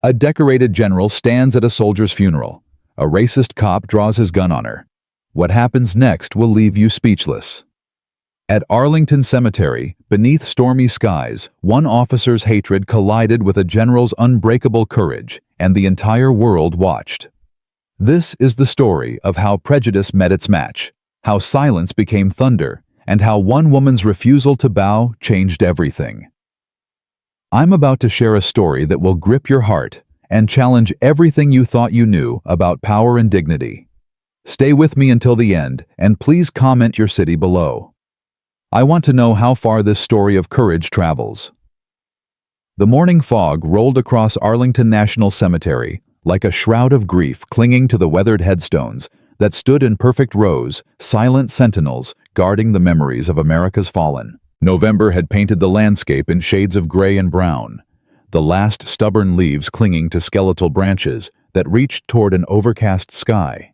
A decorated general stands at a soldier's funeral. A racist cop draws his gun on her. What happens next will leave you speechless. At Arlington Cemetery, beneath stormy skies, one officer's hatred collided with a general's unbreakable courage, and the entire world watched. This is the story of how prejudice met its match, how silence became thunder, and how one woman's refusal to bow changed everything. I'm about to share a story that will grip your heart and challenge everything you thought you knew about power and dignity. Stay with me until the end, and please comment your city below. I want to know how far this story of courage travels. The morning fog rolled across Arlington National Cemetery like a shroud of grief clinging to the weathered headstones that stood in perfect rows, silent sentinels guarding the memories of America's fallen. November had painted the landscape in shades of gray and brown, the last stubborn leaves clinging to skeletal branches that reached toward an overcast sky.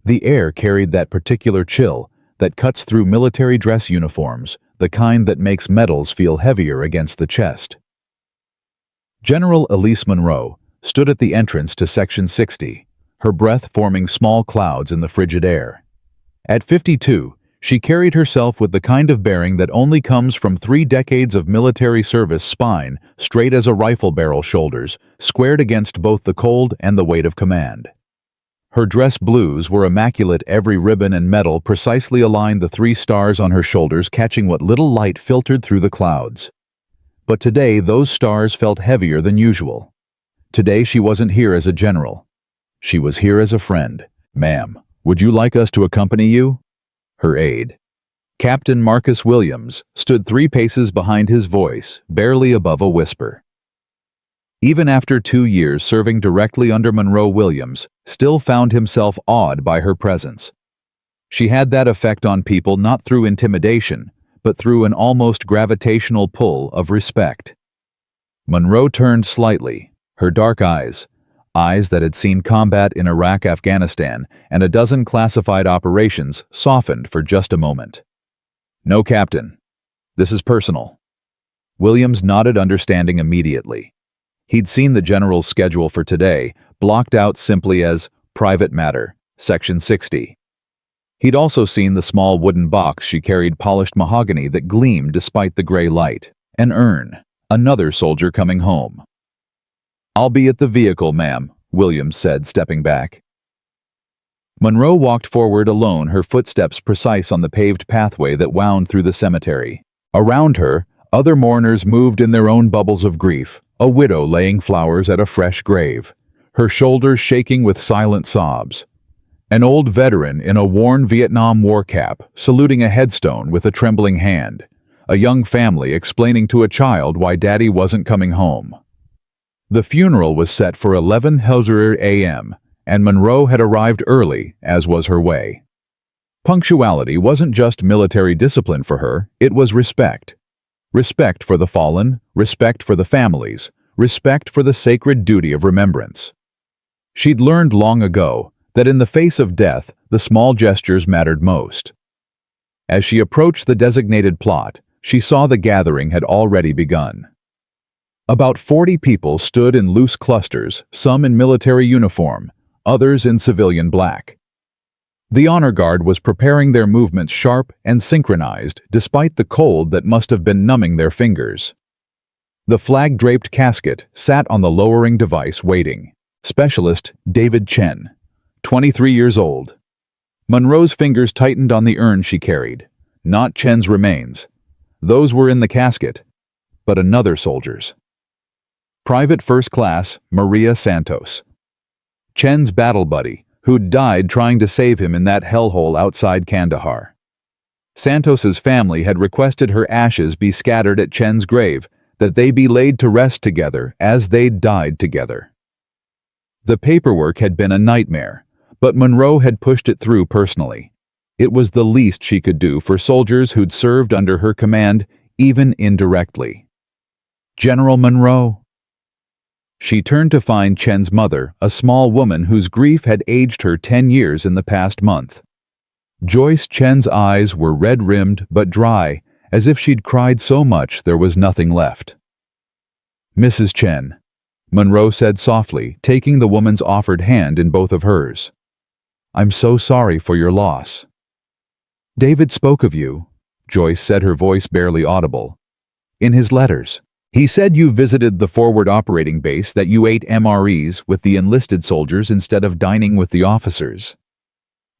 The air carried that particular chill that cuts through military dress uniforms, the kind that makes metals feel heavier against the chest. General Elise Monroe stood at the entrance to Section 60, her breath forming small clouds in the frigid air. At 52, she carried herself with the kind of bearing that only comes from 3 decades of military service, spine straight as a rifle barrel, shoulders squared against both the cold and the weight of command. Her dress blues were immaculate, every ribbon and medal precisely aligned, the 3 stars on her shoulders catching what little light filtered through the clouds. But today those stars felt heavier than usual. Today she wasn't here as a general. She was here as a friend. "Ma'am, would you like us to accompany you?" Her aide, Captain Marcus Williams, stood 3 paces behind, his voice barely above a whisper. Even after 2 years serving directly under Monroe, Williams still found himself awed by her presence. She had that effect on people not through intimidation, but through an almost gravitational pull of respect. Monroe turned slightly, her dark eyes that had seen combat in Iraq, Afghanistan, and a dozen classified operations, softened for just a moment. "No, Captain. This is personal." Williams nodded, understanding immediately. He'd seen the general's schedule for today, blocked out simply as private matter, Section 60. He'd also seen the small wooden box she carried, polished mahogany that gleamed despite the gray light. An urn, another soldier coming home. "I'll be at the vehicle, ma'am," Williams said, stepping back. Monroe walked forward alone, her footsteps precise on the paved pathway that wound through the cemetery. Around her, other mourners moved in their own bubbles of grief, a widow laying flowers at a fresh grave, her shoulders shaking with silent sobs. An old veteran in a worn Vietnam War cap, saluting a headstone with a trembling hand. A young family explaining to a child why Daddy wasn't coming home. The funeral was set for 11:00 a.m., and Monroe had arrived early, as was her way. Punctuality wasn't just military discipline for her, it was respect. Respect for the fallen, respect for the families, respect for the sacred duty of remembrance. She'd learned long ago that in the face of death, the small gestures mattered most. As she approached the designated plot, she saw the gathering had already begun. About 40 people stood in loose clusters, some in military uniform, others in civilian black. The honor guard was preparing, their movements sharp and synchronized despite the cold that must have been numbing their fingers. The flag-draped casket sat on the lowering device waiting. Specialist David Chen, 23 years old. Monroe's fingers tightened on the urn she carried. Not Chen's remains. Those were in the casket, but another soldier's. Private First Class Maria Santos. Chen's battle buddy, who'd died trying to save him in that hellhole outside Kandahar. Santos's family had requested her ashes be scattered at Chen's grave, that they be laid to rest together as they'd died together. The paperwork had been a nightmare, but Monroe had pushed it through personally. It was the least she could do for soldiers who'd served under her command, even indirectly. "General Monroe." She turned to find Chen's mother, a small woman whose grief had aged her 10 years in the past month. Joyce Chen's eyes were red-rimmed but dry, as if she'd cried so much there was nothing left. "Mrs. Chen." Monroe said softly, taking the woman's offered hand in both of hers. "I'm so sorry for your loss." "David spoke of you," Joyce said, her voice barely audible. "In his letters. He said you visited the forward operating base, that you ate MREs with the enlisted soldiers instead of dining with the officers.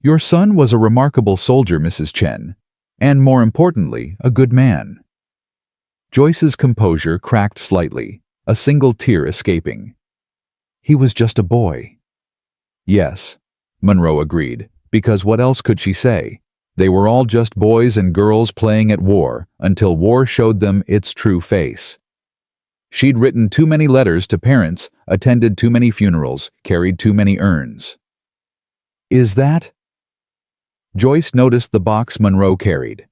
Your son was a remarkable soldier, Mrs. Chen, and more importantly, a good man." Joyce's composure cracked slightly, a single tear escaping. "He was just a boy." "Yes," Monroe agreed, because what else could she say? They were all just boys and girls playing at war until war showed them its true face. She'd written too many letters to parents, attended too many funerals, carried too many urns. "Is that?" Joyce noticed the box Monroe carried.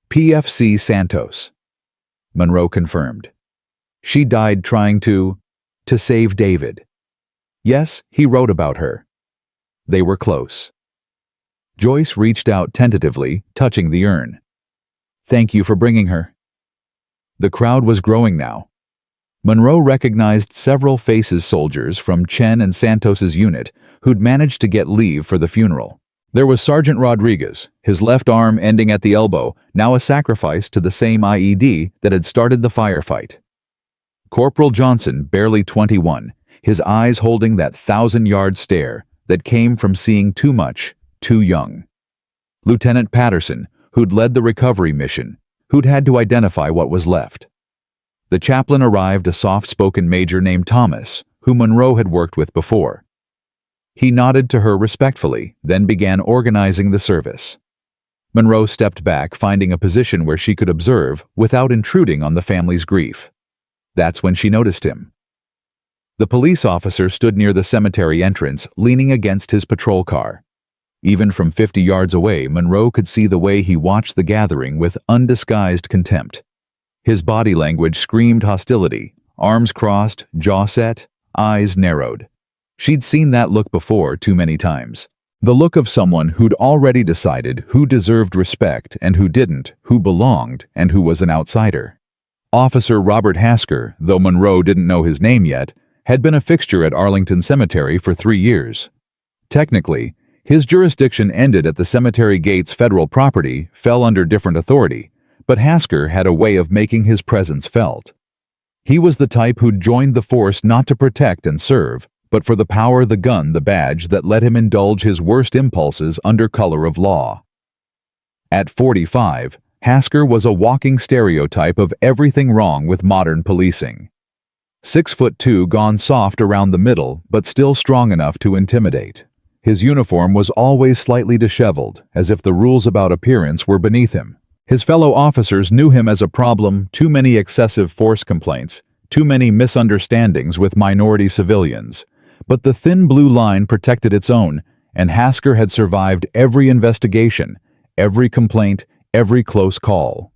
"PFC Santos." Monroe confirmed. "She died trying to save David. Yes, he wrote about her. They were close." Joyce reached out tentatively, touching the urn. "Thank you for bringing her." The crowd was growing now. Monroe recognized several faces, soldiers from Chen and Santos's unit who'd managed to get leave for the funeral. There was Sergeant Rodriguez, his left arm ending at the elbow, now a sacrifice to the same IED that had started the firefight. Corporal Johnson, barely 21, his eyes holding that 1,000-yard stare that came from seeing too much, too young. Lieutenant Patterson, who'd led the recovery mission, who'd had to identify what was left. The chaplain arrived, a soft-spoken major named Thomas, who Monroe had worked with before. He nodded to her respectfully, then began organizing the service. Monroe stepped back, finding a position where she could observe without intruding on the family's grief. That's when she noticed him. The police officer stood near the cemetery entrance, leaning against his patrol car. Even from 50 yards away, Monroe could see the way he watched the gathering with undisguised contempt. His body language screamed hostility, arms crossed, jaw set, eyes narrowed. She'd seen that look before too many times. The look of someone who'd already decided who deserved respect and who didn't, who belonged and who was an outsider. Officer Robert Hasker, though Monroe didn't know his name yet, had been a fixture at Arlington Cemetery for 3 years. Technically, his jurisdiction ended at the cemetery gates. Federal property fell under different authority, but Hasker had a way of making his presence felt. He was the type who'd joined the force not to protect and serve, but for the power, the gun, the badge that let him indulge his worst impulses under color of law. At 45, Hasker was a walking stereotype of everything wrong with modern policing. 6'2", gone soft around the middle, but still strong enough to intimidate. His uniform was always slightly disheveled, as if the rules about appearance were beneath him. His fellow officers knew him as a problem: too many excessive force complaints, too many misunderstandings with minority civilians. But the thin blue line protected its own, and Hasker had survived every investigation, every complaint, every close call.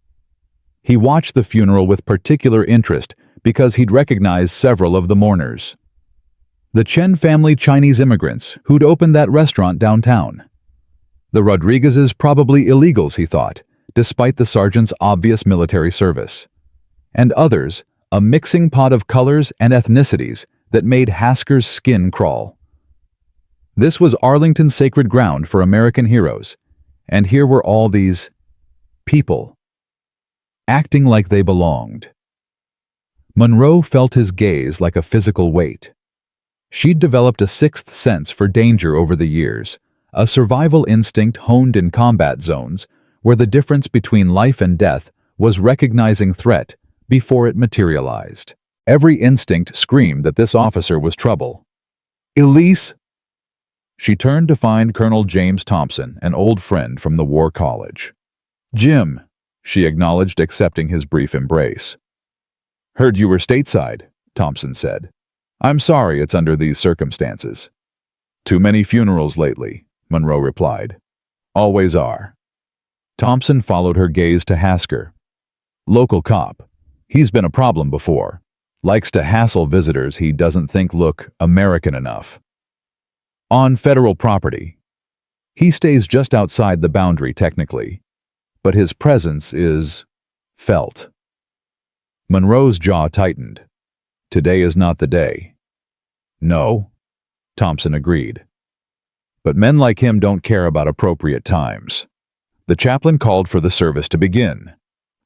He watched the funeral with particular interest because he'd recognized several of the mourners. The Chen family, Chinese immigrants who'd opened that restaurant downtown. The Rodriguezes, probably illegals, he thought, despite the sergeant's obvious military service. And others, a mixing pot of colors and ethnicities that made Hasker's skin crawl. This was Arlington's sacred ground for American heroes, and here were all these people, acting like they belonged. Monroe felt his gaze like a physical weight. She'd developed a sixth sense for danger over the years, a survival instinct honed in combat zones where the difference between life and death was recognizing threat before it materialized. Every instinct screamed that this officer was trouble. "Elise!" She turned to find Colonel James Thompson, an old friend from the War College. "Jim," she acknowledged, accepting his brief embrace. "Heard you were stateside," Thompson said. "I'm sorry it's under these circumstances." "Too many funerals lately," Monroe replied. "Always are." Thompson followed her gaze to Hasker. "Local cop. He's been a problem before. Likes to hassle visitors he doesn't think look American enough. On federal property. He stays just outside the boundary technically, but his presence is felt." Monroe's jaw tightened. Today is not the day. No, Thompson agreed. But men like him don't care about appropriate times. The chaplain called for the service to begin.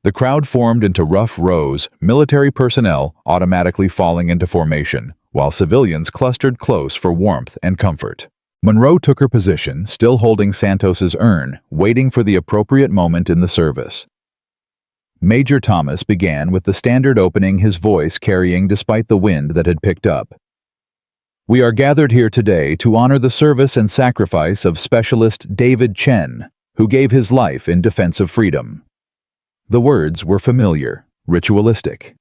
The crowd formed into rough rows, military personnel automatically falling into formation, while civilians clustered close for warmth and comfort. Monroe took her position, still holding Santos's urn, waiting for the appropriate moment in the service. Major Thomas began with the standard opening, his voice carrying despite the wind that had picked up. We are gathered here today to honor the service and sacrifice of Specialist David Chen, who gave his life in defense of freedom. The words were familiar, ritualistic.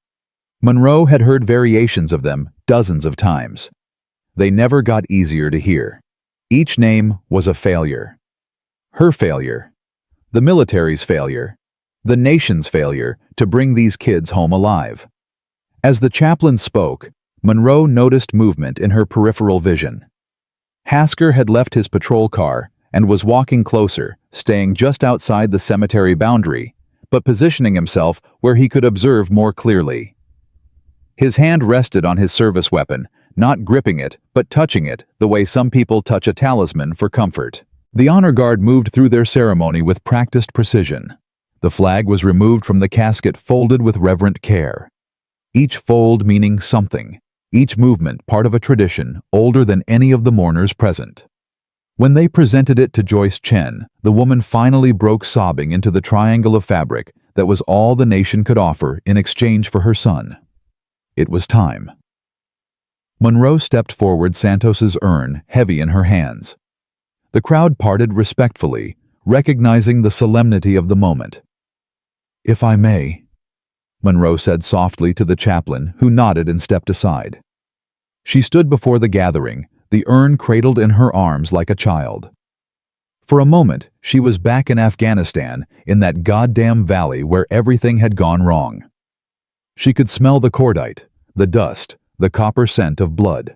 Monroe had heard variations of them dozens of times. They never got easier to hear. Each name was a failure. Her failure, the military's failure, the nation's failure to bring these kids home alive. As the chaplain spoke, Monroe noticed movement in her peripheral vision. Hasker had left his patrol car and was walking closer, staying just outside the cemetery boundary, but positioning himself where he could observe more clearly. His hand rested on his service weapon, not gripping it, but touching it the way some people touch a talisman for comfort. The honor guard moved through their ceremony with practiced precision. The flag was removed from the casket, folded with reverent care. Each fold meaning something, each movement part of a tradition older than any of the mourners present. When they presented it to Joyce Chen, the woman finally broke sobbing into the triangle of fabric that was all the nation could offer in exchange for her son. It was time. Monroe stepped forward, Santos's urn heavy in her hands. The crowd parted respectfully, recognizing the solemnity of the moment. If I may, Monroe said softly to the chaplain, who nodded and stepped aside. She stood before the gathering, the urn cradled in her arms like a child. For a moment, she was back in Afghanistan, in that goddamn valley where everything had gone wrong. She could smell the cordite, the dust, the copper scent of blood.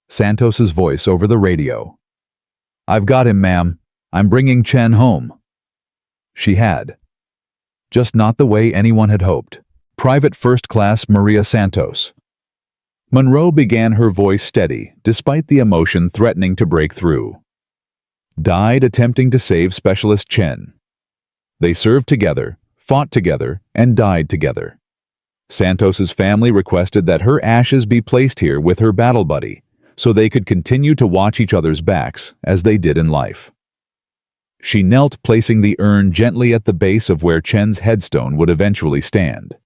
Santos's voice over the radio. I've got him, ma'am. I'm bringing Chen home. She had. Just not the way anyone had hoped. Private First Class Maria Santos. Monroe began, her voice steady, despite the emotion threatening to break through. Died attempting to save Specialist Chen. They served together, fought together, and died together. Santos's family requested that her ashes be placed here with her battle buddy, so they could continue to watch each other's backs as they did in life. She knelt, placing the urn gently at the base of where Chen's headstone would eventually stand.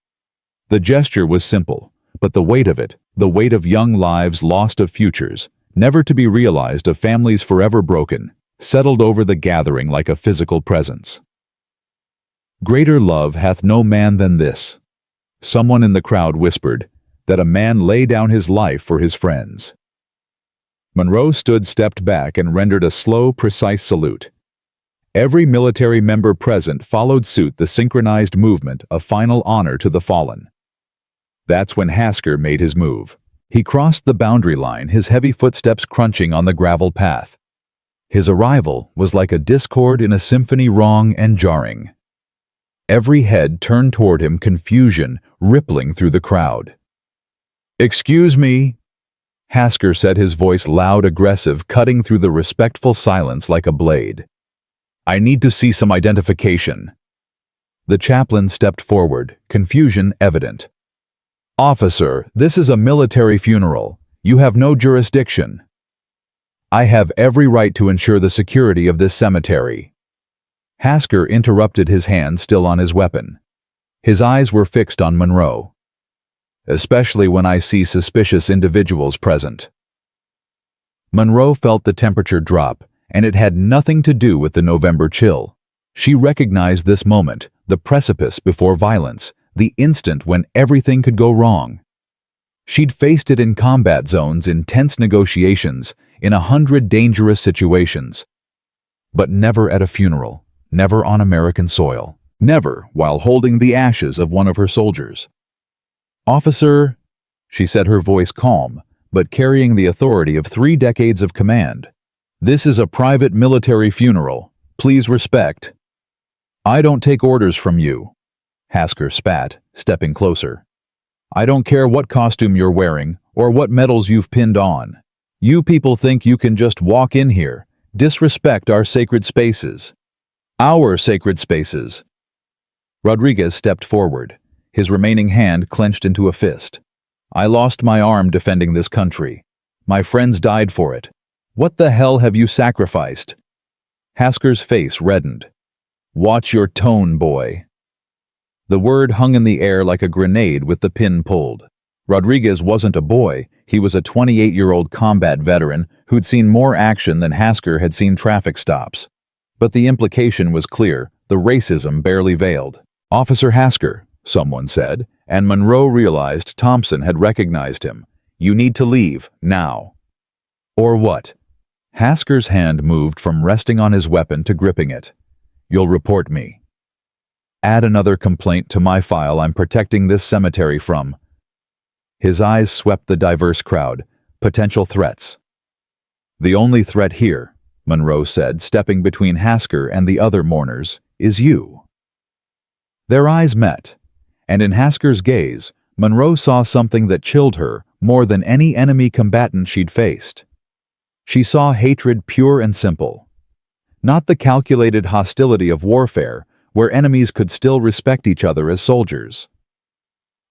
The gesture was simple, but the weight of it, the weight of young lives lost, of futures, never to be realized, of families forever broken, settled over the gathering like a physical presence. Greater love hath no man than this, someone in the crowd whispered, that a man lay down his life for his friends. Monroe stepped back and rendered a slow, precise salute. Every military member present followed suit, the synchronized movement, a final honor to the fallen. That's when Hasker made his move. He crossed the boundary line, his heavy footsteps crunching on the gravel path. His arrival was like a discord in a symphony, wrong and jarring. Every head turned toward him, confusion rippling through the crowd. "Excuse me," Hasker said, his voice loud, aggressive, cutting through the respectful silence like a blade. "I need to see some identification." The chaplain stepped forward, confusion evident. "Officer, this is a military funeral. You have no jurisdiction." "I have every right to ensure the security of this cemetery." Hasker interrupted, his hand still on his weapon. His eyes were fixed on Monroe. "Especially when I see suspicious individuals present." Monroe felt the temperature drop, and it had nothing to do with the November chill. She recognized this moment, the precipice before violence, the instant when everything could go wrong. She'd faced it in combat zones, in tense negotiations, in 100 dangerous situations. But never at a funeral, never on American soil, never while holding the ashes of one of her soldiers. "Officer," she said, her voice calm, but carrying the authority of 3 decades of command, "this is a private military funeral. Please respect." "I don't take orders from you," Hasker spat, stepping closer. I don't care what costume you're wearing or what medals you've pinned on. You people think you can just walk in here, disrespect our sacred spaces. Our sacred spaces. Rodriguez stepped forward, his remaining hand clenched into a fist. I lost my arm defending this country. My friends died for it. What the hell have you sacrificed? Hasker's face reddened. Watch your tone, boy. The word hung in the air like a grenade with the pin pulled. Rodriguez wasn't a boy, he was a 28-year-old combat veteran who'd seen more action than Hasker had seen traffic stops. But the implication was clear, the racism barely veiled. Officer Hasker, someone said, and Monroe realized Thompson had recognized him. You need to leave, now. Or what? Hasker's hand moved from resting on his weapon to gripping it. You'll report me. Add another complaint to my file I'm protecting this cemetery from. His eyes swept the diverse crowd. Potential threats. The only threat here, Monroe said, stepping between Hasker and the other mourners, is you. Their eyes met, and in Hasker's gaze, Monroe saw something that chilled her more than any enemy combatant she'd faced. She saw hatred pure and simple. Not the calculated hostility of warfare, where enemies could still respect each other as soldiers.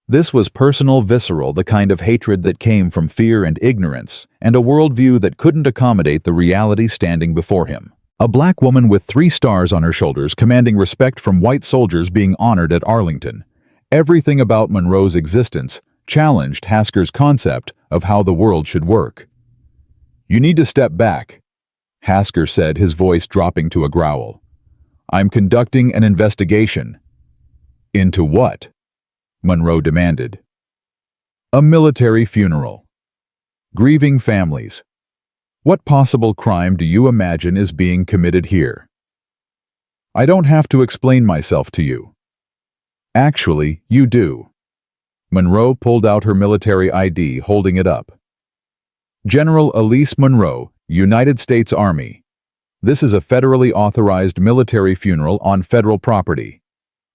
This was personal, visceral, the kind of hatred that came from fear and ignorance, and a worldview that couldn't accommodate the reality standing before him. A black woman with 3 stars on her shoulders commanding respect from white soldiers being honored at Arlington. Everything about Monroe's existence challenged Hasker's concept of how the world should work. You need to step back, Hasker said, his voice dropping to a growl. I'm conducting an investigation. Into what? Monroe demanded. A military funeral. Grieving families. What possible crime do you imagine is being committed here? I don't have to explain myself to you. Actually, you do. Monroe pulled out her military ID, holding it up. General Elise Monroe, United States Army. This is a federally authorized military funeral on federal property.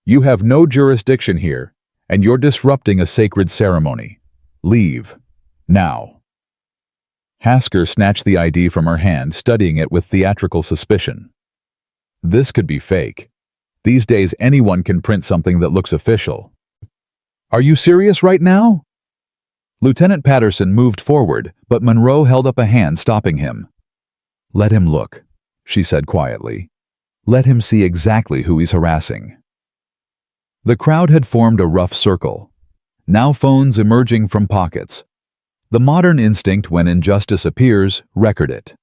You have no jurisdiction here, and you're disrupting a sacred ceremony. Leave. Now. Hasker snatched the ID from her hand, studying it with theatrical suspicion. This could be fake. These days anyone can print something that looks official. Are you serious right now? Lieutenant Patterson moved forward, but Monroe held up a hand, stopping him. Let him look, she said quietly. Let him see exactly who he's harassing. The crowd had formed a rough circle, now phones emerging from pockets. The modern instinct when injustice appears, record it.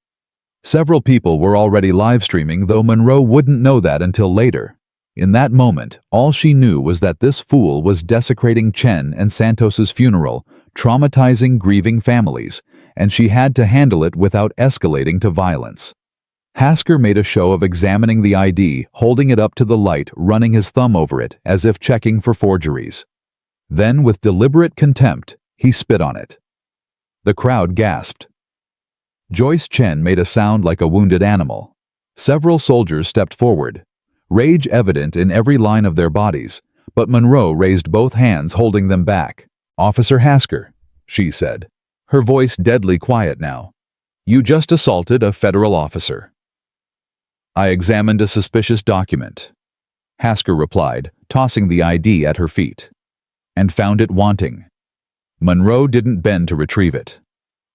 Several people were already live streaming, though Monroe wouldn't know that until later. In that moment, all she knew was that this fool was desecrating Chen and Santos's funeral, traumatizing grieving families, and she had to handle it without escalating to violence. Hasker made a show of examining the ID, holding it up to the light, running his thumb over it as if checking for forgeries. Then, with deliberate contempt, he spit on it. The crowd gasped. Joyce Chen made a sound like a wounded animal. Several soldiers stepped forward, rage evident in every line of their bodies, but Monroe raised both hands, holding them back. Officer Hasker, she said, her voice deadly quiet now. You just assaulted a federal officer. I examined a suspicious document, Hasker replied, tossing the ID at her feet, and found it wanting. Monroe didn't bend to retrieve it.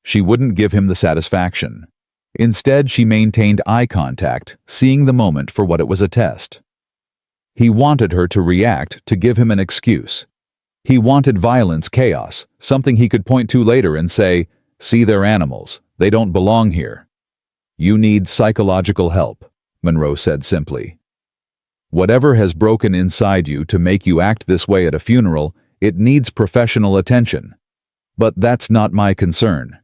She wouldn't give him the satisfaction. Instead, she maintained eye contact, seeing the moment for what it was, a test. He wanted her to react, to give him an excuse. He wanted violence, chaos, something he could point to later and say, see, they're animals, they don't belong here. You need psychological help, Monroe said simply. Whatever has broken inside you to make you act this way at a funeral, it needs professional attention. But that's not my concern.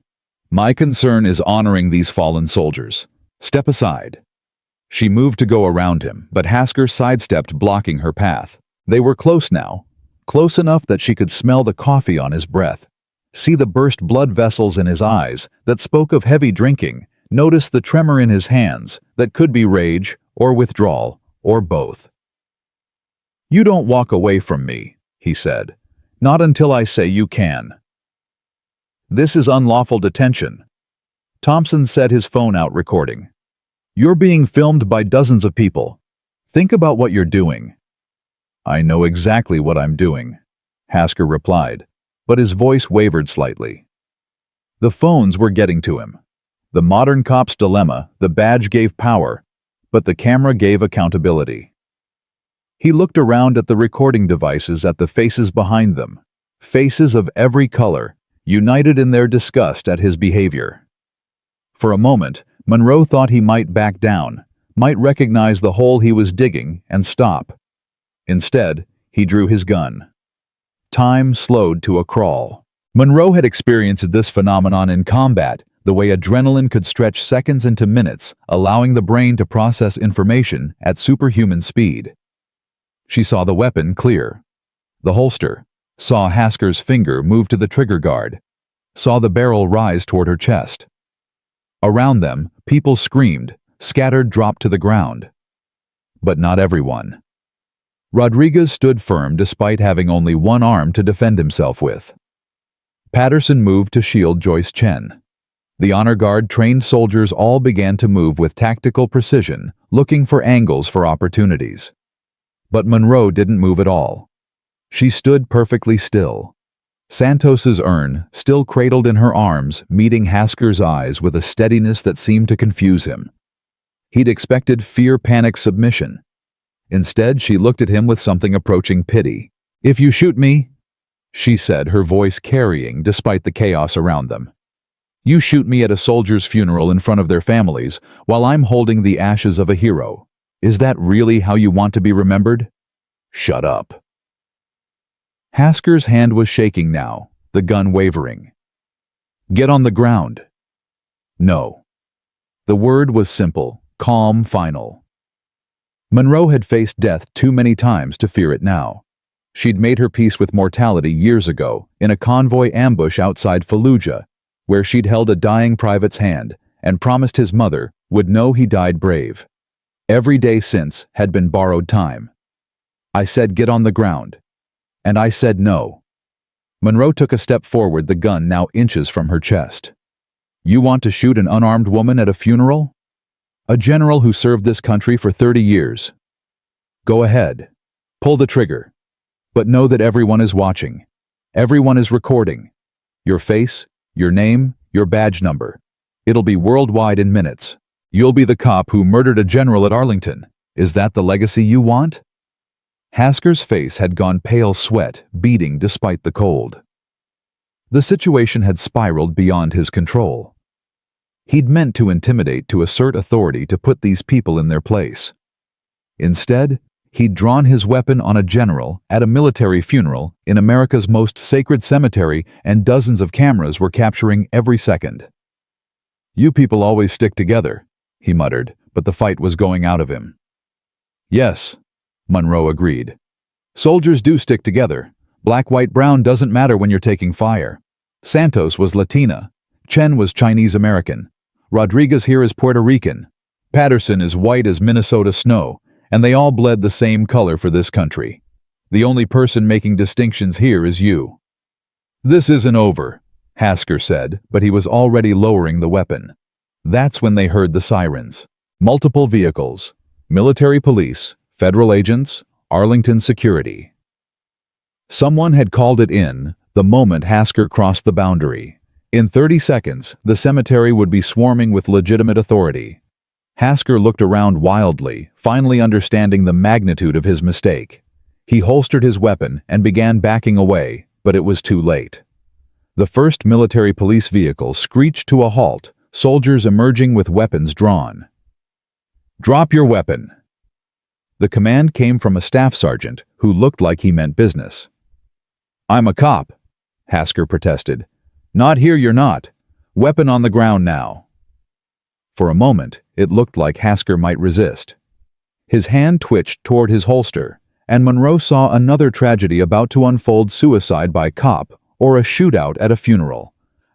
My concern is honoring these fallen soldiers. Step aside. She moved to go around him, but Hasker sidestepped, blocking her path. They were close now, close enough that she could smell the coffee on his breath, see the burst blood vessels in his eyes that spoke of heavy drinking, notice the tremor in his hands that could be rage or withdrawal or both. You don't walk away from me, he said. Not until I say you can. This is unlawful detention. Thompson set his phone out recording. You're being filmed by dozens of people. Think about what you're doing. I know exactly what I'm doing, Hasker replied, but his voice wavered slightly. The phones were getting to him. The modern cop's dilemma, the badge gave power, but the camera gave accountability. He looked around at the recording devices, at the faces behind them, faces of every color, united in their disgust at his behavior. For a moment, Monroe thought he might back down, might recognize the hole he was digging and stop. Instead, he drew his gun. Time slowed to a crawl. Monroe had experienced this phenomenon in combat, the way adrenaline could stretch seconds into minutes, allowing the brain to process information at superhuman speed. She saw the weapon clear. The holster. Saw Hasker's finger move to the trigger guard. Saw the barrel rise toward her chest. Around them, people screamed, scattered, dropped to the ground. But not everyone. Rodriguez stood firm despite having only one arm to defend himself with. Patterson moved to shield Joyce Chen. The honor guard trained soldiers all began to move with tactical precision, looking for angles for opportunities. But Monroe didn't move at all. She stood perfectly still. Santos's urn, still cradled in her arms, meeting Hasker's eyes with a steadiness that seemed to confuse him. He'd expected fear, panic, submission. Instead, she looked at him with something approaching pity. "If you shoot me," she said, her voice carrying despite the chaos around them. "You shoot me at a soldier's funeral in front of their families while I'm holding the ashes of a hero. Is that really how you want to be remembered? Shut up." Hasker's hand was shaking now, the gun wavering. "Get on the ground." No. The word was simple, calm, final. Monroe had faced death too many times to fear it now. She'd made her peace with mortality years ago in a convoy ambush outside Fallujah, where she'd held a dying private's hand and promised his mother would know he died brave. Every day since had been borrowed time. I said get on the ground. And I said no. Monroe took a step forward, the gun now inches from her chest. You want to shoot an unarmed woman at a funeral? A general who served this country for 30 years. Go ahead. Pull the trigger. But know that everyone is watching. Everyone is recording. Your face, your name, your badge number. It'll be worldwide in minutes. You'll be the cop who murdered a general at Arlington. Is that the legacy you want? Hasker's face had gone pale, sweat beading despite the cold. The situation had spiraled beyond his control. He'd meant to intimidate, to assert authority, to put these people in their place. Instead, he'd drawn his weapon on a general at a military funeral in America's most sacred cemetery, and dozens of cameras were capturing every second. You people always stick together, he muttered, but the fight was going out of him. Yes, Monroe agreed. Soldiers do stick together. Black, white, brown doesn't matter when you're taking fire. Santos was Latina. Chen was Chinese American. Rodriguez here is Puerto Rican. Patterson is white as Minnesota snow, and they all bled the same color for this country. The only person making distinctions here is you. This isn't over, Hasker said, but he was already lowering the weapon. That's when they heard the sirens. Multiple vehicles. Military police, federal agents, Arlington security. Someone had called it in the moment Hasker crossed the boundary. In 30 seconds, the cemetery would be swarming with legitimate authority. Hasker looked around wildly, finally understanding the magnitude of his mistake. He holstered his weapon and began backing away, but it was too late. The first military police vehicle screeched to a halt, soldiers emerging with weapons drawn. Drop your weapon. The command came from a staff sergeant who looked like he meant business. I'm a cop, Hasker protested. Not here, you're not. Weapon on the ground now. For a moment, it looked like Hasker might resist. His hand twitched toward his holster, and Monroe saw another tragedy about to unfold: suicide by cop or a shootout at a funeral.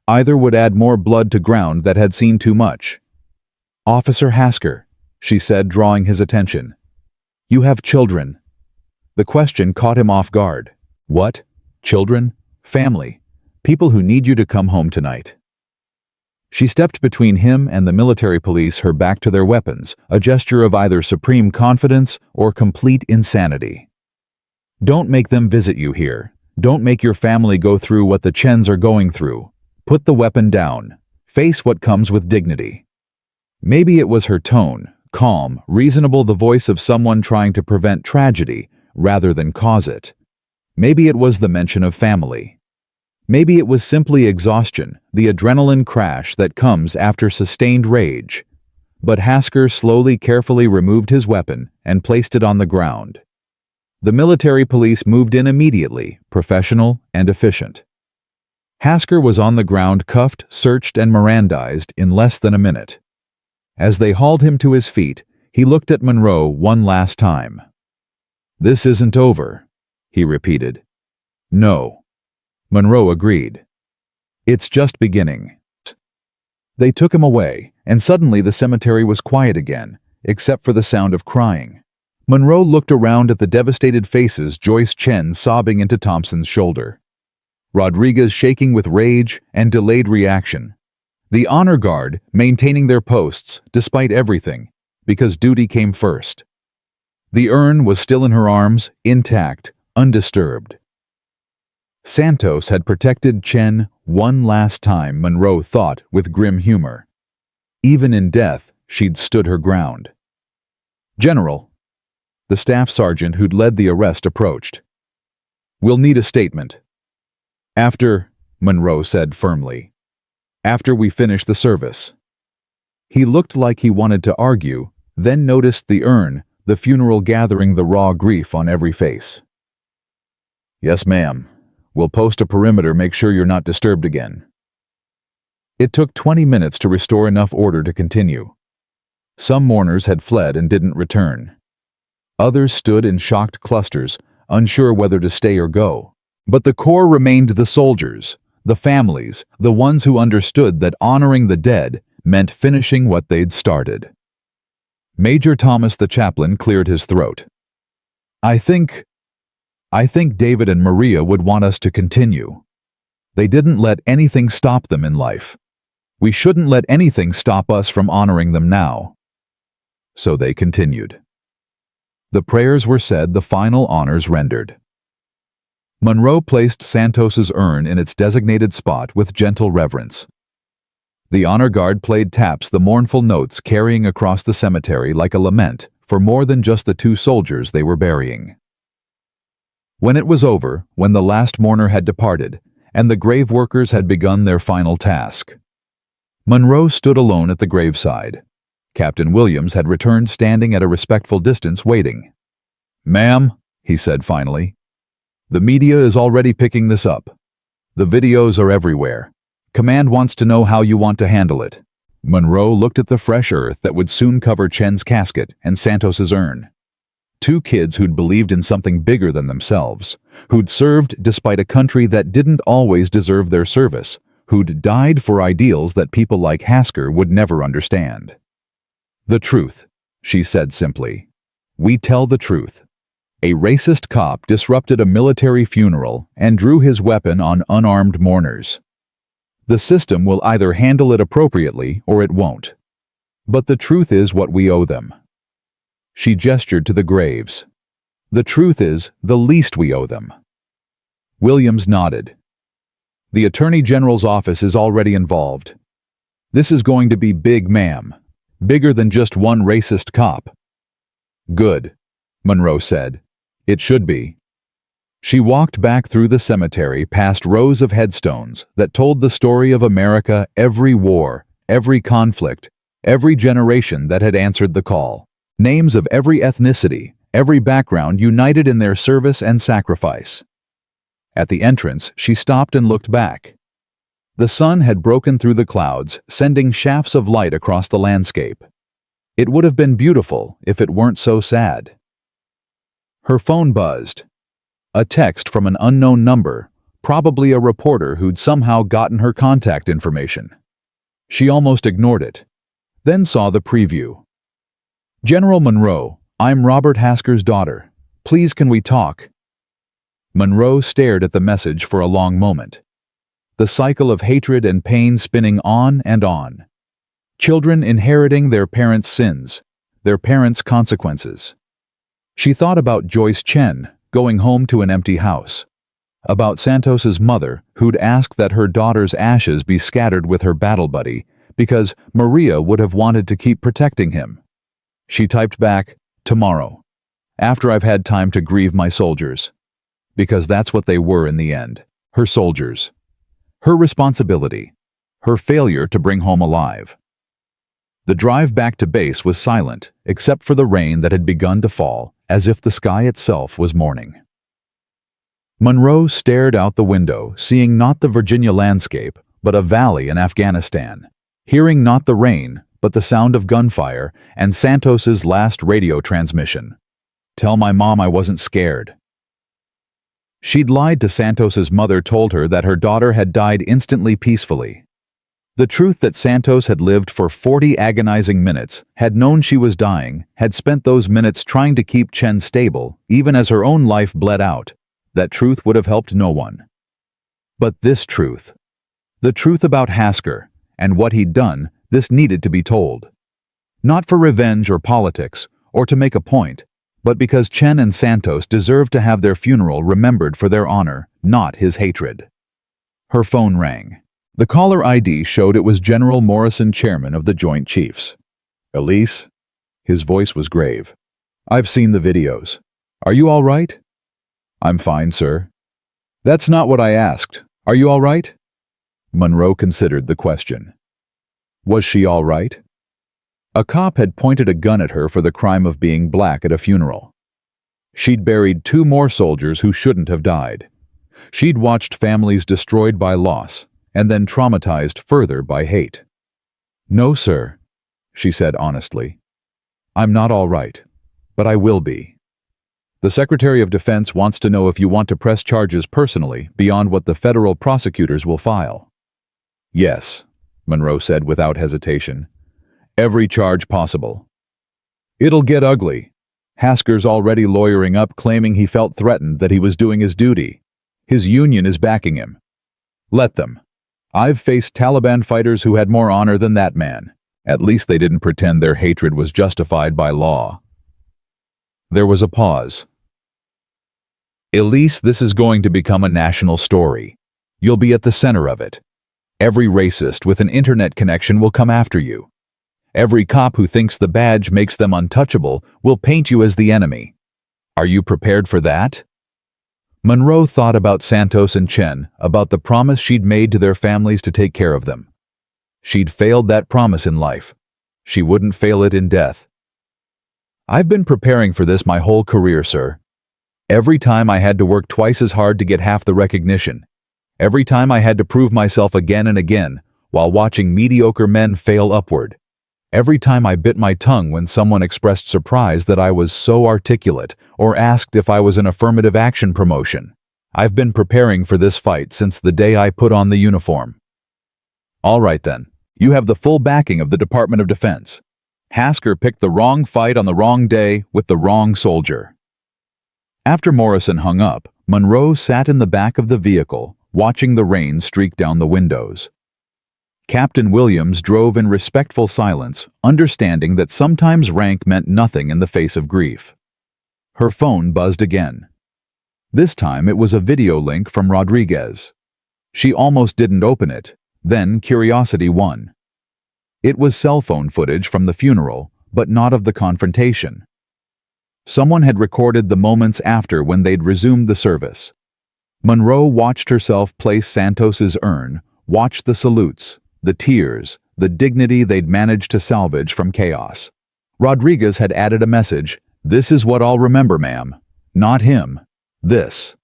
Either would add more blood to ground that had seen too much. Officer Hasker, she said, drawing his attention. You have children. The question caught him off guard. What? children, family, people who need you to come home tonight. She stepped between him and the military police, her back to their weapons, a gesture of either supreme confidence or complete insanity. Don't make them visit you here. Don't make your family go through what the Chens are going through. Put the weapon down. Face what comes with dignity. Maybe it was her tone, calm, reasonable, the voice of someone trying to prevent tragedy rather than cause it. Maybe it was the mention of family. Maybe it was simply exhaustion, the adrenaline crash that comes after sustained rage. But Hasker slowly, carefully removed his weapon and placed it on the ground. The military police moved in immediately, professional and efficient. Hasker was on the ground, cuffed, searched, and Mirandized in less than a minute. As they hauled him to his feet, he looked at Monroe one last time. "This isn't over," he repeated. "No." Monroe agreed. "It's just beginning." They took him away, and suddenly the cemetery was quiet again, except for the sound of crying. Monroe looked around at the devastated faces, Joyce Chen sobbing into Thompson's shoulder, Rodriguez shaking with rage and delayed reaction, the honor guard maintaining their posts despite everything, because duty came first. The urn was still in her arms, intact, undisturbed. Santos had protected Chen one last time, Monroe thought with grim humor. Even in death, she'd stood her ground. "General," the staff sergeant who'd led the arrest approached. "We'll need a statement." "After," Monroe said firmly. "After we finish the service." He looked like he wanted to argue, then noticed the urn, the funeral gathering, the raw grief on every face. "Yes, ma'am. We'll post a perimeter, make sure you're not disturbed again." It took 20 minutes to restore enough order to continue. Some mourners had fled and didn't return. Others stood in shocked clusters, unsure whether to stay or go. But the core remained: the soldiers, the families, the ones who understood that honoring the dead meant finishing what they'd started. Major Thomas, the chaplain, cleared his throat. I think David and Maria would want us to continue. They didn't let anything stop them in life. We shouldn't let anything stop us from honoring them now." So they continued. The prayers were said, the final honors rendered. Monroe placed Santos's urn in its designated spot with gentle reverence. The honor guard played taps, the mournful notes carrying across the cemetery like a lament for more than just the two soldiers they were burying. When it was over, when the last mourner had departed, and the grave workers had begun their final task, Monroe stood alone at the graveside. Captain Williams had returned, standing at a respectful distance, waiting. "Ma'am," he said finally, "the media is already picking this up. The videos are everywhere. Command wants to know how you want to handle it." Monroe looked at the fresh earth that would soon cover Chen's casket and Santos's urn. Two kids who'd believed in something bigger than themselves, who'd served despite a country that didn't always deserve their service, who'd died for ideals that people like Hasker would never understand. "The truth," she said simply. "We tell the truth. A racist cop disrupted a military funeral and drew his weapon on unarmed mourners. The system will either handle it appropriately or it won't. But the truth is what we owe them." She gestured to the graves. "The truth is the least we owe them." Williams nodded. "The Attorney General's office is already involved. This is going to be big, ma'am. Bigger than just one racist cop." "Good," Monroe said. "It should be." She walked back through the cemetery, past rows of headstones that told the story of America, every war, every conflict, every generation that had answered the call. Names of every ethnicity, every background united in their service and sacrifice. At the entrance, she stopped and looked back. The sun had broken through the clouds, sending shafts of light across the landscape. It would have been beautiful if it weren't so sad. Her phone buzzed. A text from an unknown number, probably a reporter who'd somehow gotten her contact information. She almost ignored it, then saw the preview. "General Monroe, I'm Robert Hasker's daughter. Please, can we talk?" Monroe stared at the message for a long moment. The cycle of hatred and pain spinning on and on. Children inheriting their parents' sins, their parents' consequences. She thought about Joyce Chen going home to an empty house. About Santos's mother, who'd asked that her daughter's ashes be scattered with her battle buddy because Maria would have wanted to keep protecting him. She typed back, "Tomorrow, after I've had time to grieve my soldiers." Because that's what they were in the end, her soldiers. Her responsibility, her failure to bring home alive. The drive back to base was silent, except for the rain that had begun to fall, as if the sky itself was mourning. Monroe stared out the window, seeing not the Virginia landscape, but a valley in Afghanistan, hearing not the rain, but the sound of gunfire and Santos's last radio transmission. "Tell my mom I wasn't scared." She'd lied to Santos's mother, told her that her daughter had died instantly peacefully. The truth that Santos had lived for 40 agonizing minutes, had known she was dying, had spent those minutes trying to keep Chen stable, even as her own life bled out, that truth would have helped no one. But this truth, the truth about Hasker, and what he'd done, this needed to be told. Not for revenge or politics, or to make a point, but because Chen and Santos deserved to have their funeral remembered for their honor, not his hatred. Her phone rang. The caller ID showed it was General Morrison, chairman of the Joint Chiefs. "Elise?" His voice was grave. "I've seen the videos. Are you all right?" "I'm fine, sir." "That's not what I asked. Are you all right?" Monroe considered the question. Was she all right? A cop had pointed a gun at her for the crime of being black at a funeral. She'd buried 2 more soldiers who shouldn't have died. She'd watched families destroyed by loss, and then traumatized further by hate. "No, sir," she said honestly. "I'm not all right, but I will be. The Secretary of Defense wants to know if you want to press charges personally beyond what the federal prosecutors will file." "Yes," Monroe said without hesitation. "Every charge possible." "It'll get ugly. Hasker's already lawyering up, claiming he felt threatened, that he was doing his duty. His union is backing him. Let them. I've faced Taliban fighters who had more honor than that man. At least they didn't pretend their hatred was justified by law." There was a pause. "Elise, this is going to become a national story. You'll be at the center of it. Every racist with an internet connection will come after you. Every cop who thinks the badge makes them untouchable will paint you as the enemy. Are you prepared for that?" Monroe thought about Santos and Chen, about the promise she'd made to their families to take care of them. She'd failed that promise in life. She wouldn't fail it in death. "I've been preparing for this my whole career, sir. Every time I had to work twice as hard to get half the recognition. Every time I had to prove myself again and again, while watching mediocre men fail upward. Every time I bit my tongue when someone expressed surprise that I was so articulate, or asked if I was an affirmative action promotion. I've been preparing for this fight since the day I put on the uniform." "All right then, you have the full backing of the Department of Defense. Hasker picked the wrong fight on the wrong day with the wrong soldier." After Morrison hung up, Monroe sat in the back of the vehicle, watching the rain streak down the windows. Captain Williams drove in respectful silence, understanding that sometimes rank meant nothing in the face of grief. Her phone buzzed again. This time it was a video link from Rodriguez. She almost didn't open it, then curiosity won. It was cell phone footage from the funeral, but not of the confrontation. Someone had recorded the moments after, when they'd resumed the service. Monroe watched herself place Santos's urn, watched the salutes, the tears, the dignity they'd managed to salvage from chaos. Rodriguez had added a message, "This is what I'll remember, ma'am. Not him. This."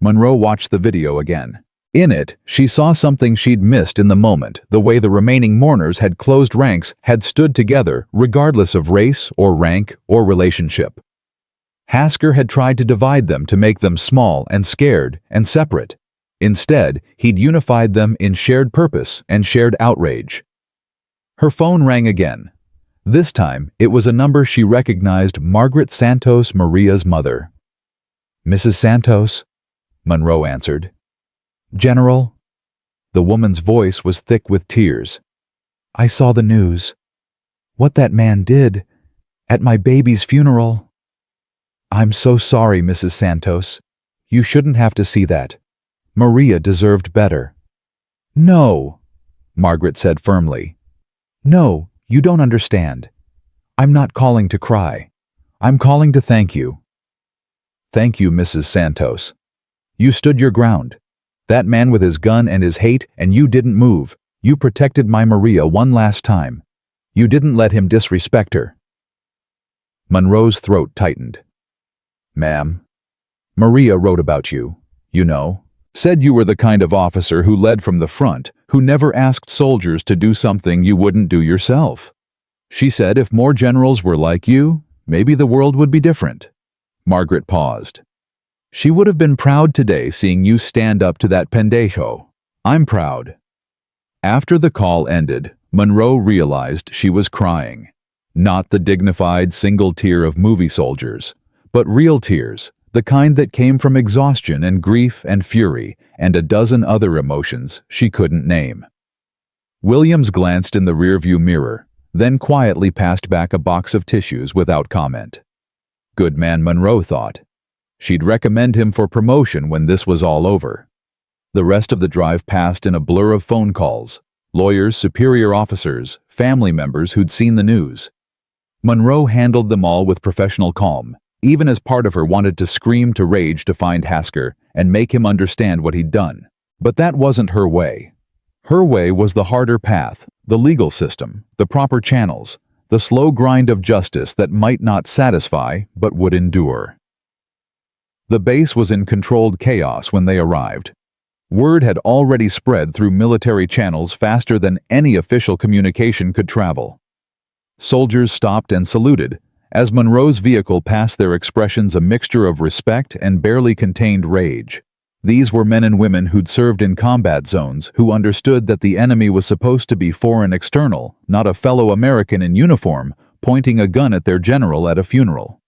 Monroe watched the video again. In it, she saw something she'd missed in the moment, the way the remaining mourners had closed ranks, had stood together, regardless of race or rank or relationship. Hasker had tried to divide them, to make them small and scared and separate. Instead, he'd unified them in shared purpose and shared outrage. Her phone rang again. This time, it was a number she recognized, Margaret Santos, Maria's mother. "Mrs. Santos?" Monroe answered. General? The woman's voice was thick with tears. I saw the news. What that man did at my baby's funeral. I'm so sorry, Mrs. Santos. You shouldn't have to see that. Maria deserved better. No, Margaret said firmly. No, you don't understand. I'm not calling to cry. I'm calling to thank you. Thank you, Mrs. Santos. You stood your ground. That man with his gun and his hate, and you didn't move. You protected my Maria one last time. You didn't let him disrespect her. Monroe's throat tightened. Ma'am, Maria wrote about you, you know. Said you were the kind of officer who led from the front, who never asked soldiers to do something you wouldn't do yourself. She said if more generals were like you, maybe the world would be different. Margaret paused. She would have been proud today seeing you stand up to that pendejo. I'm proud. After the call ended, Monroe realized she was crying. Not the dignified single tear of movie soldiers, but real tears, the kind that came from exhaustion and grief and fury and a dozen other emotions she couldn't name. Williams glanced in the rearview mirror, then quietly passed back a box of tissues without comment. Good man, Monroe thought. She'd recommend him for promotion when this was all over. The rest of the drive passed in a blur of phone calls, lawyers, superior officers, family members who'd seen the news. Monroe handled them all with professional calm, even as part of her wanted to scream to rage to find Hasker and make him understand what he'd done. But that wasn't her way. Her way was the harder path, the legal system, the proper channels, the slow grind of justice that might not satisfy but would endure. The base was in controlled chaos when they arrived. Word had already spread through military channels faster than any official communication could travel. Soldiers stopped and saluted, as Monroe's vehicle passed their expressions a mixture of respect and barely contained rage. These were men and women who'd served in combat zones who understood that the enemy was supposed to be foreign external, not a fellow American in uniform pointing a gun at their general at a funeral.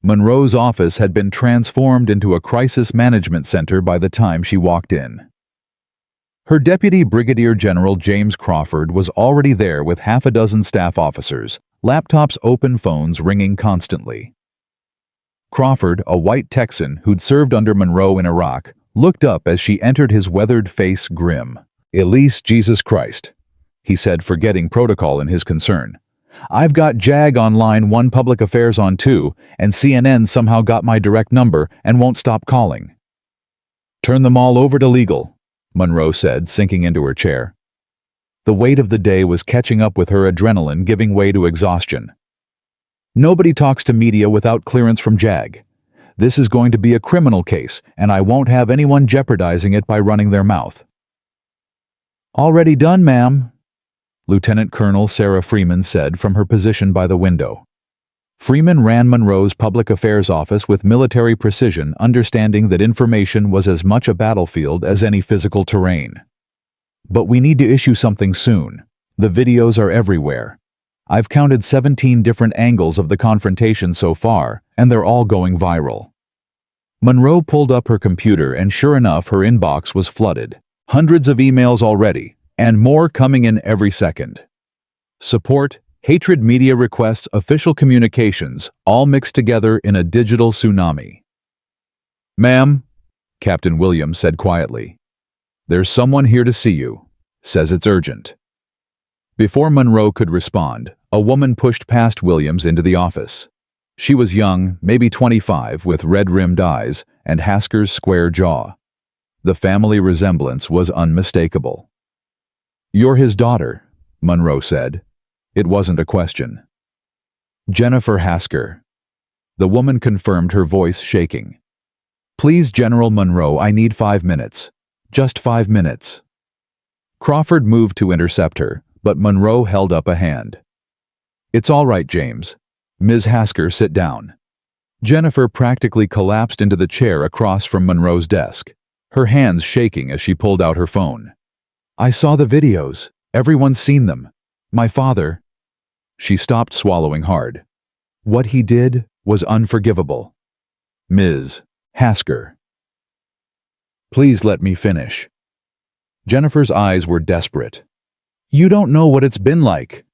Monroe's office had been transformed into a crisis management center by the time she walked in. Her deputy Brigadier General James Crawford was already there with half a dozen staff officers, laptops open, phones ringing constantly. Crawford, a white Texan who'd served under Monroe in Iraq, looked up as she entered, his weathered face grim. Elise, Jesus Christ, he said, forgetting protocol in his concern. I've got JAG on line 1, Public Affairs on 2, and CNN somehow got my direct number and won't stop calling. Turn them all over to legal, Monroe said, sinking into her chair. The weight of the day was catching up with her adrenaline, giving way to exhaustion. Nobody talks to media without clearance from JAG. This is going to be a criminal case, and I won't have anyone jeopardizing it by running their mouth. Already done, ma'am, Lieutenant Colonel Sarah Freeman said from her position by the window. Freeman ran Monroe's public affairs office with military precision, understanding that information was as much a battlefield as any physical terrain. But we need to issue something soon. The videos are everywhere. I've counted 17 different angles of the confrontation so far, and they're all going viral. Monroe pulled up her computer, and sure enough, her inbox was flooded. Hundreds of emails already, and more coming in every second. Support, hatred, media requests, official communications, all mixed together in a digital tsunami. Ma'am, Captain Williams said quietly. There's someone here to see you. Says it's urgent. Before Monroe could respond, a woman pushed past Williams into the office. She was young, maybe 25, with red-rimmed eyes and Hasker's square jaw. The family resemblance was unmistakable. You're his daughter, Monroe said. It wasn't a question. Jennifer Hasker. The woman confirmed, her voice shaking. Please, General Monroe, I need 5 minutes. Just 5 minutes. Crawford moved to intercept her, but Monroe held up a hand. It's all right, James. Ms. Hasker, sit down. Jennifer practically collapsed into the chair across from Monroe's desk, her hands shaking as she pulled out her phone. I saw the videos. Everyone's seen them. My father. She stopped, swallowing hard. What he did was unforgivable. Ms. Hasker. Please let me finish. Jennifer's eyes were desperate. You don't know what it's been like.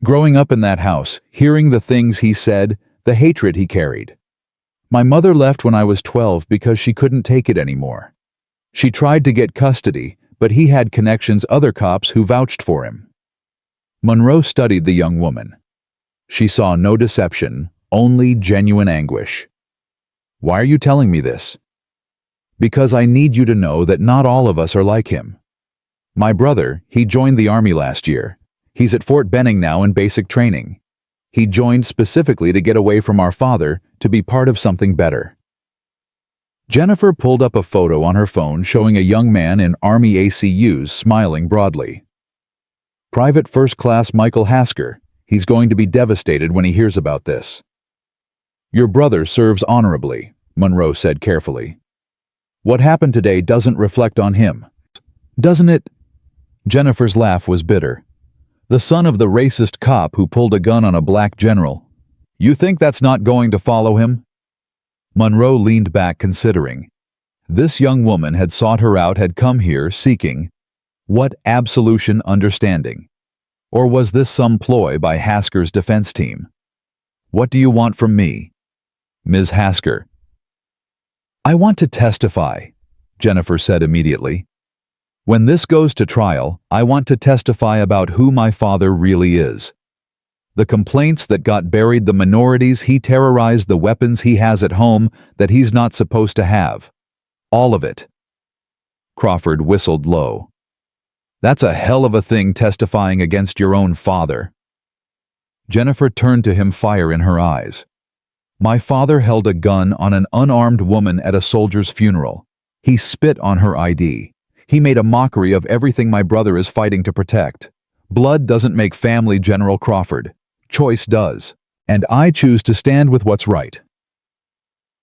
Growing up in that house, hearing the things he said, the hatred he carried. My mother left when I was 12 because she couldn't take it anymore. She tried to get custody, but he had connections, other cops who vouched for him. Monroe studied the young woman. She saw no deception, only genuine anguish. Why are you telling me this? Because I need you to know that not all of us are like him. My brother, he joined the Army last year. He's at Fort Benning now in basic training. He joined specifically to get away from our father, to be part of something better. Jennifer pulled up a photo on her phone showing a young man in Army ACUs smiling broadly. Private First Class Michael Hasker. He's going to be devastated when he hears about this. Your brother serves honorably, Monroe said carefully. What happened today doesn't reflect on him. Doesn't it? Jennifer's laugh was bitter. The son of the racist cop who pulled a gun on a black general. You think that's not going to follow him? Monroe leaned back considering. This young woman had sought her out, had come here seeking what absolution understanding? Or was this some ploy by Hasker's defense team? What do you want from me? Ms. Hasker. I want to testify, Jennifer said immediately. When this goes to trial, I want to testify about who my father really is. The complaints that got buried, the minorities he terrorized, the weapons he has at home that he's not supposed to have. All of it. Crawford whistled low. That's a hell of a thing, testifying against your own father. Jennifer turned to him, fire in her eyes. My father held a gun on an unarmed woman at a soldier's funeral. He spit on her ID. He made a mockery of everything my brother is fighting to protect. Blood doesn't make family, General Crawford. Choice does. And I choose to stand with what's right.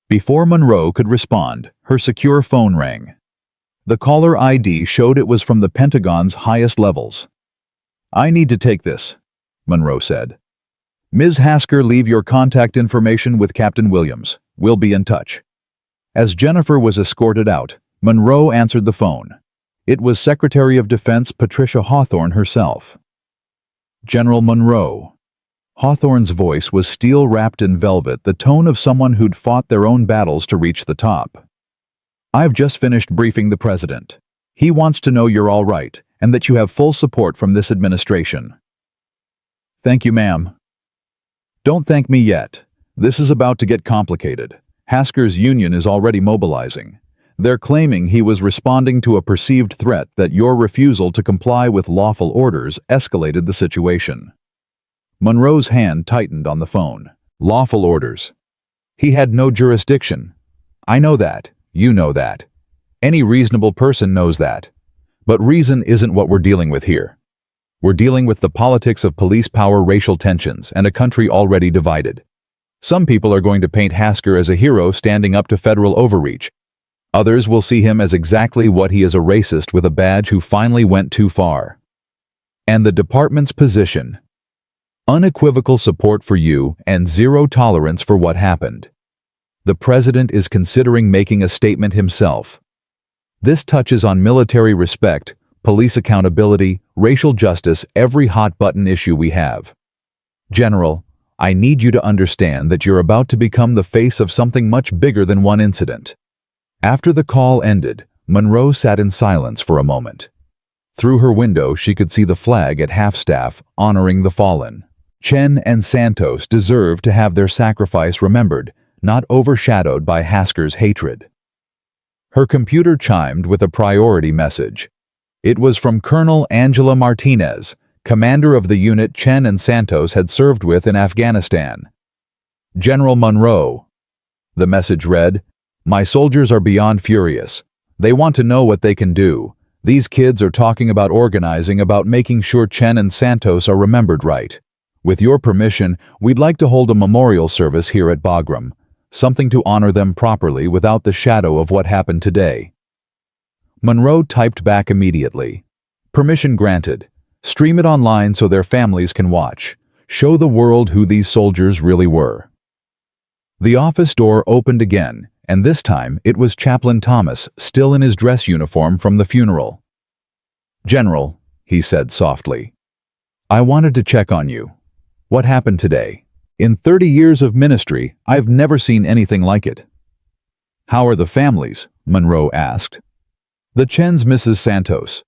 Before Monroe could respond, her secure phone rang. The caller ID showed it was from the Pentagon's highest levels. I need to take this, Monroe said. Ms. Hasker, leave your contact information with Captain Williams. We'll be in touch. As Jennifer was escorted out, Monroe answered the phone. It was Secretary of Defense Patricia Hawthorne herself. General Monroe. Hawthorne's voice was steel-wrapped in velvet, the tone of someone who'd fought their own battles to reach the top. I've just finished briefing the President. He wants to know you're all right, and that you have full support from this administration. Thank you, ma'am. Don't thank me yet. This is about to get complicated. Hasker's union is already mobilizing. They're claiming he was responding to a perceived threat, that your refusal to comply with lawful orders escalated the situation. Monroe's hand tightened on the phone. Lawful orders. He had no jurisdiction. I know that. You know that. Any reasonable person knows that. But reason isn't what we're dealing with here. We're dealing with the politics of police power, racial tensions, and a country already divided. Some people are going to paint Hasker as a hero standing up to federal overreach. Others will see him as exactly what he is, a racist with a badge who finally went too far. And the department's position: unequivocal support for you and zero tolerance for what happened. The President is considering making a statement himself. This touches on military respect, police accountability, racial justice, every hot-button issue we have. General, I need you to understand that you're about to become the face of something much bigger than one incident. After the call ended, Monroe sat in silence for a moment. Through her window, she could see the flag at half-staff honoring the fallen. Chen and Santos deserved to have their sacrifice remembered, not overshadowed by Hasker's hatred. Her computer chimed with a priority message. It was from Colonel Angela Martinez, commander of the unit Chen and Santos had served with in Afghanistan. General Monroe. The message read, My soldiers are beyond furious. They want to know what they can do. These kids are talking about organizing, about making sure Chen and Santos are remembered right. With your permission, we'd like to hold a memorial service here at Bagram, something to honor them properly without the shadow of what happened today. Monroe typed back immediately. Permission granted. Stream it online so their families can watch. Show the world who these soldiers really were. The office door opened again, And this time it was Chaplain Thomas, still in his dress uniform from the funeral. "General," he said softly, "I wanted to check on you. What happened today? In 30 years of ministry, I've never seen anything like it." "How are the families?" Monroe asked. "The Chen's Mrs. Santos."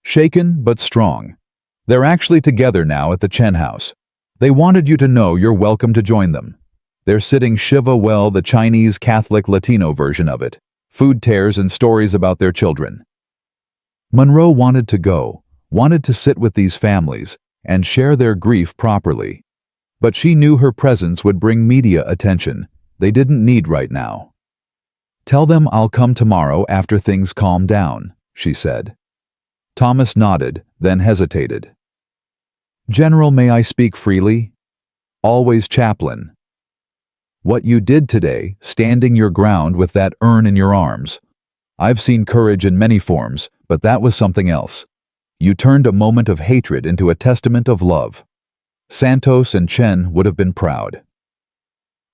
"Shaken but strong. They're actually together now at the Chen house. They wanted you to know you're welcome to join them. They're sitting Shiva well, the Chinese Catholic Latino version of it. Food tears and stories about their children." Monroe wanted to go, wanted to sit with these families and share their grief properly. But she knew her presence would bring media attention they didn't need right now. "Tell them I'll come tomorrow after things calm down," she said. Thomas nodded, then hesitated. "General, may I speak freely?" "Always, Chaplain." "What you did today, standing your ground with that urn in your arms. I've seen courage in many forms, but that was something else. You turned a moment of hatred into a testament of love. Santos and Chen would have been proud."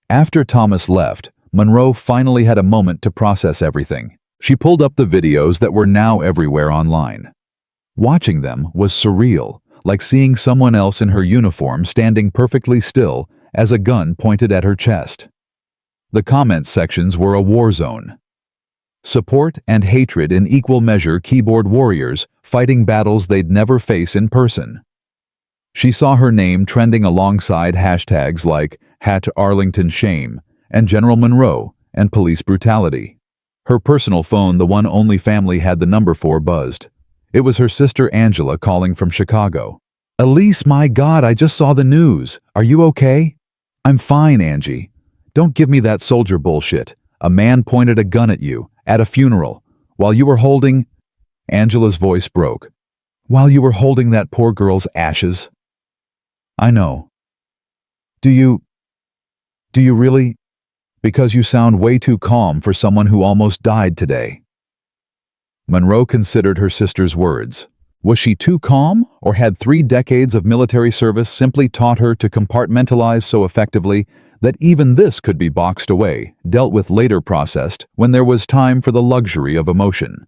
After Thomas left, Monroe finally had a moment to process everything. She pulled up the videos that were now everywhere online. Watching them was surreal, like seeing someone else in her uniform standing perfectly still as a gun pointed at her chest. The comments sections were a war zone. Support and hatred in equal measure, keyboard warriors fighting battles they'd never face in person. She saw her name trending alongside hashtags like #ArlingtonShame and General Monroe and police brutality. Her personal phone, the one only family had the number for, buzzed. It was her sister Angela calling from Chicago. "Elise, my God, I just saw the news. Are you okay?" "I'm fine, Angie. Don't give me that soldier bullshit. A man pointed a gun at you, at a funeral, while you were holding—" Angela's voice broke. "While you were holding that poor girl's ashes." "I know. Do you really? Because you sound way too calm for someone who almost died today." Monroe considered her sister's words. Was she too calm, or had 3 decades of military service simply taught her to compartmentalize so effectively that even this could be boxed away, dealt with later, processed, when there was time for the luxury of emotion?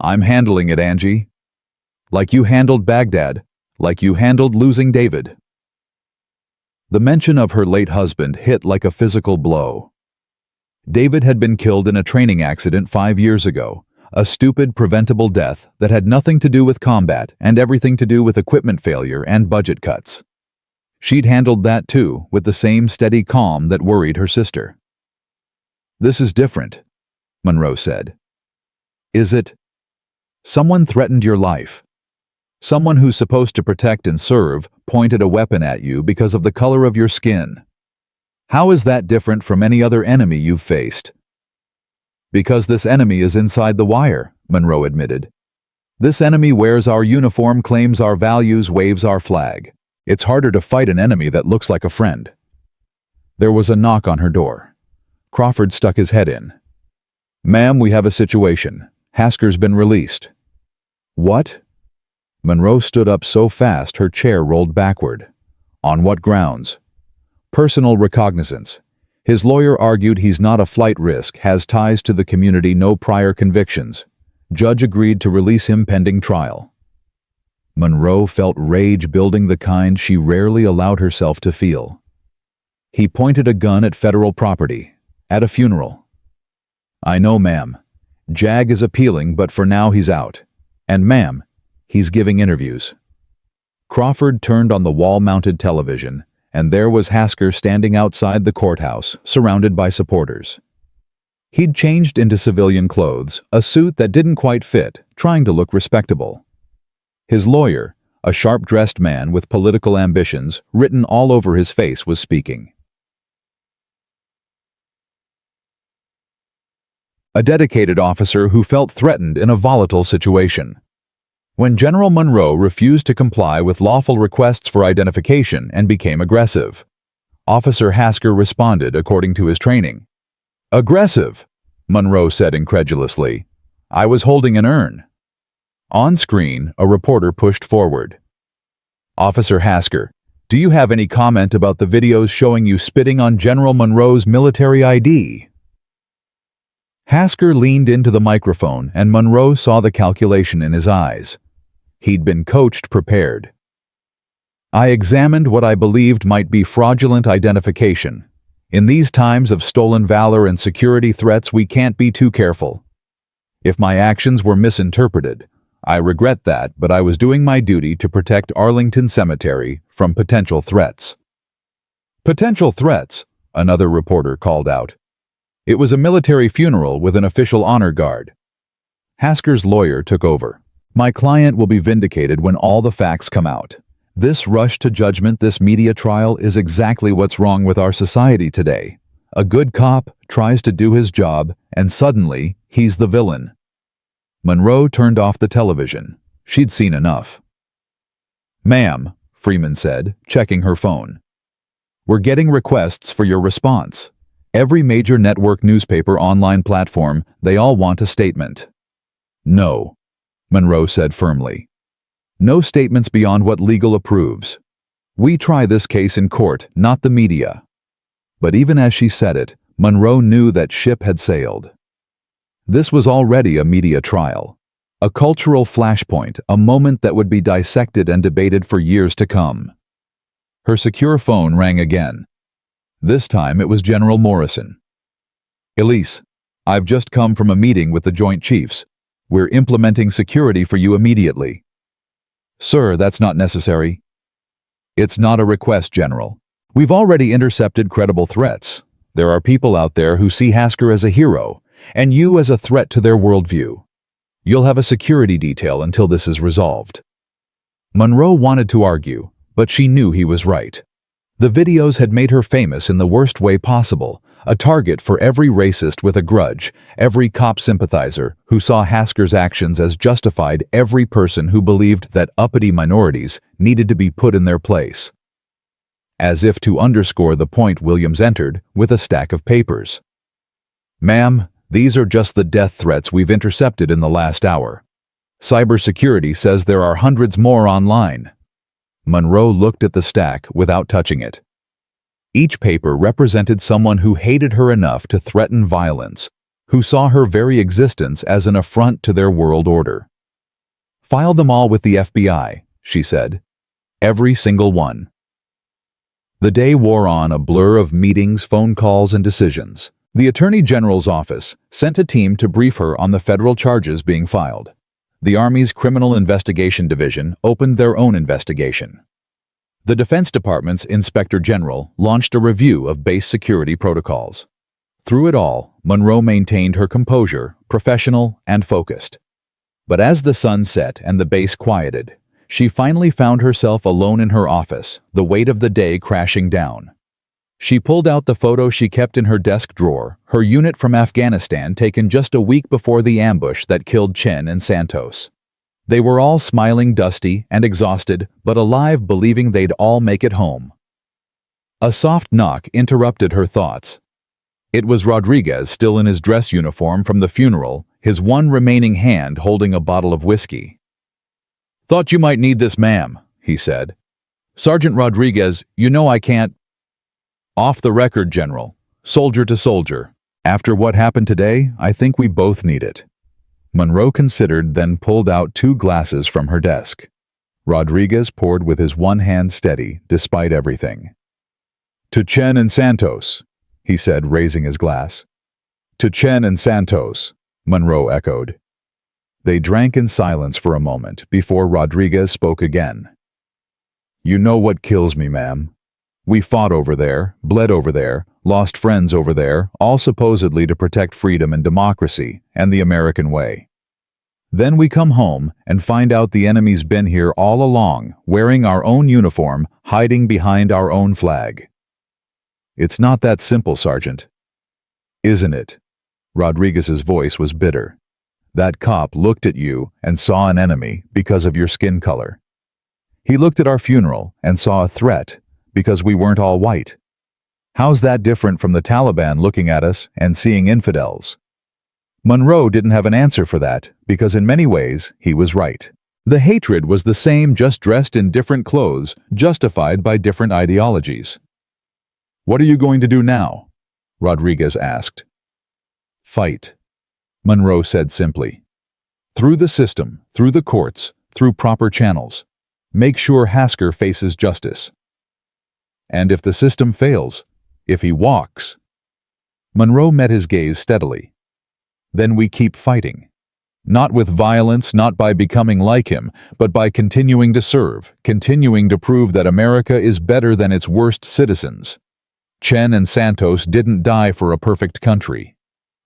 "I'm handling it, Angie. Like you handled Baghdad, like you handled losing David." The mention of her late husband hit like a physical blow. David had been killed in a training accident 5 years ago, a stupid, preventable death that had nothing to do with combat and everything to do with equipment failure and budget cuts. She'd handled that too, with the same steady calm that worried her sister. "This is different," Monroe said. "Is it? Someone threatened your life. Someone who's supposed to protect and serve pointed a weapon at you because of the color of your skin. How is that different from any other enemy you've faced?" "Because this enemy is inside the wire," Monroe admitted. "This enemy wears our uniform, claims our values, waves our flag. It's harder to fight an enemy that looks like a friend." There was a knock on her door. Crawford stuck his head in. "Ma'am, we have a situation. Hasker's been released." "What?" Monroe stood up so fast her chair rolled backward. "On what grounds?" "Personal recognizance. His lawyer argued he's not a flight risk, has ties to the community, no prior convictions. Judge agreed to release him pending trial." Monroe felt rage building, the kind she rarely allowed herself to feel. "He pointed a gun at federal property, at a funeral." "I know, ma'am. Jag is appealing, but for now he's out. And ma'am, he's giving interviews." Crawford turned on the wall-mounted television, and there was Hasker standing outside the courthouse, surrounded by supporters. He'd changed into civilian clothes, a suit that didn't quite fit, trying to look respectable. His lawyer, a sharp-dressed man with political ambitions written all over his face, was speaking. A dedicated officer who felt threatened in a volatile situation. When General Monroe refused to comply with lawful requests for identification and became aggressive, Officer Hasker responded according to his training. "Aggressive?" Monroe said incredulously. "I was holding an urn." On screen, a reporter pushed forward. "Officer Hasker, Do you have any comment about the videos showing you spitting on General Monroe's military ID? Hasker leaned into the microphone and Monroe saw the calculation in his eyes. He'd been coached prepared. I examined what I believed might be fraudulent identification. In these times of stolen valor and security threats, we can't be too careful. If my actions were misinterpreted, I regret that, but I was doing my duty to protect Arlington Cemetery from potential threats. Potential threats, another reporter called out. It was a military funeral with an official honor guard. Hasker's lawyer took over. My client will be vindicated when all the facts come out. This rush to judgment, this media trial, is exactly what's wrong with our society today. A good cop tries to do his job, and suddenly, he's the villain. Monroe turned off the television. She'd seen enough. Ma'am, Freeman said, checking her phone. We're getting requests for your response. Every major network newspaper online platform, they all want a statement. No, Monroe said firmly. No statements beyond what legal approves. We try this case in court, not the media. But even as she said it, Monroe knew that ship had sailed. This was already a media trial, a cultural flashpoint, a moment that would be dissected and debated for years to come. Her secure phone rang again. This time it was General Morrison. Elise, I've just come from a meeting with the Joint Chiefs. We're implementing security for you immediately. Sir, that's not necessary. It's not a request, General. We've already intercepted credible threats. There are people out there who see Hasker as a hero, and you as a threat to their worldview. You'll have a security detail until this is resolved. Monroe wanted to argue, but she knew he was right. The videos had made her famous in the worst way possible, a target for every racist with a grudge, every cop sympathizer who saw Hasker's actions as justified, every person who believed that uppity minorities needed to be put in their place. As if to underscore the point, Williams entered with a stack of papers. Ma'am, these are just the death threats we've intercepted in the last hour. Cybersecurity says there are hundreds more online. Monroe looked at the stack without touching it. Each paper represented someone who hated her enough to threaten violence, who saw her very existence as an affront to their world order. File them all with the FBI, she said. Every single one. The day wore on, a blur of meetings, phone calls, and decisions. The Attorney General's office sent a team to brief her on the federal charges being filed. The Army's Criminal Investigation Division opened their own investigation. The Defense Department's Inspector General launched a review of base security protocols. Through it all, Monroe maintained her composure, professional and focused. But as the sun set and the base quieted, she finally found herself alone in her office, the weight of the day crashing down. She pulled out the photo she kept in her desk drawer, her unit from Afghanistan taken just a week before the ambush that killed Chen and Santos. They were all smiling, dusty and exhausted, but alive, believing they'd all make it home. A soft knock interrupted her thoughts. It was Rodriguez, still in his dress uniform from the funeral, his one remaining hand holding a bottle of whiskey. "Thought you might need this, ma'am," he said. "Sergeant Rodriguez, you know I can't—" "Off the record, General. Soldier to soldier. After what happened today, I think we both need it." Monroe considered, then pulled out 2 glasses from her desk. Rodriguez poured with his one hand steady, despite everything. "To Chen and Santos," he said, raising his glass. "To Chen and Santos," Monroe echoed. They drank in silence for a moment before Rodriguez spoke again. "You know what kills me, ma'am. We fought over there, bled over there, lost friends over there, all supposedly to protect freedom and democracy and the American way. Then we come home and find out the enemy's been here all along, wearing our own uniform, hiding behind our own flag. It's not that simple, Sergeant." "Isn't it?" Rodriguez's voice was bitter. "That cop looked at you and saw an enemy because of your skin color. He looked at our funeral and saw a threat because we weren't all white. How's that different from the Taliban looking at us and seeing infidels?" Monroe didn't have an answer for that because in many ways he was right. The hatred was the same, just dressed in different clothes, justified by different ideologies. "What are you going to do now?" Rodriguez asked. "Fight," Monroe said simply. "Through the system, through the courts, through proper channels. Make sure Hasker faces justice. And if the system fails, if he walks—" Monroe met his gaze steadily. "Then we keep fighting. Not with violence, not by becoming like him, but by continuing to serve, continuing to prove that America is better than its worst citizens. Chen and Santos didn't die for a perfect country.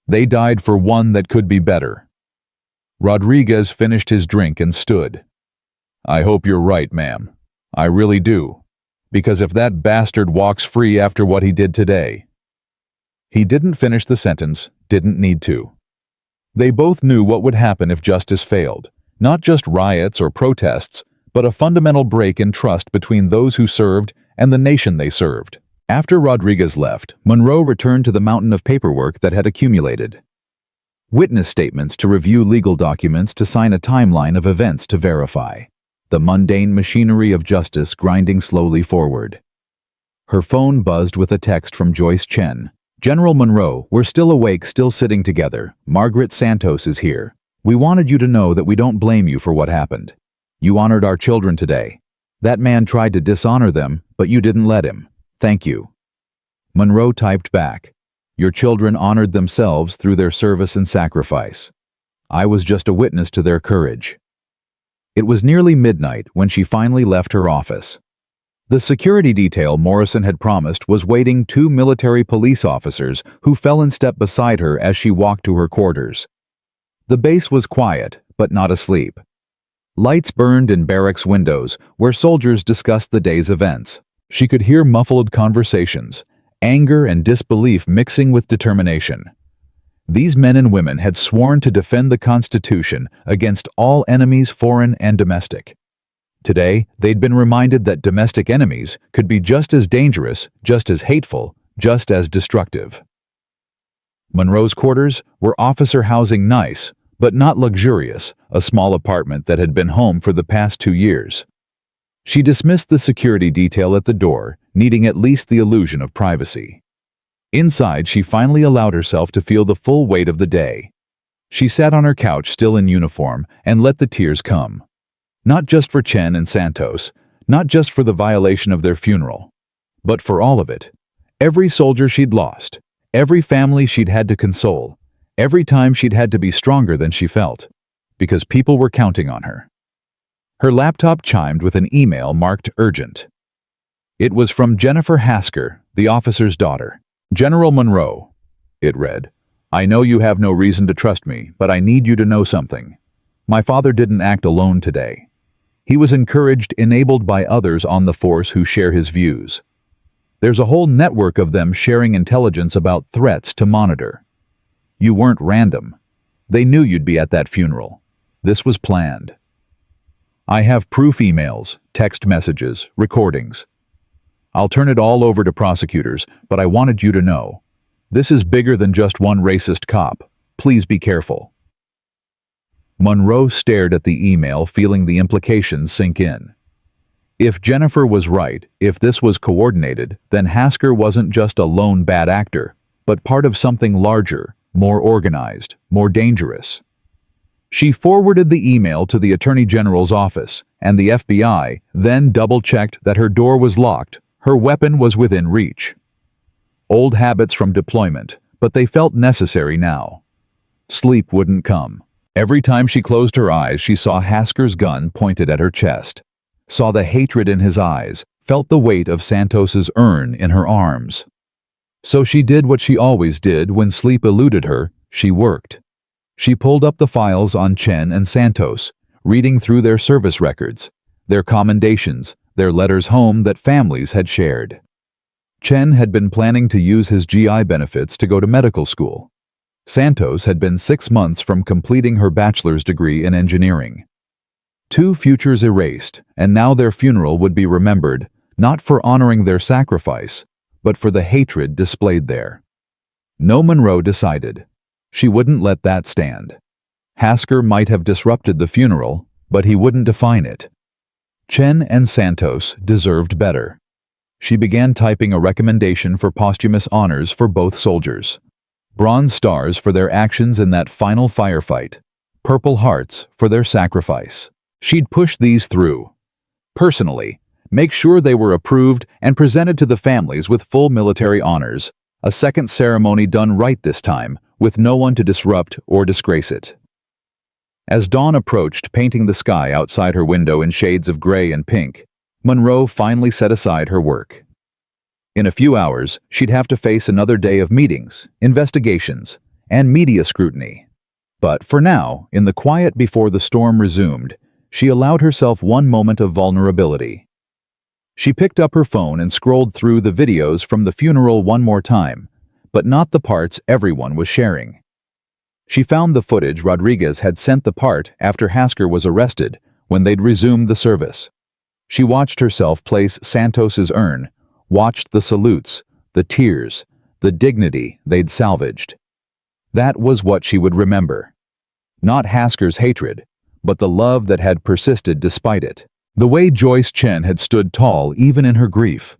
They died for one that could be better." Rodriguez finished his drink and stood. "I hope you're right, ma'am. I really do. Because if that bastard walks free after what he did today—" He didn't finish the sentence, didn't need to. They both knew what would happen if justice failed. Not just riots or protests, but a fundamental break in trust between those who served and the nation they served. After Rodriguez left, Monroe returned to the mountain of paperwork that had accumulated. Witness statements to review, legal documents to sign, a timeline of events to verify. The mundane machinery of justice grinding slowly forward. Her phone buzzed with a text from Joyce Chen. "General Monroe, we're still awake, still sitting together. Margaret Santos is here. We wanted you to know that we don't blame you for what happened. You honored our children today. That man tried to dishonor them, but you didn't let him. Thank you." Monroe typed back, "Your children honored themselves through their service and sacrifice. I was just a witness to their courage." It was nearly midnight when she finally left her office. The security detail Morrison had promised was waiting, 2 military police officers who fell in step beside her as she walked to her quarters. The base was quiet, but not asleep. Lights burned in barracks windows where soldiers discussed the day's events. She could hear muffled conversations, anger and disbelief mixing with determination. These men and women had sworn to defend the Constitution against all enemies, foreign and domestic. Today, they'd been reminded that domestic enemies could be just as dangerous, just as hateful, just as destructive. Monroe's quarters were officer housing, nice, but not luxurious, a small apartment that had been home for the past 2 years. She dismissed the security detail at the door, needing at least the illusion of privacy. Inside, she finally allowed herself to feel the full weight of the day. She sat on her couch, still in uniform, and let the tears come. Not just for Chen and Santos, not just for the violation of their funeral, but for all of it. Every soldier she'd lost, every family she'd had to console, every time she'd had to be stronger than she felt, because people were counting on her. Her laptop chimed with an email marked urgent. It was from Jennifer Hasker, the officer's daughter. "General Monroe," it read, "I know you have no reason to trust me, but I need you to know something. My father didn't act alone today. He was encouraged, enabled by others on the force who share his views. There's a whole network of them sharing intelligence about threats to monitor. You weren't random. They knew you'd be at that funeral. This was planned. I have proof, emails, text messages, recordings. I'll turn it all over to prosecutors, but I wanted you to know. This is bigger than just one racist cop. Please be careful." Monroe stared at the email, feeling the implications sink in. If Jennifer was right, if this was coordinated, then Hasker wasn't just a lone bad actor, but part of something larger, more organized, more dangerous. She forwarded the email to the Attorney General's office, and the FBI then double-checked that her door was locked, her weapon was within reach. Old habits from deployment, but they felt necessary now. Sleep wouldn't come. Every time she closed her eyes, she saw Hasker's gun pointed at her chest, saw the hatred in his eyes, felt the weight of Santos's urn in her arms. So she did what she always did when sleep eluded her. She worked. She pulled up the files on Chen and Santos, reading through their service records, their commendations, their letters home that families had shared. Chen had been planning to use his GI benefits to go to medical school. Santos had been 6 months from completing her bachelor's degree in engineering. 2 futures erased, and now their funeral would be remembered, not for honoring their sacrifice, but for the hatred displayed there. No, Monroe decided. She wouldn't let that stand. Hasker might have disrupted the funeral, but he wouldn't define it. Chen and Santos deserved better. She began typing a recommendation for posthumous honors for both soldiers. Bronze stars for their actions in that final firefight. Purple hearts for their sacrifice. She'd push these through. Personally, make sure they were approved and presented to the families with full military honors. A second ceremony done right this time, with no one to disrupt or disgrace it. As dawn approached, painting the sky outside her window in shades of gray and pink, Monroe finally set aside her work. In a few hours, she'd have to face another day of meetings, investigations, and media scrutiny. But for now, in the quiet before the storm resumed, she allowed herself one moment of vulnerability. She picked up her phone and scrolled through the videos from the funeral one more time, but not the parts everyone was sharing. She found the footage Rodriguez had sent the part after Hasker was arrested, when they'd resumed the service. She watched herself place Santos's urn, watched the salutes, the tears, the dignity they'd salvaged. That was what she would remember. Not Hasker's hatred, but the love that had persisted despite it. The way Joyce Chen had stood tall even in her grief.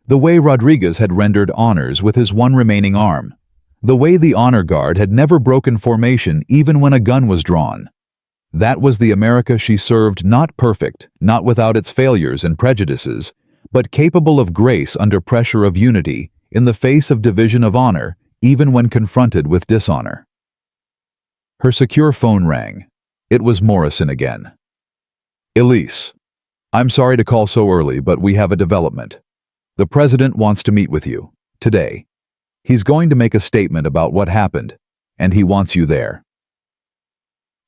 The way Rodriguez had rendered honors with his one remaining arm. The way the honor guard had never broken formation even when a gun was drawn. That was the America she served, not perfect, not without its failures and prejudices, but capable of grace under pressure of unity, in the face of division of honor, even when confronted with dishonor. Her secure phone rang. It was Morrison again. "Elise, I'm sorry to call so early, but we have a development. The president wants to meet with you, today. He's going to make a statement about what happened, and he wants you there."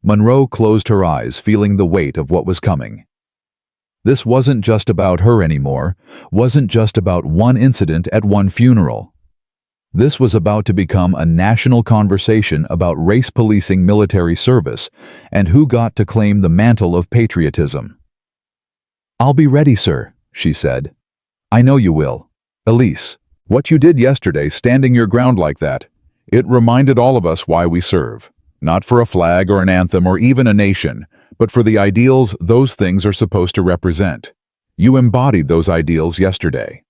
Monroe closed her eyes, feeling the weight of what was coming. This wasn't just about her anymore, wasn't just about one incident at one funeral. This was about to become a national conversation about race policing military service and who got to claim the mantle of patriotism. "I'll be ready, sir," she said. "I know you will. Elise, what you did yesterday, standing your ground like that, it reminded all of us why we serve. Not for a flag or an anthem or even a nation, but for the ideals those things are supposed to represent. You embodied those ideals yesterday."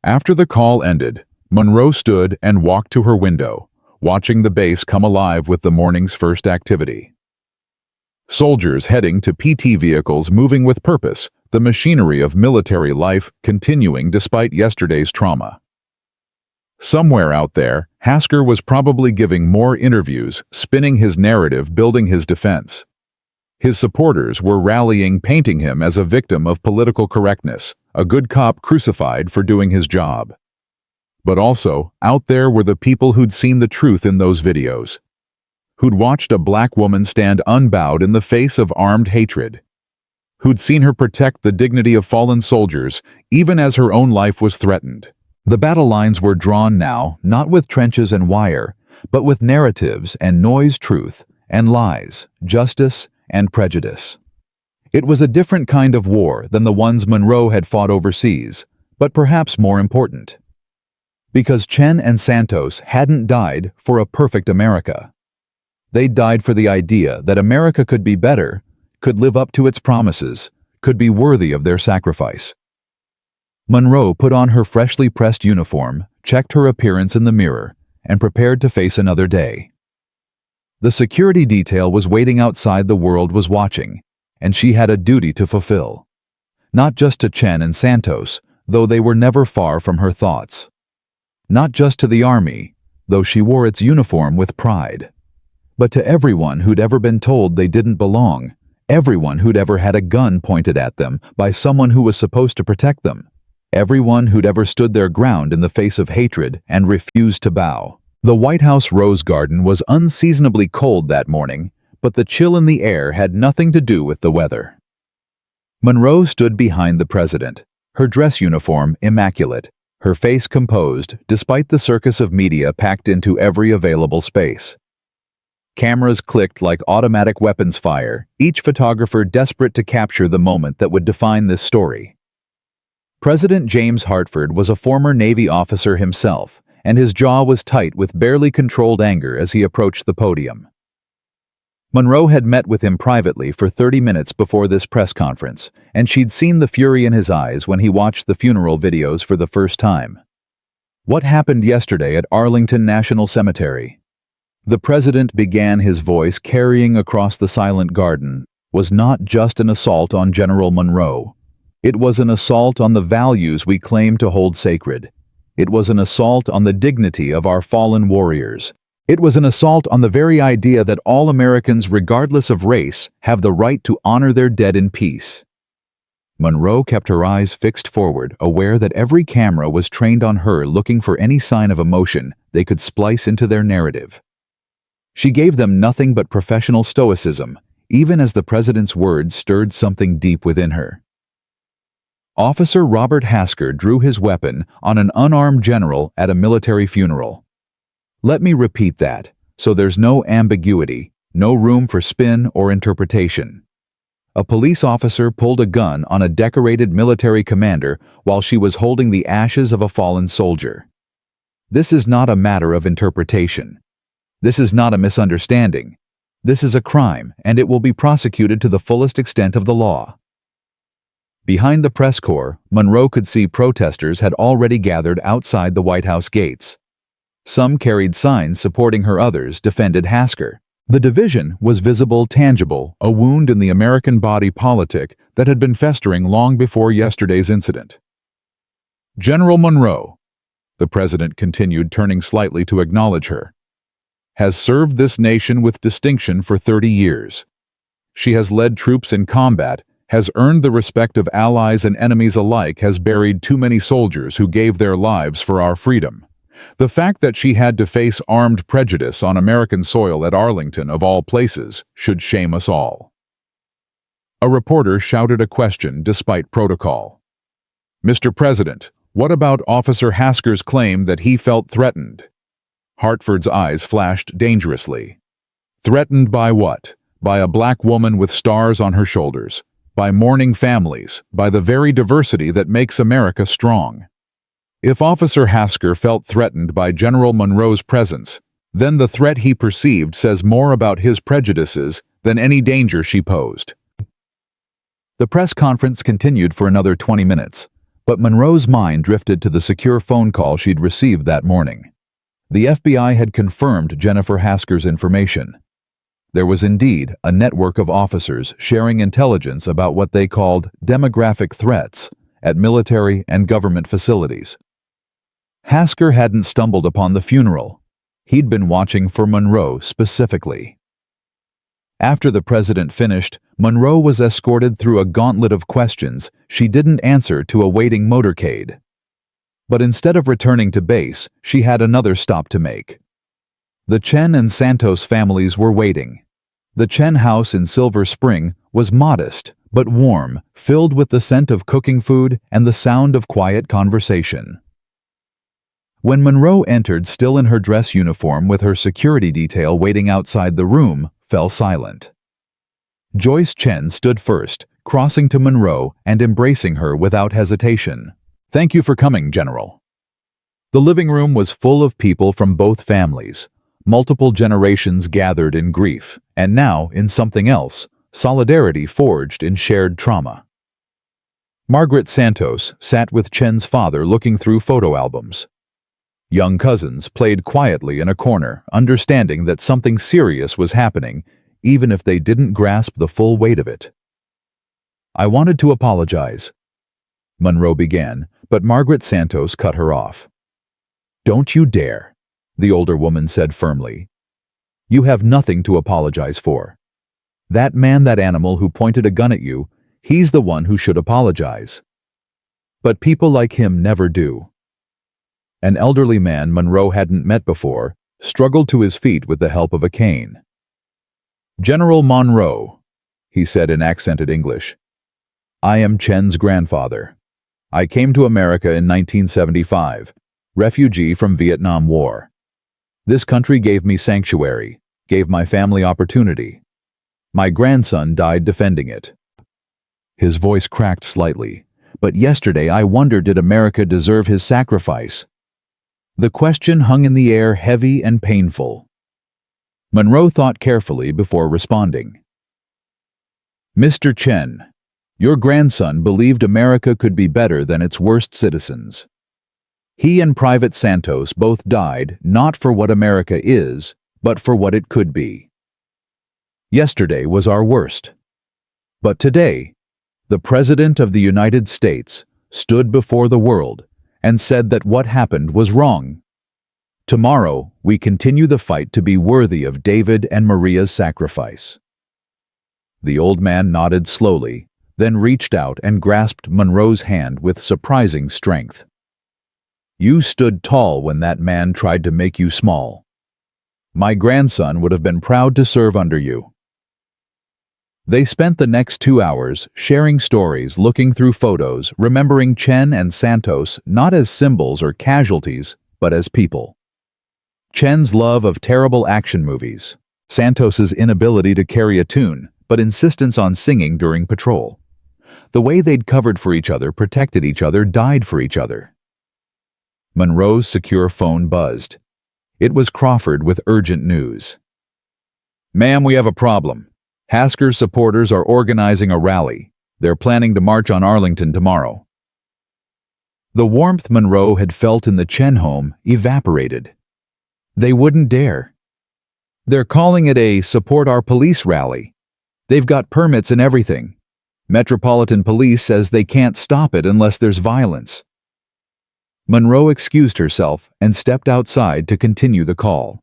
After the call ended, Monroe stood and walked to her window, watching the base come alive with the morning's first activity. Soldiers heading to PT vehicles moving with purpose, the machinery of military life continuing despite yesterday's trauma. Somewhere out there, Hasker was probably giving more interviews, spinning his narrative, building his defense. His supporters were rallying, painting him as a victim of political correctness, a good cop crucified for doing his job. But also, out there were the people who'd seen the truth in those videos, who'd watched a black woman stand unbowed in the face of armed hatred, who'd seen her protect the dignity of fallen soldiers even as her own life was threatened. The battle lines were drawn now, not with trenches and wire, but with narratives and noise, truth and lies, justice and prejudice. It was a different kind of war than the ones Monroe had fought overseas, but perhaps more important. Because Chen and Santos hadn't died for a perfect America. They died for the idea that America could be better, could live up to its promises, could be worthy of their sacrifice. Monroe put on her freshly pressed uniform, checked her appearance in the mirror, and prepared to face another day. The security detail was waiting outside, the world was watching, and she had a duty to fulfill. Not just to Chen and Santos, though they were never far from her thoughts. Not just to the army, though she wore its uniform with pride. But to everyone who'd ever been told they didn't belong, everyone who'd ever had a gun pointed at them by someone who was supposed to protect them. Everyone who'd ever stood their ground in the face of hatred and refused to bow. The White House rose garden was unseasonably cold that morning, but the chill in the air had nothing to do with the weather. Monroe stood behind the president, her dress uniform immaculate, her face composed despite the circus of media packed into every available space. Cameras clicked like automatic weapons fire, each photographer desperate to capture the moment that would define this story. President James Hartford was a former Navy officer himself, and his jaw was tight with barely controlled anger as he approached the podium. Monroe had met with him privately for 30 minutes before this press conference, and she'd seen the fury in his eyes when he watched the funeral videos for the first time. What happened yesterday at Arlington National Cemetery? The president began, his voice carrying across the silent garden, was not just an assault on General Monroe. It was an assault on the values we claim to hold sacred. It was an assault on the dignity of our fallen warriors. It was an assault on the very idea that all Americans, regardless of race, have the right to honor their dead in peace. Monroe kept her eyes fixed forward, aware that every camera was trained on her, looking for any sign of emotion they could splice into their narrative. She gave them nothing but professional stoicism, even as the president's words stirred something deep within her. Officer Robert Hasker drew his weapon on an unarmed general at a military funeral. Let me repeat that, so there's no ambiguity, no room for spin or interpretation. A police officer pulled a gun on a decorated military commander while she was holding the ashes of a fallen soldier. This is not a matter of interpretation. This is not a misunderstanding. This is a crime, and it will be prosecuted to the fullest extent of the law. Behind the press corps, Monroe could see protesters had already gathered outside the White House gates. Some carried signs supporting her, others defended Hasker. The division was visible, tangible, a wound in the American body politic that had been festering long before yesterday's incident. General Monroe, the president continued, turning slightly to acknowledge her, has served this nation with distinction for 30 years. She has led troops in combat, has earned the respect of allies and enemies alike, has buried too many soldiers who gave their lives for our freedom. The fact that she had to face armed prejudice on American soil at Arlington, of all places, should shame us all. A reporter shouted a question despite protocol. Mr. President, what about Officer Hasker's claim that he felt threatened? Hartford's eyes flashed dangerously. Threatened by what? By a black woman with stars on her shoulders, by mourning families, by the very diversity that makes America strong. If Officer Hasker felt threatened by General Monroe's presence, then the threat he perceived says more about his prejudices than any danger she posed. The press conference continued for another 20 minutes, but Monroe's mind drifted to the secure phone call she'd received that morning. The FBI had confirmed Jennifer Hasker's information. There was indeed a network of officers sharing intelligence about what they called demographic threats at military and government facilities. Hasker hadn't stumbled upon the funeral. He'd been watching for Monroe specifically. After the president finished, Monroe was escorted through a gauntlet of questions she didn't answer to a waiting motorcade. But instead of returning to base, she had another stop to make. The Chen and Santos families were waiting. The Chen house in Silver Spring was modest but warm, filled with the scent of cooking food and the sound of quiet conversation. When Monroe entered, still in her dress uniform with her security detail waiting outside, the room fell silent. Joyce Chen stood first, crossing to Monroe and embracing her without hesitation. Thank you for coming, General. The living room was full of people from both families, multiple generations gathered in grief, and now in something else, solidarity forged in shared trauma. Margaret Santos sat with Chen's father looking through photo albums. Young cousins played quietly in a corner, understanding that something serious was happening, even if they didn't grasp the full weight of it. I wanted to apologize, Monroe began, but Margaret Santos cut her off. Don't you dare, the older woman said firmly. You have nothing to apologize for. That man, that animal who pointed a gun at you, he's the one who should apologize. But people like him never do. An elderly man Monroe hadn't met before struggled to his feet with the help of a cane. General Monroe, he said in accented English. I am Chen's grandfather. I came to America in 1975, refugee from Vietnam War. This country gave me sanctuary, gave my family opportunity. My grandson died defending it. His voice cracked slightly, but yesterday I wondered, did America deserve his sacrifice? The question hung in the air, heavy and painful. Monroe thought carefully before responding. Mr. Chen, your grandson believed America could be better than its worst citizens. He and Private Santos both died not for what America is, but for what it could be. Yesterday was our worst. But today, the President of the United States stood before the world and said that what happened was wrong. Tomorrow, we continue the fight to be worthy of David and Maria's sacrifice. The old man nodded slowly, then reached out and grasped Monroe's hand with surprising strength. You stood tall when that man tried to make you small. My grandson would have been proud to serve under you. They spent the next 2 hours sharing stories, looking through photos, remembering Chen and Santos not as symbols or casualties, but as people. Chen's love of terrible action movies, Santos's inability to carry a tune, but insistence on singing during patrol. The way they'd covered for each other, protected each other, died for each other. Monroe's secure phone buzzed. It was Crawford with urgent news. Ma'am, we have a problem. Hasker's supporters are organizing a rally. They're planning to march on Arlington tomorrow. The warmth Monroe had felt in the Chen home evaporated. They wouldn't dare. They're calling it a Support Our Police rally. They've got permits and everything. Metropolitan Police says they can't stop it unless there's violence. Monroe excused herself and stepped outside to continue the call.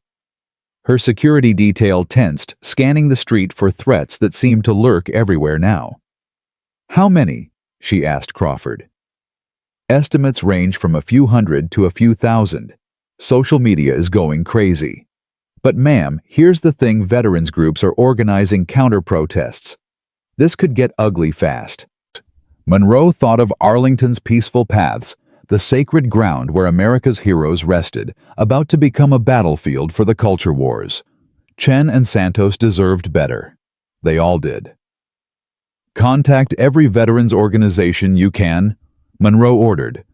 Her security detail tensed, scanning the street for threats that seemed to lurk everywhere now. How many? She asked Crawford. Estimates range from a few hundred to a few thousand. Social media is going crazy. But ma'am, here's the thing, veterans groups are organizing counter-protests. This could get ugly fast. Monroe thought of Arlington's peaceful paths, the sacred ground where America's heroes rested, about to become a battlefield for the culture wars. Chen and Santos deserved better. They all did. Contact every veterans organization you can, Monroe ordered.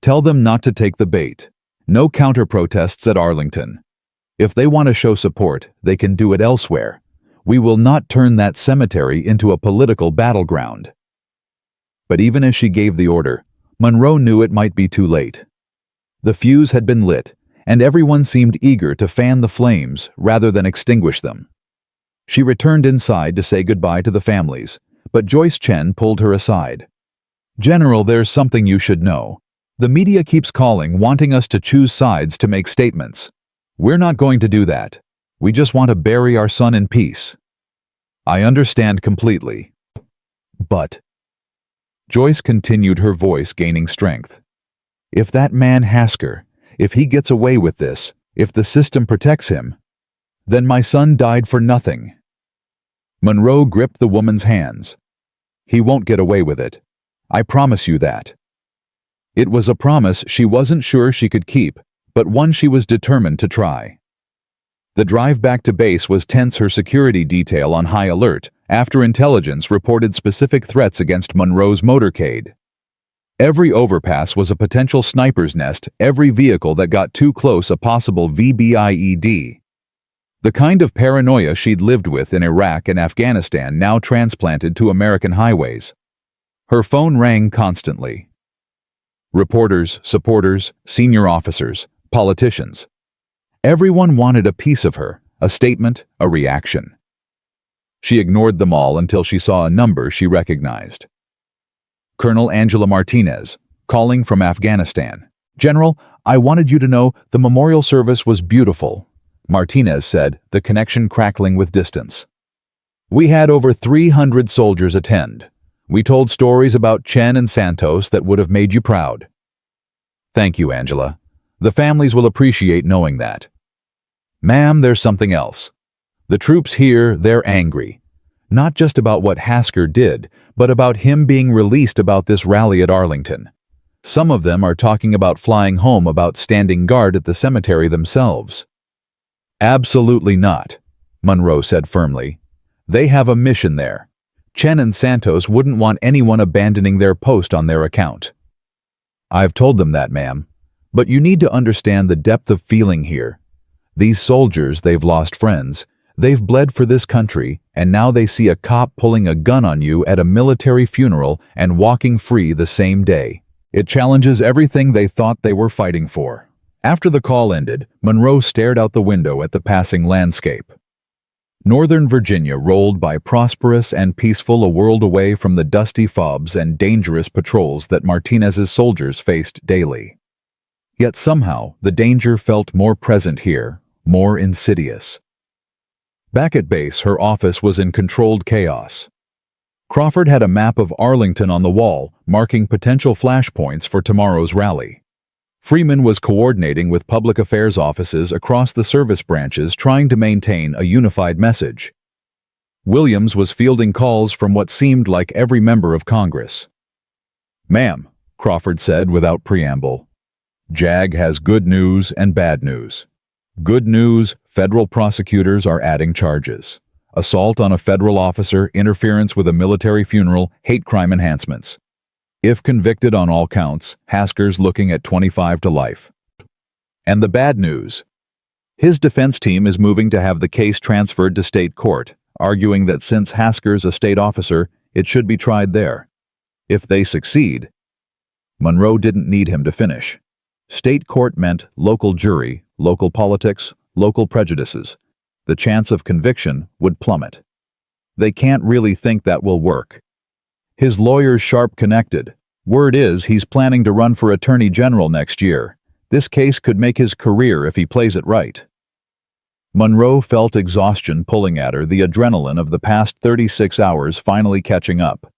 Tell them not to take the bait. No counter-protests at Arlington. If they want to show support, they can do it elsewhere. We will not turn that cemetery into a political battleground. But even as she gave the order, Monroe knew it might be too late. The fuse had been lit, and everyone seemed eager to fan the flames rather than extinguish them. She returned inside to say goodbye to the families, but Joyce Chen pulled her aside. General, there's something you should know. The media keeps calling, wanting us to choose sides to make statements. We're not going to do that. We just want to bury our son in peace. I understand completely. But Joyce continued, her voice gaining strength. If that man Hasker, if he gets away with this, if the system protects him, then my son died for nothing. Monroe gripped the woman's hands. He won't get away with it. I promise you that. It was a promise she wasn't sure she could keep, but one she was determined to try. The drive back to base was tense, her security detail on high alert after intelligence reported specific threats against Monroe's motorcade. Every overpass was a potential sniper's nest, every vehicle that got too close a possible VBIED. The kind of paranoia she'd lived with in Iraq and Afghanistan now transplanted to American highways. Her phone rang constantly. Reporters, supporters, senior officers, politicians. Everyone wanted a piece of her, a statement, a reaction. She ignored them all until she saw a number she recognized. Colonel Angela Martinez, calling from Afghanistan. General, I wanted you to know the memorial service was beautiful, Martinez said, the connection crackling with distance. We had over 300 soldiers attend. We told stories about Chen and Santos that would have made you proud. Thank you, Angela. The families will appreciate knowing that. Ma'am, there's something else. The troops here, they're angry. Not just about what Hasker did, but about him being released about this rally at Arlington. Some of them are talking about flying home, about standing guard at the cemetery themselves. Absolutely not, Monroe said firmly. They have a mission there. Chen and Santos wouldn't want anyone abandoning their post on their account. I've told them that, ma'am. But you need to understand the depth of feeling here. These soldiers, they've lost friends, They've bled for this country, and now they see a cop pulling a gun on you at a military funeral and walking free the same day. It challenges everything they thought they were fighting for. After the call ended, Monroe stared out the window at the passing landscape. Northern Virginia rolled by prosperous and peaceful, a world away from the dusty fobs and dangerous patrols that Martinez's soldiers faced daily. Yet somehow, the danger felt more present here, more insidious. Back at base, her office was in controlled chaos. Crawford had a map of Arlington on the wall, marking potential flashpoints for tomorrow's rally. Freeman was coordinating with public affairs offices across the service branches, trying to maintain a unified message. Williams was fielding calls from what seemed like every member of Congress. "Ma'am," Crawford said without preamble, "JAG has good news and bad news. Good news, federal prosecutors are adding charges. Assault on a federal officer, interference with a military funeral, hate crime enhancements. If convicted on all counts, Hasker's looking at 25 to life. And the bad news. His defense team is moving to have the case transferred to state court, arguing that since Hasker's a state officer, it should be tried there. If they succeed..." Monroe didn't need him to finish. State court meant local jury, local politics, local prejudices. The chance of conviction would plummet. They can't really think that will work. His lawyer's sharp connected. Word is he's planning to run for attorney general next year. This case could make his career if he plays it right. Monroe felt exhaustion pulling at her, the adrenaline of the past 36 hours finally catching up.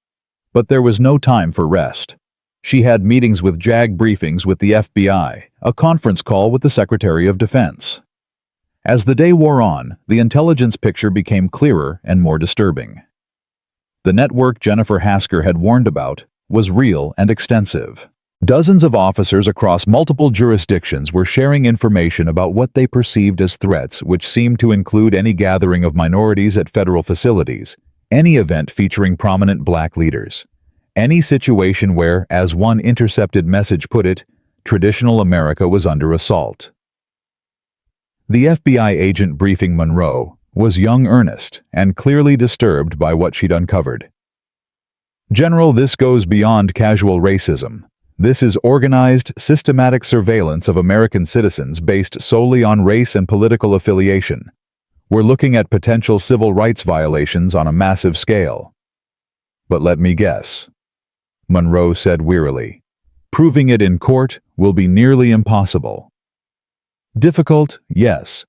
But there was no time for rest. She had meetings with JAG, briefings with the FBI, a conference call with the Secretary of Defense. As the day wore on, the intelligence picture became clearer and more disturbing. The network Jennifer Hasker had warned about was real and extensive. Dozens of officers across multiple jurisdictions were sharing information about what they perceived as threats, which seemed to include any gathering of minorities at federal facilities, any event featuring prominent black leaders, any situation where, as one intercepted message put it, traditional America was under assault. The FBI agent briefing Monroe was young Ernest and clearly disturbed by what she'd uncovered. "General, this goes beyond casual racism. This is organized, systematic surveillance of American citizens based solely on race and political affiliation. We're looking at potential civil rights violations on a massive scale." "But let me guess," Monroe said wearily. "Proving it in court will be nearly impossible." Difficult, yes.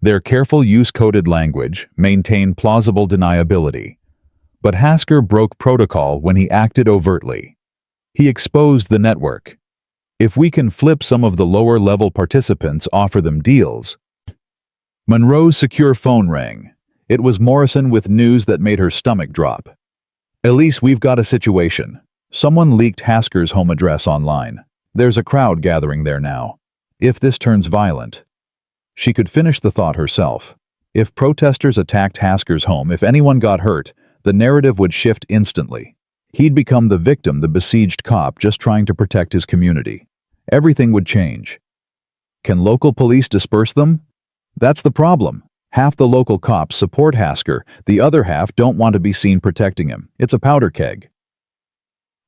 Their careful use-coded language maintained plausible deniability. But Hasker broke protocol when he acted overtly. He exposed the network. If we can flip some of the lower-level participants, offer them deals. Monroe's secure phone rang. It was Morrison with news that made her stomach drop. "Elise, we've got a situation. Someone leaked Hasker's home address online. There's a crowd gathering there now. If this turns violent..." She could finish the thought herself. If protesters attacked Hasker's home, if anyone got hurt, the narrative would shift instantly. He'd become the victim, the besieged cop just trying to protect his community. Everything would change. Can local police disperse them? That's the problem. Half the local cops support Hasker, the other half don't want to be seen protecting him. It's a powder keg.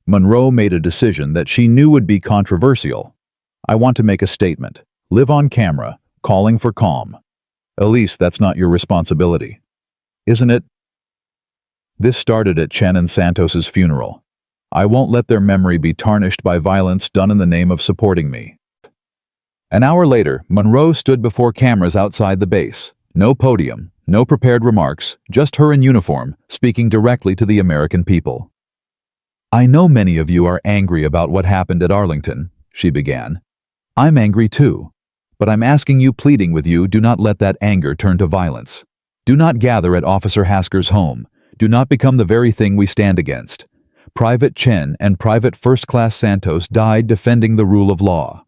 Monroe made a decision that she knew would be controversial. "I want to make a statement. Live on camera, calling for calm. Elise, that's not your responsibility. Isn't it?" This started at Chen and Santos's funeral. "I won't let their memory be tarnished by violence done in the name of supporting me." An hour later, Monroe stood before cameras outside the base. No podium, no prepared remarks, just her in uniform, speaking directly to the American people. "I know many of you are angry about what happened at Arlington," she began. "I'm angry too. But I'm asking you, pleading with you, do not let that anger turn to violence. Do not gather at Officer Hasker's home. Do not become the very thing we stand against. Private Chen and Private First Class Santos died defending the rule of law.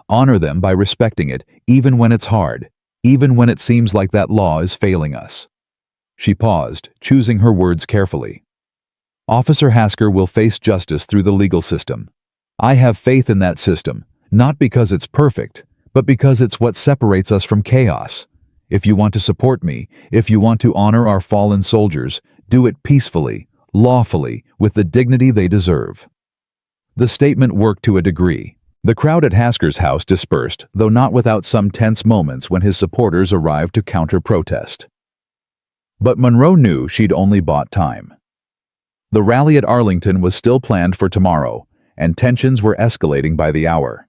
Honor them by respecting it, even when it's hard, even when it seems like that law is failing us." She paused, choosing her words carefully. "Officer Hasker will face justice through the legal system. I have faith in that system, not because it's perfect, but because it's what separates us from chaos. If you want to support me, if you want to honor our fallen soldiers, do it peacefully, lawfully, with the dignity they deserve." The statement worked to a degree. The crowd at Hasker's house dispersed, though not without some tense moments when his supporters arrived to counter-protest. But Monroe knew she'd only bought time. The rally at Arlington was still planned for tomorrow, and tensions were escalating by the hour.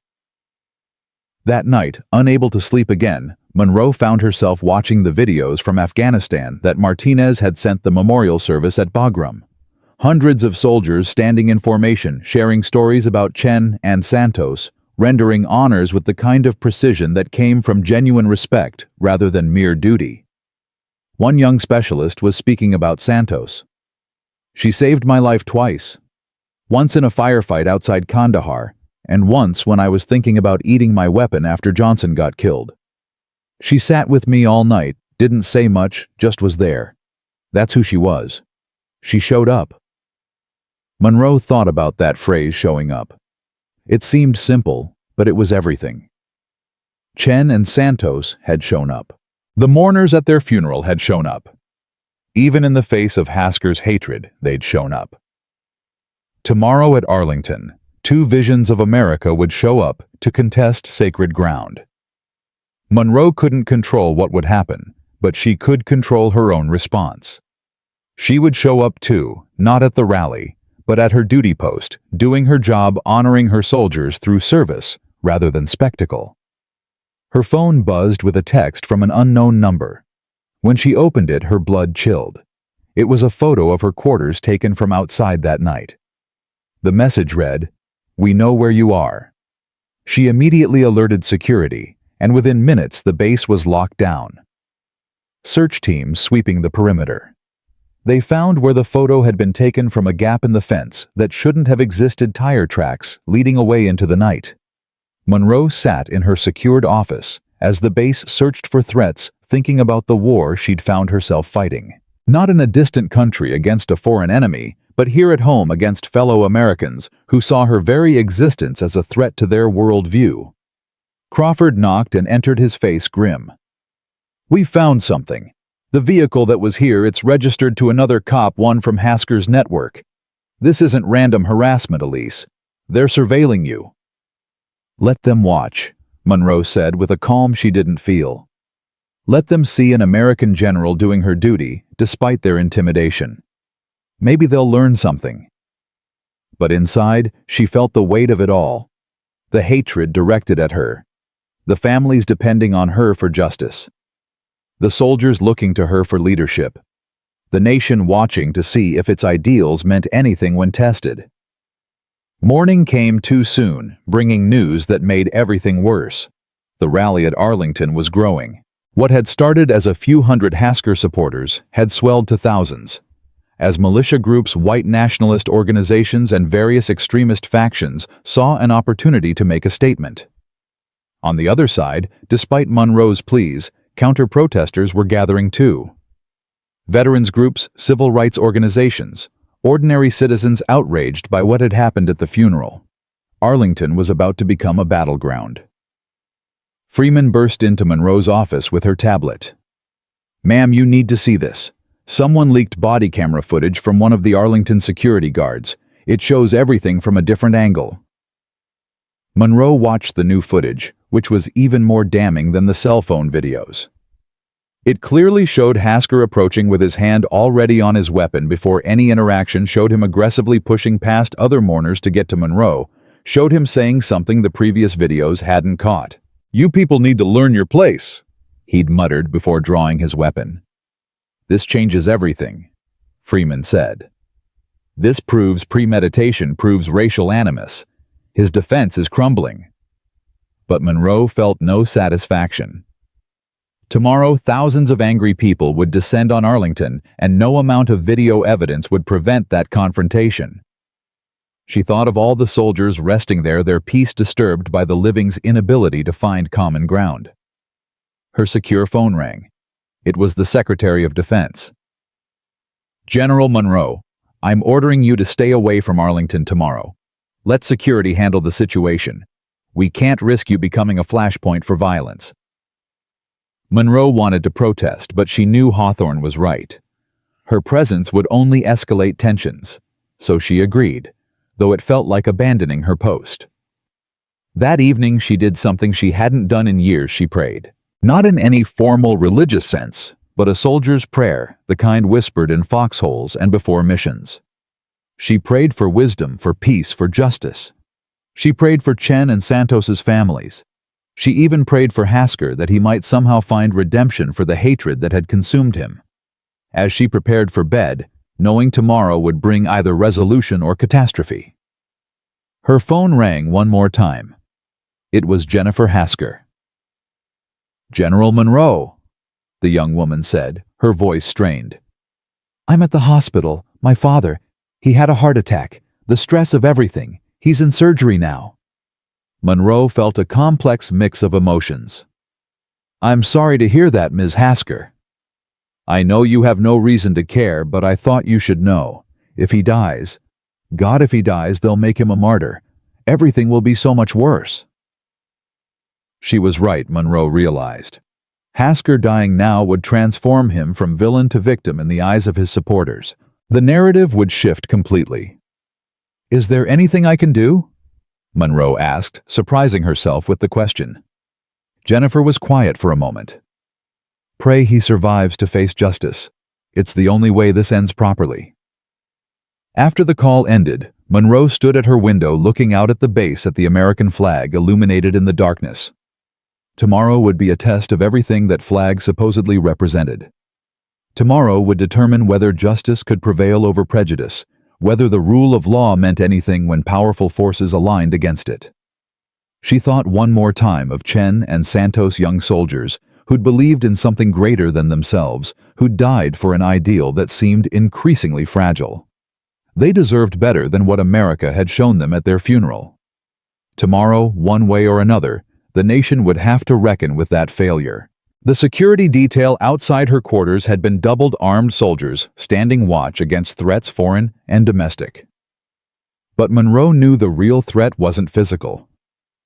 That night, unable to sleep again, Monroe found herself watching the videos from Afghanistan that Martinez had sent the memorial service at Bagram. Hundreds of soldiers standing in formation, sharing stories about Chen and Santos, rendering honors with the kind of precision that came from genuine respect rather than mere duty. One young specialist was speaking about Santos. "She saved my life twice. Once in a firefight outside Kandahar, and once when I was thinking about eating my weapon after Johnson got killed. She sat with me all night, didn't say much, just was there. That's who she was. She showed up." Monroe thought about that phrase, showing up. It seemed simple, but it was everything. Chen and Santos had shown up. The mourners at their funeral had shown up. Even in the face of Hasker's hatred, they'd shown up. Tomorrow at Arlington, two visions of America would show up to contest sacred ground. Monroe couldn't control what would happen, but she could control her own response. She would show up too, not at the rally, but at her duty post, doing her job, honoring her soldiers through service rather than spectacle. Her phone buzzed with a text from an unknown number. When she opened it, her blood chilled. It was a photo of her quarters taken from outside that night. The message read, "We know where you are." She immediately alerted security, and within minutes the base was locked down. Search teams sweeping the perimeter. They found where the photo had been taken from a gap in the fence that shouldn't have existed, tire tracks leading away into the night. Monroe sat in her secured office as the base searched for threats, thinking about the war she'd found herself fighting. Not in a distant country against a foreign enemy, but here at home against fellow Americans who saw her very existence as a threat to their worldview. Crawford knocked and entered, his face grim. "We found something. The vehicle that was here, it's registered to another cop, one from Hasker's network. This isn't random harassment, Elise. They're surveilling you." "Let them watch," Monroe said with a calm she didn't feel. "Let them see an American general doing her duty, despite their intimidation. Maybe they'll learn something." But inside, she felt the weight of it all. The hatred directed at her. The families depending on her for justice. The soldiers looking to her for leadership. The nation watching to see if its ideals meant anything when tested. Morning came too soon, bringing news that made everything worse. The rally at Arlington was growing. What had started as a few hundred Hasker supporters had swelled to thousands. As militia groups, white nationalist organizations, and various extremist factions saw an opportunity to make a statement. On the other side, despite Monroe's pleas, counter-protesters were gathering too. Veterans groups, civil rights organizations, ordinary citizens outraged by what had happened at the funeral. Arlington was about to become a battleground. Freeman burst into Monroe's office with her tablet. "Ma'am, you need to see this. Someone leaked body camera footage from one of the Arlington security guards. It shows everything from a different angle." Monroe watched the new footage, which was even more damning than the cell phone videos. It clearly showed Hasker approaching with his hand already on his weapon before any interaction, showed him aggressively pushing past other mourners to get to Monroe, showed him saying something the previous videos hadn't caught. "You people need to learn your place," he'd muttered before drawing his weapon. "This changes everything," Freeman said. "This proves premeditation, proves racial animus. His defense is crumbling." But Monroe felt no satisfaction. Tomorrow, thousands of angry people would descend on Arlington, and no amount of video evidence would prevent that confrontation. She thought of all the soldiers resting there, their peace disturbed by the living's inability to find common ground. Her secure phone rang. It was the Secretary of Defense. "General Monroe, I'm ordering you to stay away from Arlington tomorrow. Let security handle the situation. We can't risk you becoming a flashpoint for violence." Monroe wanted to protest, but she knew Hawthorne was right. Her presence would only escalate tensions, so she agreed, though it felt like abandoning her post. That evening she did something she hadn't done in years. She prayed. Not in any formal religious sense, but a soldier's prayer, the kind whispered in foxholes and before missions. She prayed for wisdom, for peace, for justice. She prayed for Chen and Santos's families. She even prayed for Hasker that he might somehow find redemption for the hatred that had consumed him. As she prepared for bed, knowing tomorrow would bring either resolution or catastrophe. Her phone rang one more time. It was Jennifer Hasker. "General Monroe," the young woman said, her voice strained. "I'm at the hospital. My father, he had a heart attack. The stress of everything. He's in surgery now." Monroe felt a complex mix of emotions. "I'm sorry to hear that, Ms. Hasker. I know you have no reason to care, but I thought you should know. If he dies, if he dies, they'll make him a martyr. Everything will be so much worse." She was right, Monroe realized. Hasker dying now would transform him from villain to victim in the eyes of his supporters. The narrative would shift completely. "Is there anything I can do?" Monroe asked, surprising herself with the question. Jennifer was quiet for a moment. "Pray he survives to face justice. It's the only way this ends properly." After the call ended, Monroe stood at her window looking out at the base at the American flag illuminated in the darkness. Tomorrow would be a test of everything that flag supposedly represented. Tomorrow would determine whether justice could prevail over prejudice, whether the rule of law meant anything when powerful forces aligned against it. She thought one more time of Chen and Santos, young soldiers who'd believed in something greater than themselves, who'd died for an ideal that seemed increasingly fragile. They deserved better than what America had shown them at their funeral. Tomorrow, one way or another, the nation would have to reckon with that failure. The security detail outside her quarters had been doubled armed soldiers standing watch against threats foreign and domestic. But Monroe knew the real threat wasn't physical.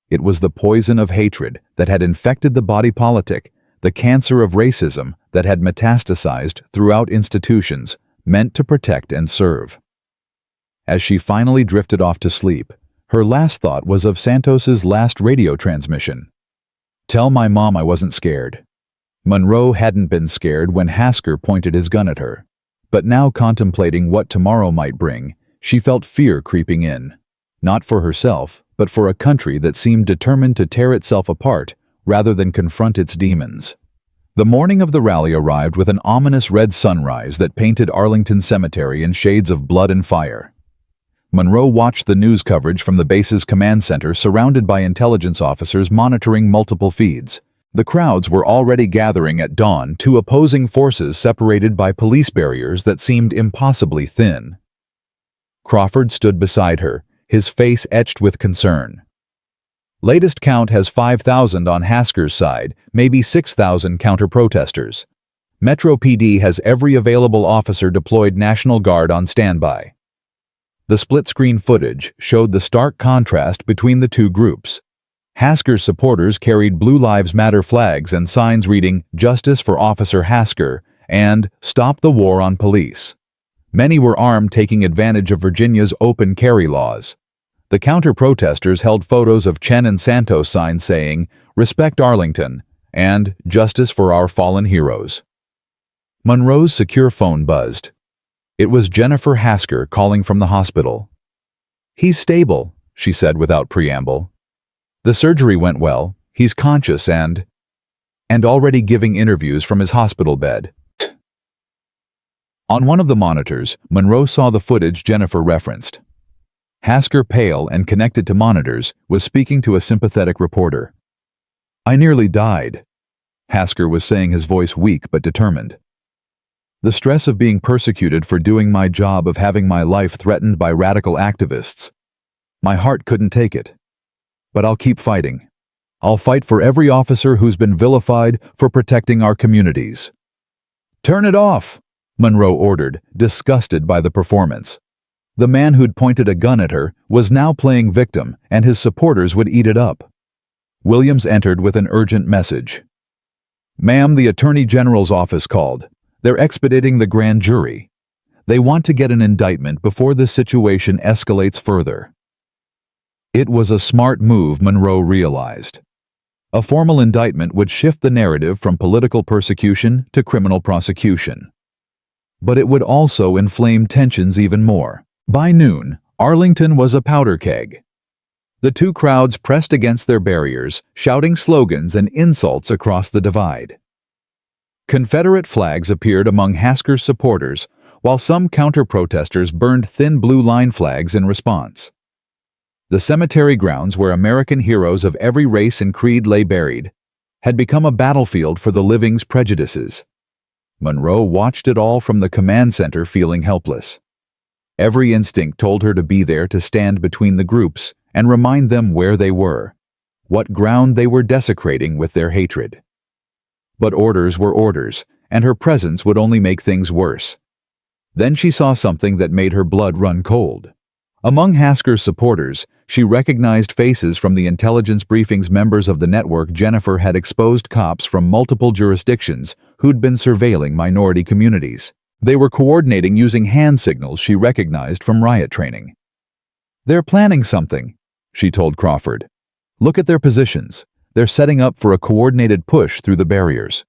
It was the poison of hatred that had infected the body politic, the cancer of racism that had metastasized throughout institutions meant to protect and serve. As she finally drifted off to sleep, her last thought was of Santos's last radio transmission. "Tell my mom I wasn't scared." Monroe hadn't been scared when Hasker pointed his gun at her, but now contemplating what tomorrow might bring, she felt fear creeping in, not for herself, but for a country that seemed determined to tear itself apart rather than confront its demons. The morning of the rally arrived with an ominous red sunrise that painted Arlington Cemetery in shades of blood and fire. Monroe watched the news coverage from the base's command center, surrounded by intelligence officers monitoring multiple feeds. The crowds were already gathering at dawn, two opposing forces separated by police barriers that seemed impossibly thin. Crawford stood beside her, his face etched with concern. "Latest count has 5,000 on Hasker's side, maybe 6,000 counter-protesters. Metro PD has every available officer deployed, National Guard on standby." The split-screen footage showed the stark contrast between the two groups. Hasker's supporters carried Blue Lives Matter flags and signs reading "Justice for Officer Hasker" and "Stop the War on Police." Many were armed, taking advantage of Virginia's open carry laws. The counter-protesters held photos of Chen and Santos signs saying, "Respect Arlington," and "Justice for our fallen heroes." Monroe's secure phone buzzed. It was Jennifer Hasker calling from the hospital. "He's stable," she said without preamble. "The surgery went well. He's conscious and already giving interviews from his hospital bed." On one of the monitors, Monroe saw the footage Jennifer referenced. Hasker, pale and connected to monitors, was speaking to a sympathetic reporter. "I nearly died," Hasker was saying, his voice weak but determined. "The stress of being persecuted for doing my job, of having my life threatened by radical activists. My heart couldn't take it. But I'll keep fighting. I'll fight for every officer who's been vilified for protecting our communities." "Turn it off," Monroe ordered, disgusted by the performance. The man who'd pointed a gun at her was now playing victim, and his supporters would eat it up. Williams entered with an urgent message. "Ma'am, the Attorney General's office called. They're expediting the grand jury. They want to get an indictment before this situation escalates further." It was a smart move, Monroe realized. A formal indictment would shift the narrative from political persecution to criminal prosecution. But it would also inflame tensions even more. By noon, Arlington was a powder keg. The two crowds pressed against their barriers, shouting slogans and insults across the divide. Confederate flags appeared among Hasker's supporters, while some counter-protesters burned thin blue line flags in response. The cemetery grounds where American heroes of every race and creed lay buried had become a battlefield for the living's prejudices. Monroe watched it all from the command center, feeling helpless. Every instinct told her to be there to stand between the groups and remind them where they were, what ground they were desecrating with their hatred. But orders were orders, and her presence would only make things worse. Then she saw something that made her blood run cold. Among Hasker's supporters, she recognized faces from the intelligence briefings members of the network Jennifer had exposed cops from multiple jurisdictions who'd been surveilling minority communities. They were coordinating using hand signals she recognized from riot training. "They're planning something," she told Crawford. "Look at their positions. They're setting up for a coordinated push through the barriers."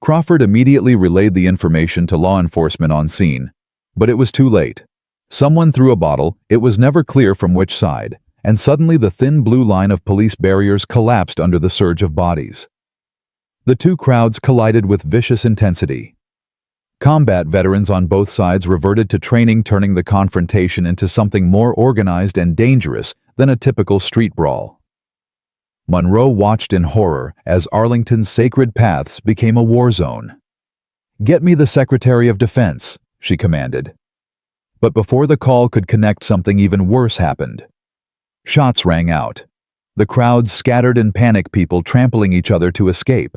Crawford immediately relayed the information to law enforcement on scene, but it was too late. Someone threw a bottle, it was never clear from which side, and suddenly the thin blue line of police barriers collapsed under the surge of bodies. The two crowds collided with vicious intensity. Combat veterans on both sides reverted to training, turning the confrontation into something more organized and dangerous than a typical street brawl. Monroe watched in horror as Arlington's sacred paths became a war zone. "Get me the Secretary of Defense," she commanded. But before the call could connect, something even worse happened. Shots rang out. The crowds scattered in panic, people trampling each other to escape.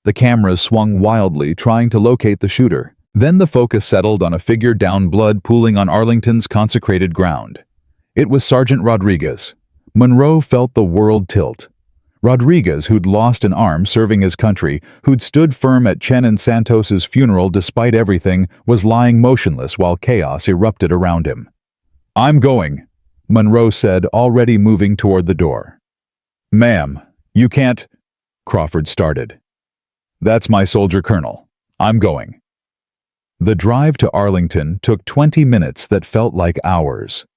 The cameras swung wildly, trying to locate the shooter. Then the focus settled on a figure down, blood pooling on Arlington's consecrated ground. It was Sergeant Rodriguez. Monroe felt the world tilt. Rodriguez, who'd lost an arm serving his country, who'd stood firm at Chen and Santos's funeral despite everything, was lying motionless while chaos erupted around him. "I'm going," Monroe said, already moving toward the door. "Ma'am, you can't," Crawford started. "That's my soldier colonel. I'm going." The drive to Arlington took 20 minutes that felt like hours.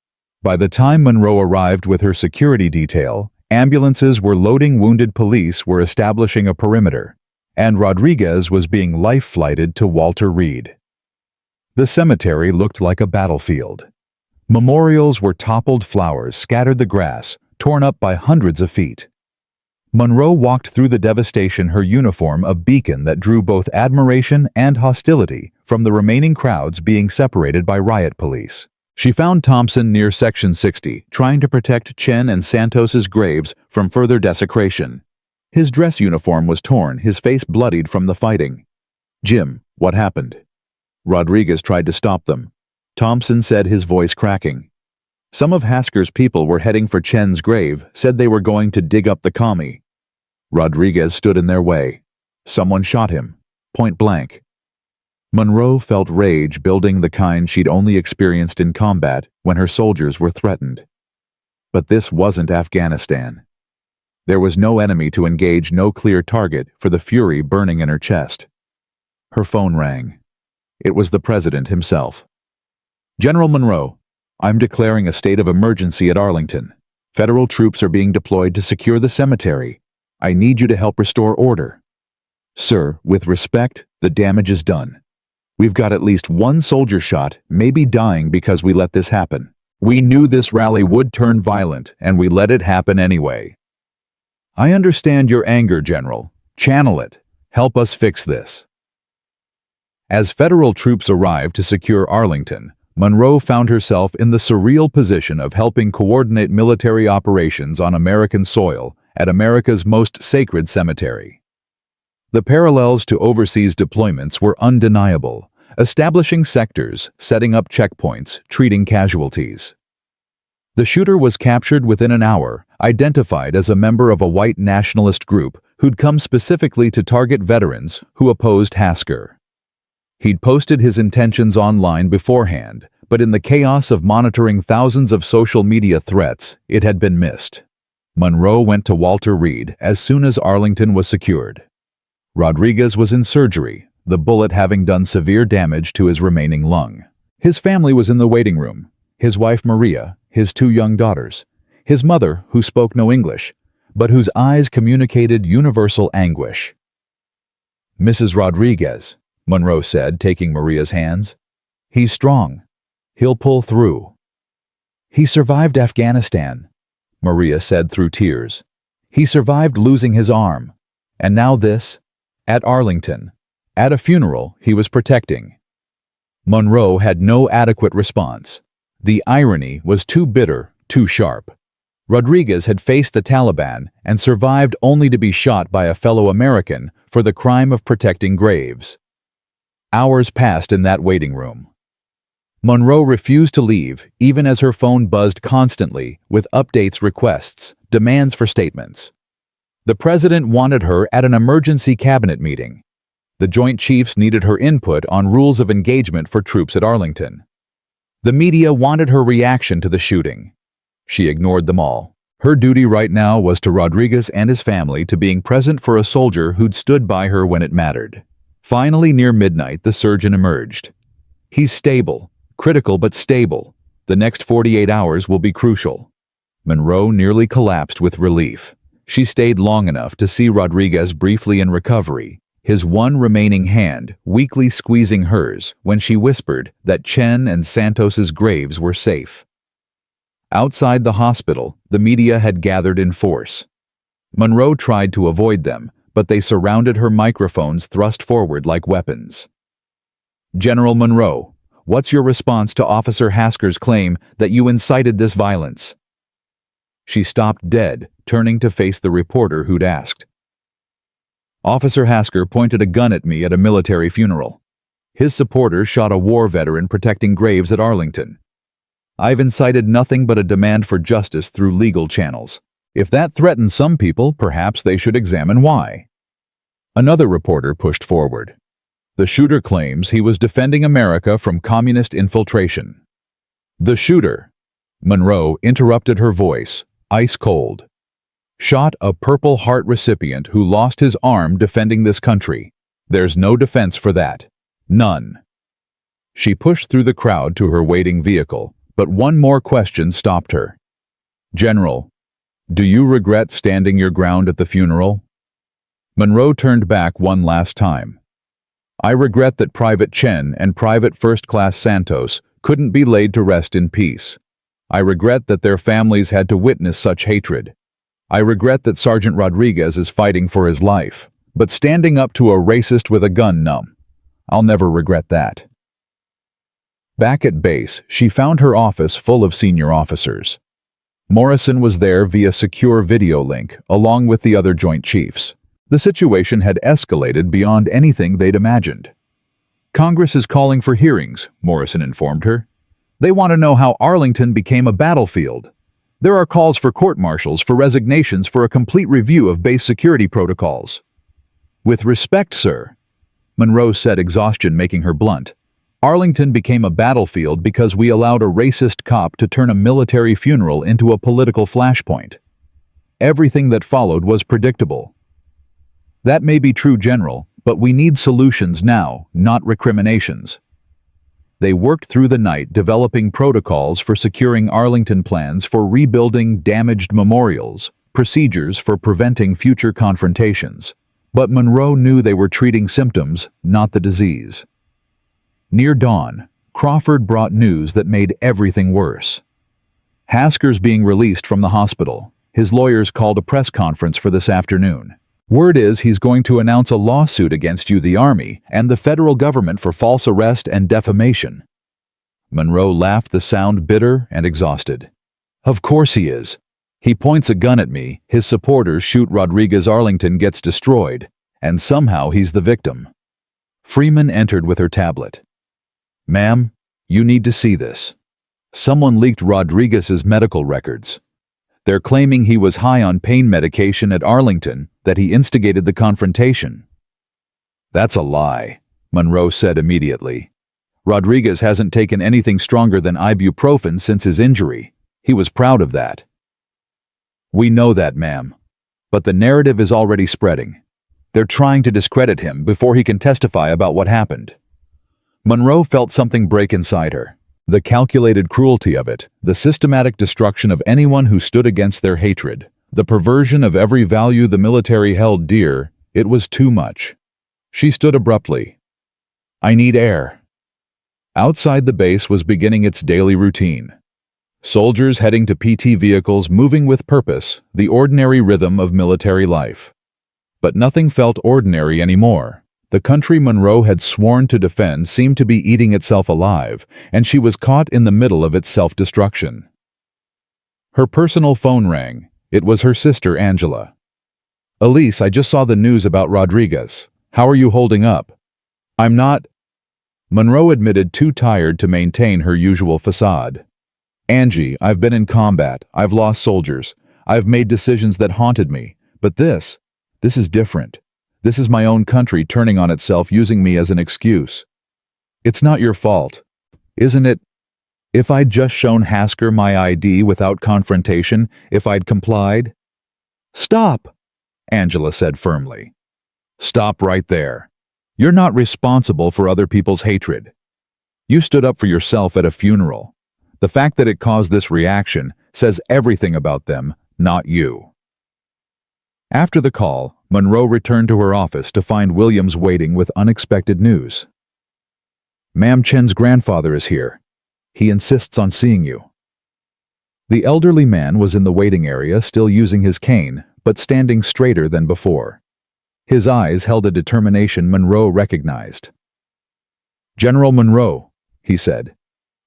By the time Monroe arrived with her security detail, ambulances were loading, wounded police were establishing a perimeter, and Rodriguez was being life-flighted to Walter Reed. The cemetery looked like a battlefield. Memorials were toppled, flowers scattered the grass, torn up by hundreds of feet. Monroe walked through the devastation, her uniform a beacon that drew both admiration and hostility from the remaining crowds being separated by riot police. She found Thompson near Section 60, trying to protect Chen and Santos's graves from further desecration. His dress uniform was torn, his face bloodied from the fighting. "Jim, what happened?" Rodriguez tried to stop them. Thompson said, his voice cracking. "Some of Hasker's people were heading for Chen's grave, said they were going to dig up the commie." Rodriguez stood in their way. "Someone shot him, point blank." Monroe felt rage building, the kind she'd only experienced in combat when her soldiers were threatened. But this wasn't Afghanistan. There was no enemy to engage, no clear target for the fury burning in her chest. Her phone rang. It was the president himself. "General Monroe, I'm declaring a state of emergency at Arlington. Federal troops are being deployed to secure the cemetery. I need you to help restore order." "Sir, with respect, the damage is done. We've got at least one soldier shot, maybe dying because we let this happen. We knew this rally would turn violent, and we let it happen anyway." "I understand your anger, General. Channel it. Help us fix this." As federal troops arrived to secure Arlington, Monroe found herself in the surreal position of helping coordinate military operations on American soil at America's most sacred cemetery. The parallels to overseas deployments were undeniable, establishing sectors, setting up checkpoints, treating casualties. The shooter was captured within an hour, identified as a member of a white nationalist group who'd come specifically to target veterans who opposed Hasker. He'd posted his intentions online beforehand, but in the chaos of monitoring thousands of social media threats, it had been missed. Monroe went to Walter Reed as soon as Arlington was secured. Rodriguez was in surgery, the bullet having done severe damage to his remaining lung. His family was in the waiting room, his wife Maria, his 2 young daughters, his mother, who spoke no English, but whose eyes communicated universal anguish. "Mrs. Rodriguez," Monroe said, taking Maria's hands. "He's strong. He'll pull through." "He survived Afghanistan," Maria said through tears. "He survived losing his arm. And now this, at Arlington, at a funeral he was protecting." Monroe had no adequate response. The irony was too bitter, too sharp. Rodriguez had faced the Taliban and survived only to be shot by a fellow American for the crime of protecting graves. Hours passed in that waiting room. Monroe refused to leave, even as her phone buzzed constantly with updates, requests, demands for statements. The president wanted her at an emergency cabinet meeting. The Joint Chiefs needed her input on rules of engagement for troops at Arlington. The media wanted her reaction to the shooting. She ignored them all. Her duty right now was to Rodriguez and his family, to being present for a soldier who'd stood by her when it mattered. Finally, near midnight, the surgeon emerged. "He's stable, critical but stable. The next 48 hours will be crucial." Monroe nearly collapsed with relief. She stayed long enough to see Rodriguez briefly in recovery, his one remaining hand weakly squeezing hers when she whispered that Chen and Santos's graves were safe. Outside the hospital, the media had gathered in force. Monroe tried to avoid them, but they surrounded her, microphones thrust forward like weapons. "General Monroe, what's your response to Officer Hasker's claim that you incited this violence?" She stopped dead, turning to face the reporter who'd asked. "Officer Hasker pointed a gun at me at a military funeral. His supporters shot a war veteran protecting graves at Arlington. I've incited nothing but a demand for justice through legal channels. If that threatens some people, perhaps they should examine why." Another reporter pushed forward. "The shooter claims he was defending America from communist infiltration." "The shooter," Monroe interrupted her voice, ice cold, "shot a Purple Heart recipient who lost his arm defending this country. There's no defense for that. None." She pushed through the crowd to her waiting vehicle, but one more question stopped her. "General, do you regret standing your ground at the funeral?" Monroe turned back one last time. "I regret that Private Chen and Private First Class Santos couldn't be laid to rest in peace. I regret that their families had to witness such hatred. I regret that Sergeant Rodriguez is fighting for his life, but standing up to a racist with a gun, I'll never regret that." Back at base, she found her office full of senior officers. Morrison was there via secure video link, along with the other Joint Chiefs. The situation had escalated beyond anything they'd imagined. "Congress is calling for hearings," Morrison informed her. "They want to know how Arlington became a battlefield. There are calls for court-martials, for resignations, for a complete review of base security protocols." "With respect, sir," Monroe said, exhaustion making her blunt, "Arlington became a battlefield because we allowed a racist cop to turn a military funeral into a political flashpoint. Everything that followed was predictable." "That may be true, General, but we need solutions now, not recriminations." They worked through the night developing protocols for securing Arlington, plans for rebuilding damaged memorials, procedures for preventing future confrontations. But Monroe knew they were treating symptoms, not the disease. Near dawn, Crawford brought news that made everything worse. "Hasker's being released from the hospital. His lawyers called a press conference for this afternoon. Word is he's going to announce a lawsuit against you, the Army, and the federal government for false arrest and defamation." Monroe laughed, the sound bitter and exhausted. "Of course he is. He points a gun at me, his supporters shoot Rodriguez, Arlington gets destroyed, and somehow he's the victim." Freeman entered with her tablet. "Ma'am, you need to see this. Someone leaked Rodriguez's medical records. They're claiming he was high on pain medication at Arlington, that he instigated the confrontation. That's a lie, Monroe said immediately. Rodriguez hasn't taken anything stronger than ibuprofen since his injury. He was proud of that. We know that, ma'am. But the narrative is already spreading. They're trying to discredit him before he can testify about what happened. Monroe felt something break inside her. The calculated cruelty of it, the systematic destruction of anyone who stood against their hatred, the perversion of every value the military held dear, it was too much. She stood abruptly. I need air. Outside the base was beginning its daily routine. Soldiers heading to PT vehicles moving with purpose, the ordinary rhythm of military life. But nothing felt ordinary anymore. The country Monroe had sworn to defend seemed to be eating itself alive, and she was caught in the middle of its self-destruction. Her personal phone rang. It was her sister, Angela. Elise, I just saw the news about Rodriguez. How are you holding up? I'm not. Monroe admitted too tired to maintain her usual facade. Angie, I've been in combat. I've lost soldiers. I've made decisions that haunted me. But this is different. This is my own country turning on itself, using me as an excuse. It's not your fault, isn't it? If I'd just shown Hasker my ID without confrontation, if I'd complied. Stop, Angela said firmly. Stop right there. You're not responsible for other people's hatred. You stood up for yourself at a funeral. The fact that it caused this reaction says everything about them, not you. After the call, Monroe returned to her office to find Williams waiting with unexpected news. Ma'am, Chen's grandfather is here. He insists on seeing you. The elderly man was in the waiting area, still using his cane, but standing straighter than before. His eyes held a determination Monroe recognized. General Monroe, he said.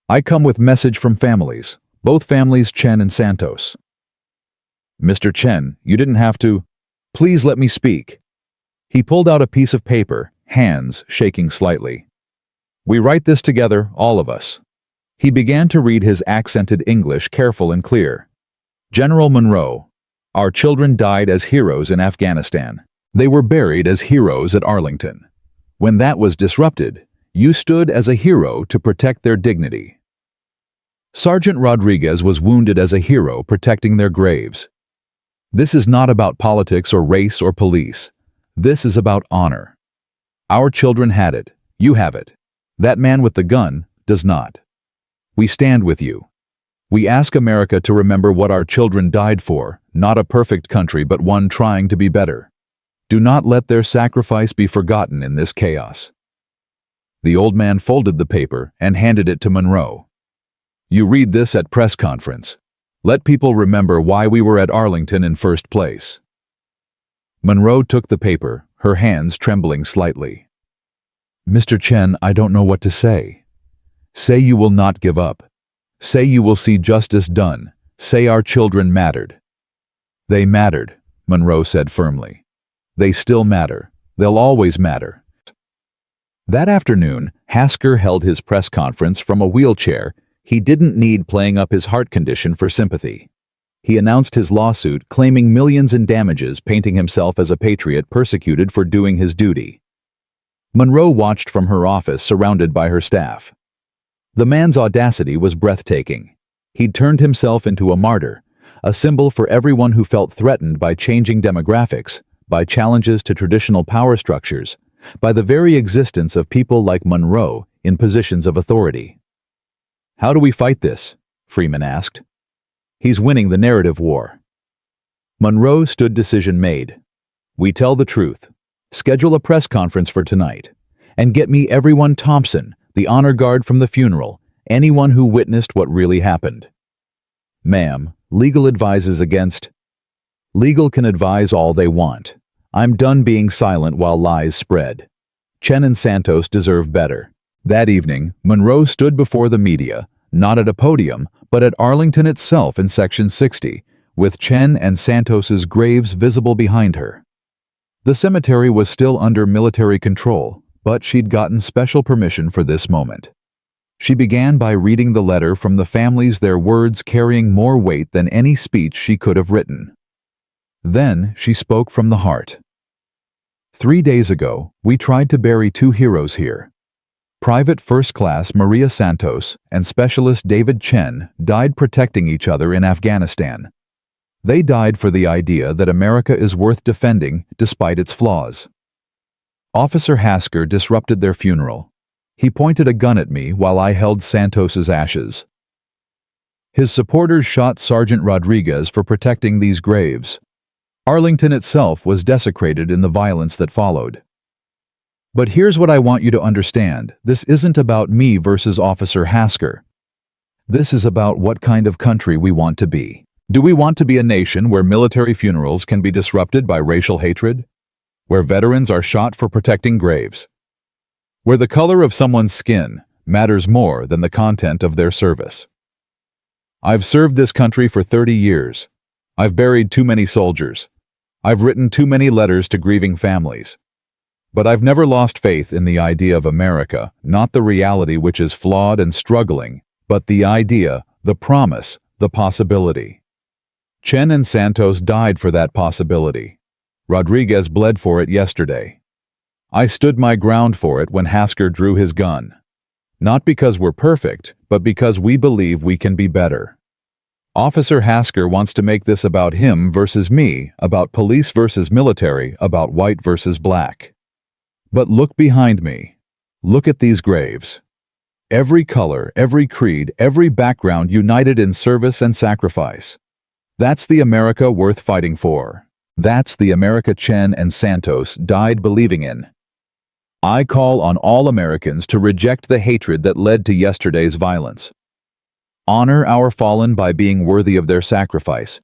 I come with message from families, both families Chen and Santos. Mr. Chen, you didn't have to. Please let me speak. He pulled out a piece of paper, hands shaking slightly. We write this together, all of us. He began to read his accented English, careful and clear. General Monroe, our children died as heroes in Afghanistan. They were buried as heroes at Arlington. When that was disrupted, you stood as a hero to protect their dignity. Sergeant Rodriguez was wounded as a hero protecting their graves. This is not about politics or race or police. This is about honor. Our children had it. You have it. That man with the gun does not. We stand with you. We ask America to remember what our children died for, not a perfect country but one trying to be better. Do not let their sacrifice be forgotten in this chaos. The old man folded the paper and handed it to Monroe. You read this at press conference. Let people remember why we were at Arlington in first place. Monroe took the paper, her hands trembling slightly. Mr. Chen, I don't know what to say. Say you will not give up. Say you will see justice done. Say our children mattered. They mattered, Monroe said firmly. They still matter. They'll always matter. That afternoon, Hasker held his press conference from a wheelchair. He didn't need playing up his heart condition for sympathy. He announced his lawsuit, claiming millions in damages, painting himself as a patriot persecuted for doing his duty. Monroe watched from her office, surrounded by her staff. The man's audacity was breathtaking. He'd turned himself into a martyr, a symbol for everyone who felt threatened by changing demographics, by challenges to traditional power structures, by the very existence of people like Monroe in positions of authority. How do we fight this? Freeman asked. He's winning the narrative war. Monroe stood decision made. We tell the truth. Schedule a press conference for tonight. And get me everyone Thompson, the honor guard from the funeral, anyone who witnessed what really happened. Ma'am, legal advises against. Legal can advise all they want. I'm done being silent while lies spread. Chen and Santos deserve better. That evening, Monroe stood before the media, not at a podium, but at Arlington itself in Section 60, with Chen and Santos's graves visible behind her. The cemetery was still under military control, but she'd gotten special permission for this moment. She began by reading the letter from the families, their words carrying more weight than any speech she could have written. Then she spoke from the heart. 3 days ago, we tried to bury 2 heroes here. Private First Class Maria Santos and Specialist David Chen died protecting each other in Afghanistan. They died for the idea that America is worth defending despite its flaws. Officer Hasker disrupted their funeral. He pointed a gun at me while I held Santos's ashes. His supporters shot Sergeant Rodriguez for protecting these graves. Arlington itself was desecrated in the violence that followed. But here's what I want you to understand. This isn't about me versus Officer Hasker. This is about what kind of country we want to be. Do we want to be a nation where military funerals can be disrupted by racial hatred? Where veterans are shot for protecting graves? Where the color of someone's skin matters more than the content of their service? I've served this country for 30 years. I've buried too many soldiers. I've written too many letters to grieving families. But I've never lost faith in the idea of America, not the reality which is flawed and struggling, but the idea, the promise, the possibility. Chen and Santos died for that possibility. Rodriguez bled for it yesterday. I stood my ground for it when Hasker drew his gun. Not because we're perfect, but because we believe we can be better. Officer Hasker wants to make this about him versus me, about police versus military, about white versus black. But look behind me. Look at these graves. Every color, every creed, every background united in service and sacrifice. That's the America worth fighting for. That's the America Chen and Santos died believing in. I call on all Americans to reject the hatred that led to yesterday's violence. Honor our fallen by being worthy of their sacrifice.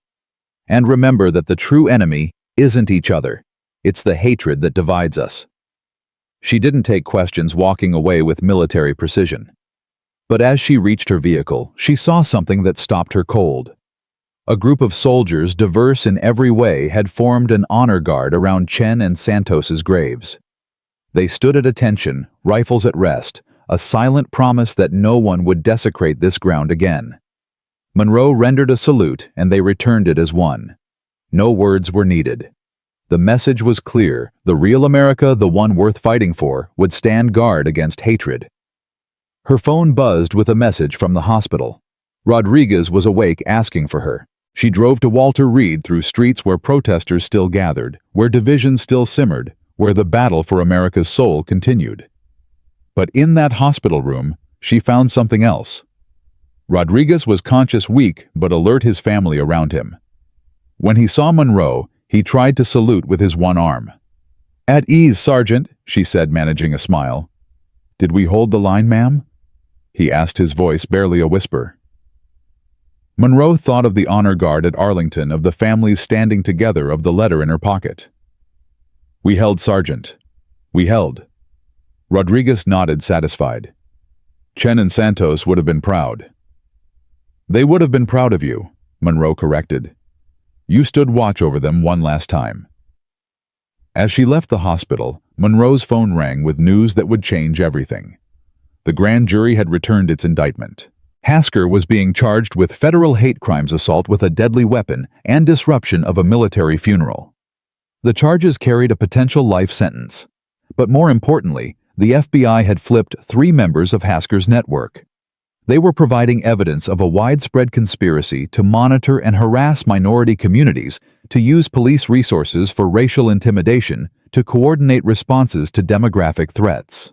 And remember that the true enemy isn't each other. It's the hatred that divides us. She didn't take questions, walking away with military precision. But as she reached her vehicle, she saw something that stopped her cold. A group of soldiers, diverse in every way, had formed an honor guard around Chen and Santos's graves. They stood at attention, rifles at rest, a silent promise that no one would desecrate this ground again. Monroe rendered a salute, and they returned it as one. No words were needed. The message was clear: the real America, the one worth fighting for, would stand guard against hatred. Her phone buzzed with a message from the hospital. Rodriguez was awake, asking for her. She drove to Walter Reed through streets where protesters still gathered, where divisions still simmered, where the battle for America's soul continued. But in that hospital room, she found something else. Rodriguez was conscious, weak, but alert, his family around him. When he saw Monroe, he tried to salute with his one arm. "At ease, Sergeant," she said, managing a smile. "Did we hold the line, ma'am?" he asked, his voice barely a whisper. Monroe thought of the honor guard at Arlington, of the families standing together, of the letter in her pocket. "We held, Sergeant. We held." Rodriguez nodded, satisfied. "Chen and Santos would have been proud." "They would have been proud of you," Monroe corrected. "You stood watch over them one last time." As she left the hospital, Monroe's phone rang with news that would change everything. The grand jury had returned its indictment. Hasker was being charged with federal hate crimes, assault with a deadly weapon, and disruption of a military funeral. The charges carried a potential life sentence. But more importantly, the FBI had flipped 3 members of Hasker's network. They were providing evidence of a widespread conspiracy to monitor and harass minority communities, to use police resources for racial intimidation, to coordinate responses to demographic threats.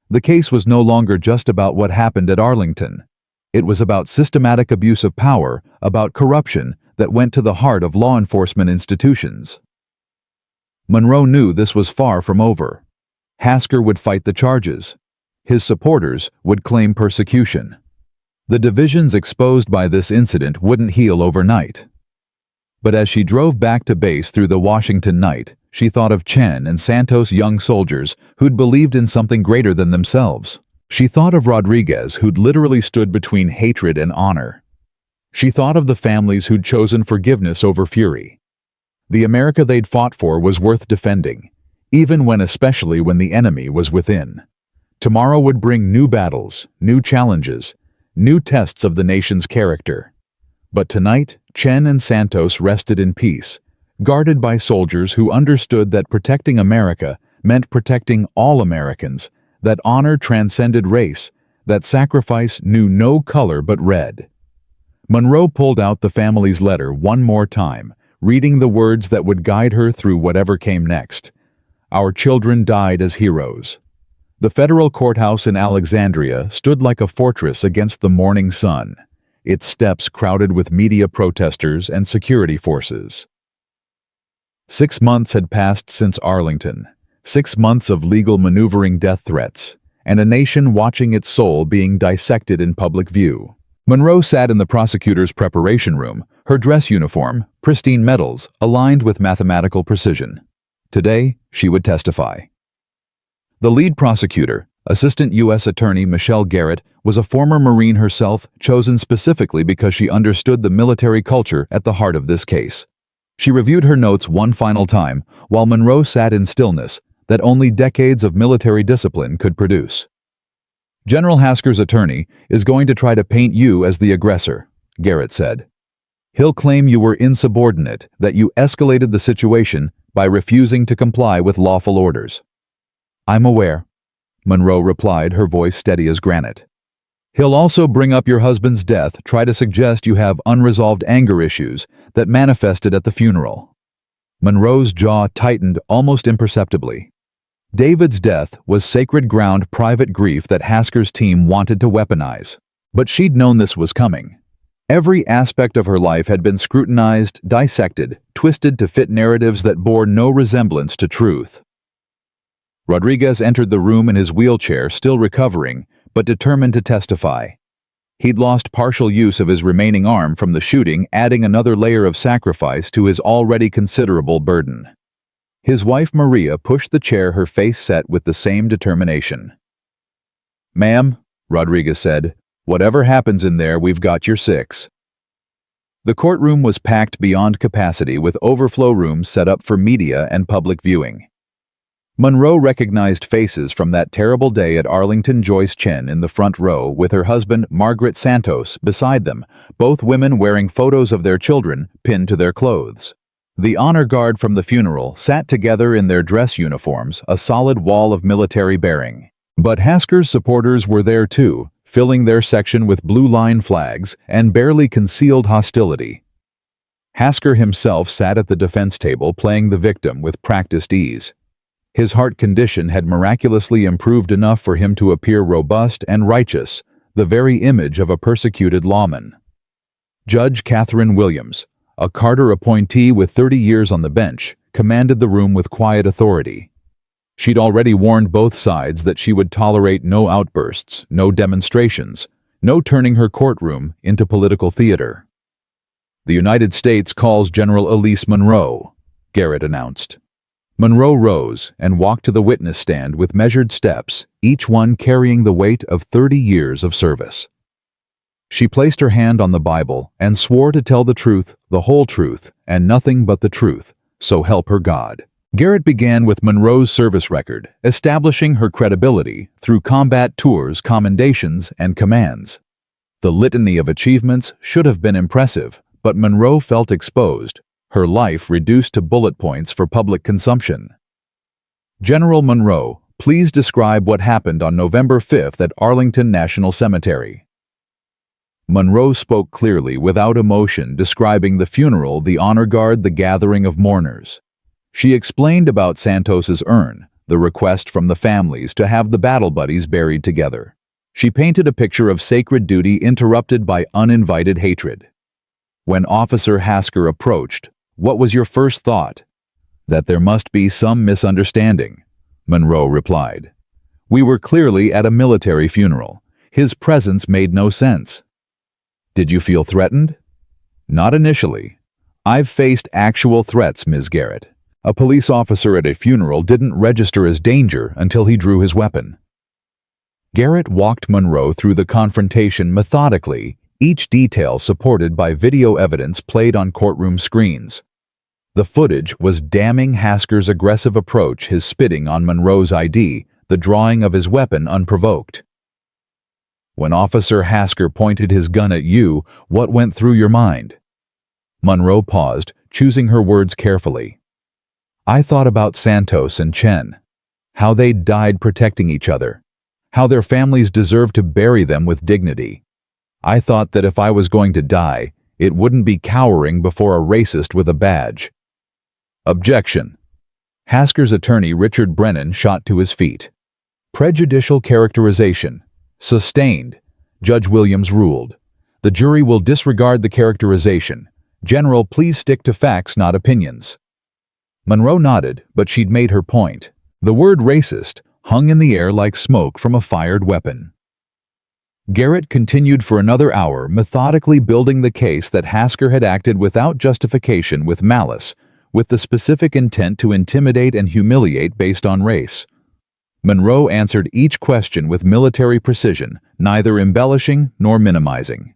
The case was no longer just about what happened at Arlington. It was about systematic abuse of power, about corruption that went to the heart of law enforcement institutions. Monroe knew this was far from over. Hasker would fight the charges. His supporters would claim persecution. The divisions exposed by this incident wouldn't heal overnight. But as she drove back to base through the Washington night, she thought of Chen and Santos, young soldiers who'd believed in something greater than themselves. She thought of Rodriguez, who'd literally stood between hatred and honor. She thought of the families who'd chosen forgiveness over fury. The America they'd fought for was worth defending, especially when the enemy was within. Tomorrow would bring new battles, new challenges, new tests of the nation's character. But tonight, Chen and Santos rested in peace, guarded by soldiers who understood that protecting America meant protecting all Americans, that honor transcended race, that sacrifice knew no color but red. Monroe pulled out the family's letter one more time, reading the words that would guide her through whatever came next. Our children died as heroes. The federal courthouse in Alexandria stood like a fortress against the morning sun, its steps crowded with media protesters and security forces. 6 months had passed since Arlington, 6 months of legal maneuvering death threats, and a nation watching its soul being dissected in public view. Monroe sat in the prosecutor's preparation room, her dress uniform, pristine medals, aligned with mathematical precision. Today, she would testify. The lead prosecutor, Assistant U.S. Attorney Michelle Garrett, was a former Marine herself, chosen specifically because she understood the military culture at the heart of this case. She reviewed her notes one final time, while Monroe sat in stillness that only decades of military discipline could produce. General Hasker's attorney is going to try to paint you as the aggressor, Garrett said. He'll claim you were insubordinate, that you escalated the situation by refusing to comply with lawful orders. I'm aware, Monroe replied, her voice steady as granite. He'll also bring up your husband's death, try to suggest you have unresolved anger issues that manifested at the funeral. Monroe's jaw tightened almost imperceptibly. David's death was sacred ground private grief that Hasker's team wanted to weaponize. But she'd known this was coming. Every aspect of her life had been scrutinized, dissected, twisted to fit narratives that bore no resemblance to truth. Rodriguez entered the room in his wheelchair, still recovering, but determined to testify. He'd lost partial use of his remaining arm from the shooting, adding another layer of sacrifice to his already considerable burden. His wife Maria pushed the chair, her face set with the same determination. Ma'am, Rodriguez said, whatever happens in there, we've got your 6. The courtroom was packed beyond capacity, with overflow rooms set up for media and public viewing. Monroe recognized faces from that terrible day at Arlington. Joyce Chen in the front row with her husband Margaret Santos beside them, both women wearing photos of their children pinned to their clothes. The honor guard from the funeral sat together in their dress uniforms, a solid wall of military bearing. But Hasker's supporters were there too, filling their section with blue line flags and barely concealed hostility. Hasker himself sat at the defense table, playing the victim with practiced ease. His heart condition had miraculously improved enough for him to appear robust and righteous, the very image of a persecuted lawman. Judge Catherine Williams, a Carter appointee with 30 years on the bench, commanded the room with quiet authority. She'd already warned both sides that she would tolerate no outbursts, no demonstrations, no turning her courtroom into political theater. The United States calls General Elise Monroe, Garrett announced. Monroe rose and walked to the witness stand with measured steps, each one carrying the weight of 30 years of service. She placed her hand on the Bible and swore to tell the truth, the whole truth, and nothing but the truth, so help her God. Garrett began with Monroe's service record, establishing her credibility through combat tours, commendations, and commands. The litany of achievements should have been impressive, but Monroe felt exposed, her life reduced to bullet points for public consumption. General Monroe, please describe what happened on November 5th at Arlington National Cemetery. Monroe spoke clearly, without emotion, describing the funeral, the honor guard, the gathering of mourners. She explained about Santos's urn, the request from the families to have the battle buddies buried together. She painted a picture of sacred duty interrupted by uninvited hatred. When Officer Hasker approached, what was your first thought? That there must be some misunderstanding, Monroe replied. We were clearly at a military funeral. His presence made no sense. Did you feel threatened? Not initially. I've faced actual threats, Ms. Garrett. A police officer at a funeral didn't register as danger until he drew his weapon. Garrett walked Monroe through the confrontation methodically, each detail supported by video evidence played on courtroom screens. The footage was damning. Hasker's aggressive approach, his spitting on Monroe's ID, the drawing of his weapon unprovoked. When Officer Hasker pointed his gun at you, what went through your mind? Monroe paused, choosing her words carefully. I thought about Santos and Chen, how they died protecting each other, how their families deserved to bury them with dignity. I thought that if I was going to die, it wouldn't be cowering before a racist with a badge. Objection. Hasker's attorney Richard Brennan shot to his feet. Prejudicial characterization. Sustained. Judge Williams ruled. The jury will disregard the characterization. General, please stick to facts, not opinions. Monroe nodded, but she'd made her point. The word racist hung in the air like smoke from a fired weapon. Garrett continued for another hour, methodically building the case that Hasker had acted without justification, with malice, with the specific intent to intimidate and humiliate based on race. Monroe answered each question with military precision, neither embellishing nor minimizing.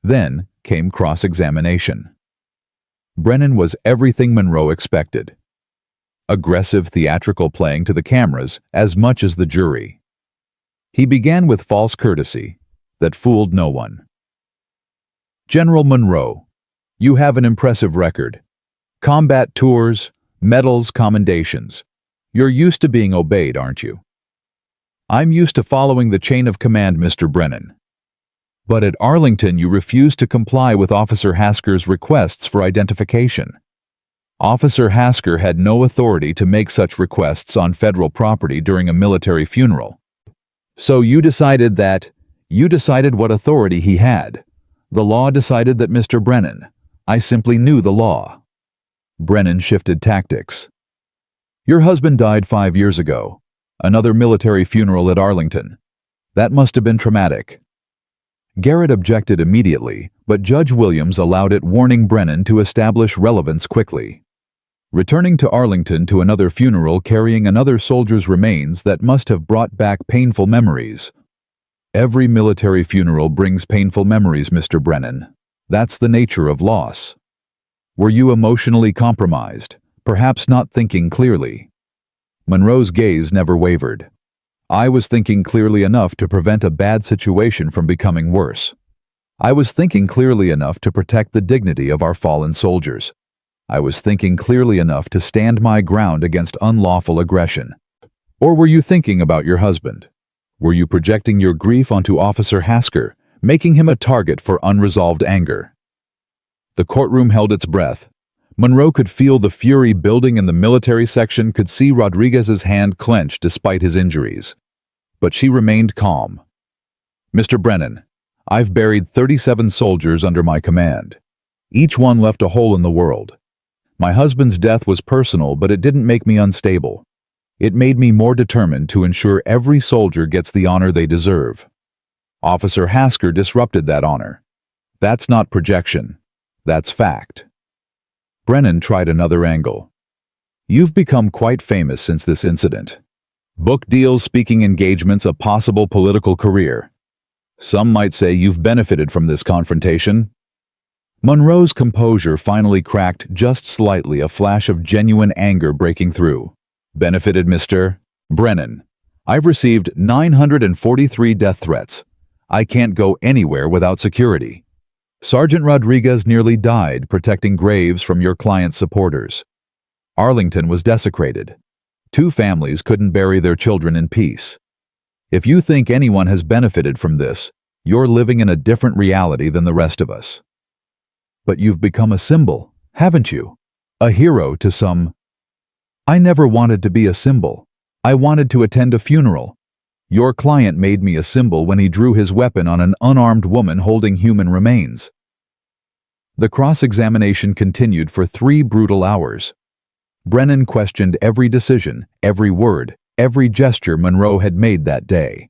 Then came cross-examination. Brennan was everything Monroe expected. Aggressive theatrical playing to the cameras as much as the jury. He began with false courtesy that fooled no one. General Monroe, you have an impressive record. Combat tours, medals, commendations. You're used to being obeyed, aren't you? I'm used to following the chain of command, Mr. Brennan. But at Arlington, you refused to comply with Officer Hasker's requests for identification. Officer Hasker had no authority to make such requests on federal property during a military funeral. So you decided what authority he had. The law decided that, Mr. Brennan. I simply knew the law. Brennan shifted tactics. Your husband died 5 years ago. Another military funeral at Arlington. That must have been traumatic. Garrett objected immediately, but Judge Williams allowed it, warning Brennan to establish relevance quickly. Returning to Arlington to another funeral carrying another soldier's remains that must have brought back painful memories. Every military funeral brings painful memories, Mr. Brennan. That's the nature of loss. Were you emotionally compromised, perhaps not thinking clearly? Monroe's gaze never wavered. I was thinking clearly enough to prevent a bad situation from becoming worse. I was thinking clearly enough to protect the dignity of our fallen soldiers. I was thinking clearly enough to stand my ground against unlawful aggression. Or were you thinking about your husband? Were you projecting your grief onto Officer Hasker, making him a target for unresolved anger? The courtroom held its breath. Monroe could feel the fury building in the military section, could see Rodriguez's hand clench despite his injuries. But she remained calm. Mr. Brennan, I've buried 37 soldiers under my command. Each one left a hole in the world. My husband's death was personal, but it didn't make me unstable. It made me more determined to ensure every soldier gets the honor they deserve. Officer Hasker disrupted that honor. That's not projection. That's fact. Brennan tried another angle. You've become quite famous since this incident. Book deals, speaking engagements, a possible political career. Some might say you've benefited from this confrontation. Monroe's composure finally cracked just slightly, a flash of genuine anger breaking through. Benefited, Mr. Brennan. I've received 943 death threats. I can't go anywhere without security. Sergeant Rodriguez nearly died protecting graves from your client's supporters. Arlington was desecrated. 2 families couldn't bury their children in peace. If you think anyone has benefited from this, you're living in a different reality than the rest of us. But you've become a symbol, haven't you? A hero to some. I never wanted to be a symbol. I wanted to attend a funeral. Your client made me a symbol when he drew his weapon on an unarmed woman holding human remains. The cross-examination continued for 3 brutal hours. Brennan questioned every decision, every word, every gesture Monroe had made that day.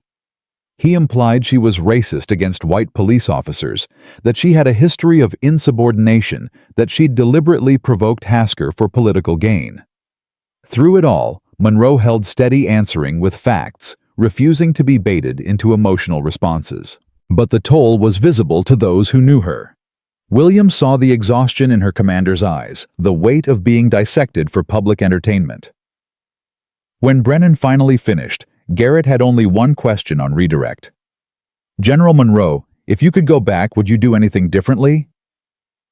He implied she was racist against white police officers, that she had a history of insubordination, that she'd deliberately provoked Hasker for political gain. Through it all, Monroe held steady, answering with facts, refusing to be baited into emotional responses. But the toll was visible to those who knew her. Williams saw the exhaustion in her commander's eyes, the weight of being dissected for public entertainment. When Brennan finally finished, Garrett had only one question on redirect. "General Monroe, if you could go back, would you do anything differently?"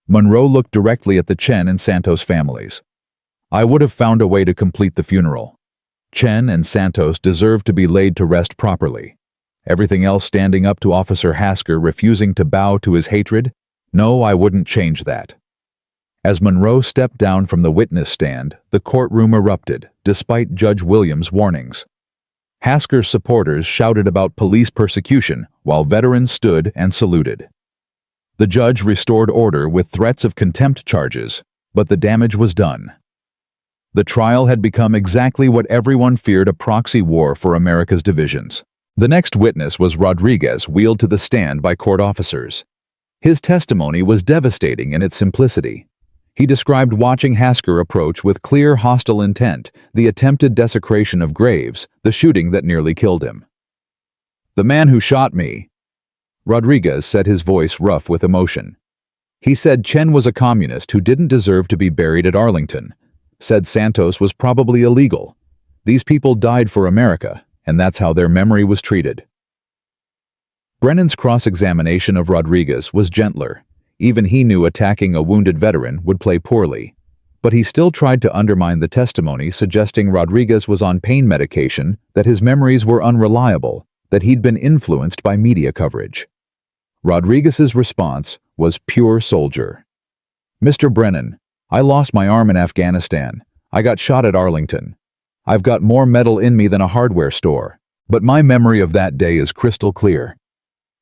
Monroe looked directly at the Chen and Santos families. "I would have found a way to complete the funeral. Chen and Santos deserved to be laid to rest properly. Everything else standing up to Officer Hasker refusing to bow to his hatred? No, I wouldn't change that." As Monroe stepped down from the witness stand, the courtroom erupted, despite Judge Williams' warnings. Hasker's supporters shouted about police persecution, while veterans stood and saluted. The judge restored order with threats of contempt charges, but the damage was done. The trial had become exactly what everyone feared: a proxy war for America's divisions. The next witness was Rodriguez, wheeled to the stand by court officers. His testimony was devastating in its simplicity. He described watching Hasker approach with clear hostile intent, the attempted desecration of graves, the shooting that nearly killed him. "The man who shot me," Rodriguez said, his voice rough with emotion. He said Chen was a communist who didn't deserve to be buried at Arlington. Said Santos was probably illegal. These people died for America, and that's how their memory was treated. Brennan's cross-examination of Rodriguez was gentler. Even he knew attacking a wounded veteran would play poorly. But he still tried to undermine the testimony, suggesting Rodriguez was on pain medication, that his memories were unreliable, that he'd been influenced by media coverage. Rodriguez's response was pure soldier. "Mr. Brennan, I lost my arm in Afghanistan. I got shot at Arlington. I've got more metal in me than a hardware store, but my memory of that day is crystal clear.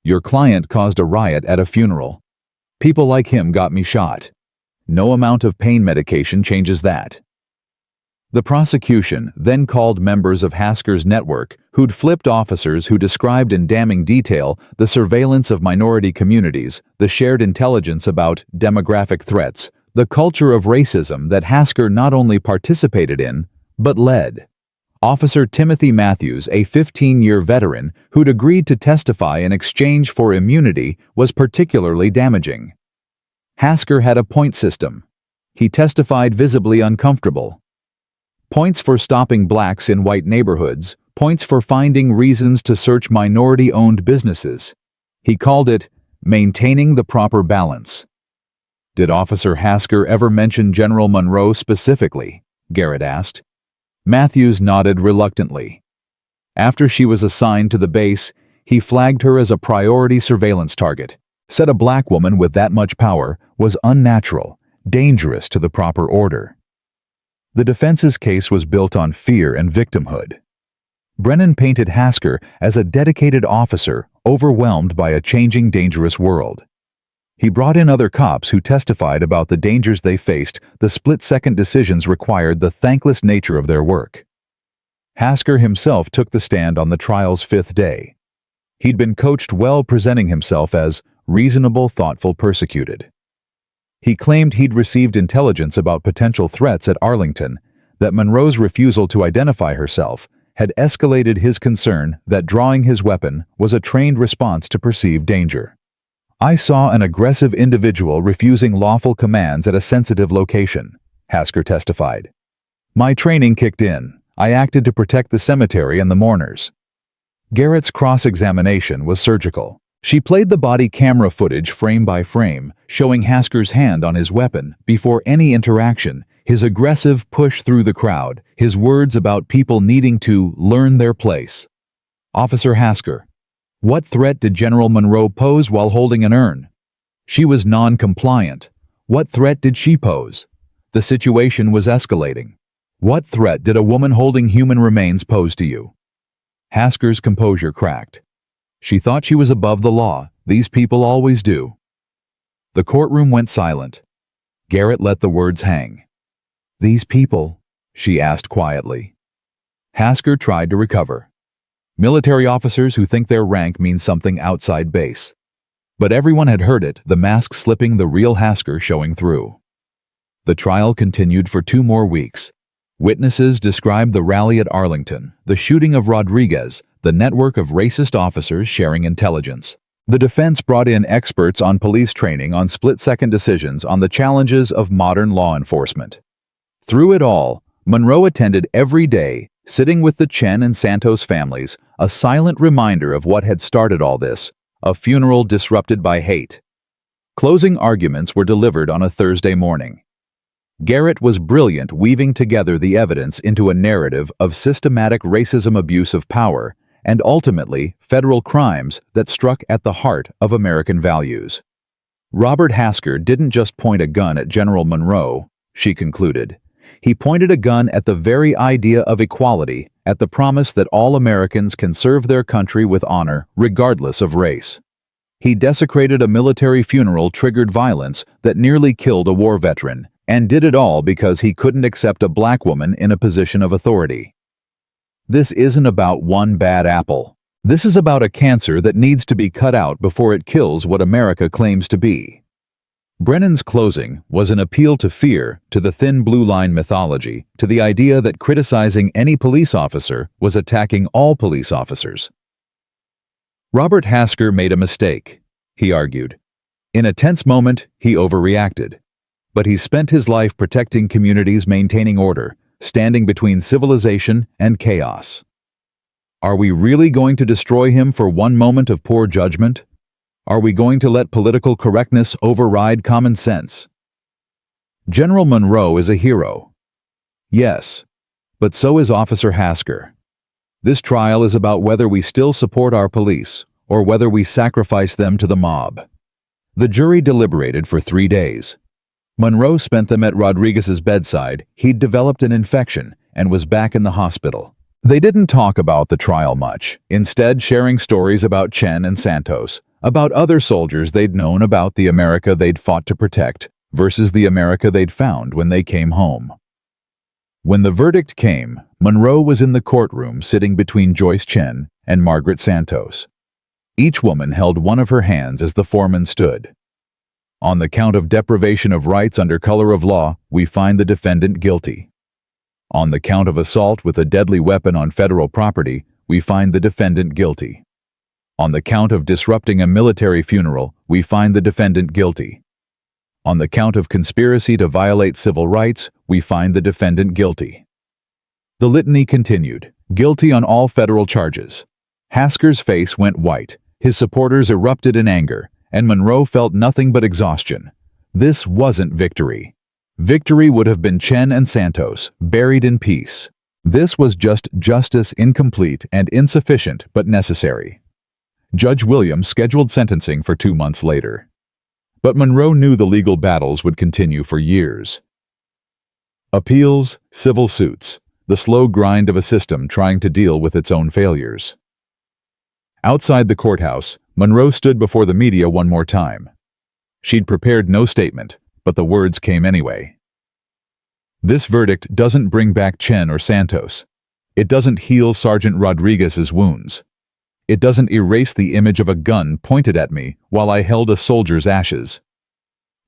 Your client caused a riot at a funeral. People like him got me shot. No amount of pain medication changes that." The prosecution then called members of Hasker's network who'd flipped officers who described in damning detail the surveillance of minority communities, the shared intelligence about demographic threats, the culture of racism that Hasker not only participated in, but led. Officer Timothy Matthews, a 15-year veteran who'd agreed to testify in exchange for immunity, was particularly damaging. Hasker had a point system. He testified visibly uncomfortable. Points for stopping blacks in white neighborhoods, points for finding reasons to search minority-owned businesses. He called it maintaining the proper balance. "Did Officer Hasker ever mention General Monroe specifically?" Garrett asked. Matthews nodded reluctantly. After she was assigned to the base, he flagged her as a priority surveillance target. Said a black woman with that much power was unnatural, dangerous to the proper order. The defense's case was built on fear and victimhood. Brennan painted Hasker as a dedicated officer overwhelmed by a changing, dangerous world. He brought in other cops who testified about the dangers they faced, the split-second decisions required, the thankless nature of their work. Hasker himself took the stand on the trial's 5th day. He'd been coached well, presenting himself as reasonable, thoughtful, persecuted. He claimed he'd received intelligence about potential threats at Arlington, that Monroe's refusal to identify herself had escalated his concern that drawing his weapon was a trained response to perceived danger. "I saw an aggressive individual refusing lawful commands at a sensitive location," Hasker testified. "My training kicked in. I acted to protect the cemetery and the mourners." Garrett's cross-examination was surgical. She played the body camera footage frame by frame, showing Hasker's hand on his weapon before any interaction, his aggressive push through the crowd, his words about people needing to learn their place. "Officer Hasker, what threat did General Monroe pose while holding an urn?" "She was non-compliant." "What threat did she pose?" "The situation was escalating." "What threat did a woman holding human remains pose to you?" Hasker's composure cracked. She thought she was above the law. These people always do. The courtroom went silent. Garrett let the words hang. "These people?" she asked quietly. Hasker tried to recover. "Military officers who think their rank means something outside base." But everyone had heard it, the mask slipping, the real Hasker showing through. The trial continued for 2 more weeks. Witnesses described the rally at Arlington, the shooting of Rodriguez, the network of racist officers sharing intelligence. The defense brought in experts on police training, on split-second decisions, on the challenges of modern law enforcement. Through it all, Monroe attended every day, sitting with the Chen and Santos families, a silent reminder of what had started all this, a funeral disrupted by hate. Closing arguments were delivered on a Thursday morning. Garrett was brilliant, weaving together the evidence into a narrative of systematic racism, abuse of power, and ultimately federal crimes that struck at the heart of American values. Robert Hasker didn't just point a gun at General Monroe, she concluded. He pointed a gun at the very idea of equality, at the promise that all Americans can serve their country with honor, regardless of race. He desecrated a military funeral, triggered violence that nearly killed a war veteran, and did it all because he couldn't accept a black woman in a position of authority. This isn't about one bad apple. This is about a cancer that needs to be cut out before it kills what America claims to be. Brennan's closing was an appeal to fear, to the thin blue line mythology, to the idea that criticizing any police officer was attacking all police officers. Robert Hasker made a mistake, he argued. In a tense moment, he overreacted. But he spent his life protecting communities, maintaining order, standing between civilization and chaos. Are we really going to destroy him for one moment of poor judgment? Are we going to let political correctness override common sense? General Monroe is a hero. Yes, but so is Officer Hasker. This trial is about whether we still support our police or whether we sacrifice them to the mob. The jury deliberated for 3 days. Monroe spent them at Rodriguez's bedside. He'd developed an infection and was back in the hospital. They didn't talk about the trial much, instead sharing stories about Chen and Santos, about other soldiers they'd known, about the America they'd fought to protect versus the America they'd found when they came home. When the verdict came, Monroe was in the courtroom sitting between Joyce Chen and Margaret Santos. Each woman held one of her hands as the foreman stood. On the count of deprivation of rights under color of law, we find the defendant guilty. On the count of assault with a deadly weapon on federal property, we find the defendant guilty. On the count of disrupting a military funeral, we find the defendant guilty. On the count of conspiracy to violate civil rights, we find the defendant guilty. The litany continued, guilty on all federal charges. Hasker's face went white, his supporters erupted in anger, and Monroe felt nothing but exhaustion. This wasn't victory. Victory would have been Chen and Santos, buried in peace. This was just justice, incomplete and insufficient but necessary. Judge Williams scheduled sentencing for 2 months later. But Monroe knew the legal battles would continue for years. Appeals, civil suits, the slow grind of a system trying to deal with its own failures. Outside the courthouse, Monroe stood before the media one more time. She'd prepared no statement, but the words came anyway. This verdict doesn't bring back Chen or Santos. It doesn't heal Sergeant Rodriguez's wounds. It doesn't erase the image of a gun pointed at me while I held a soldier's ashes.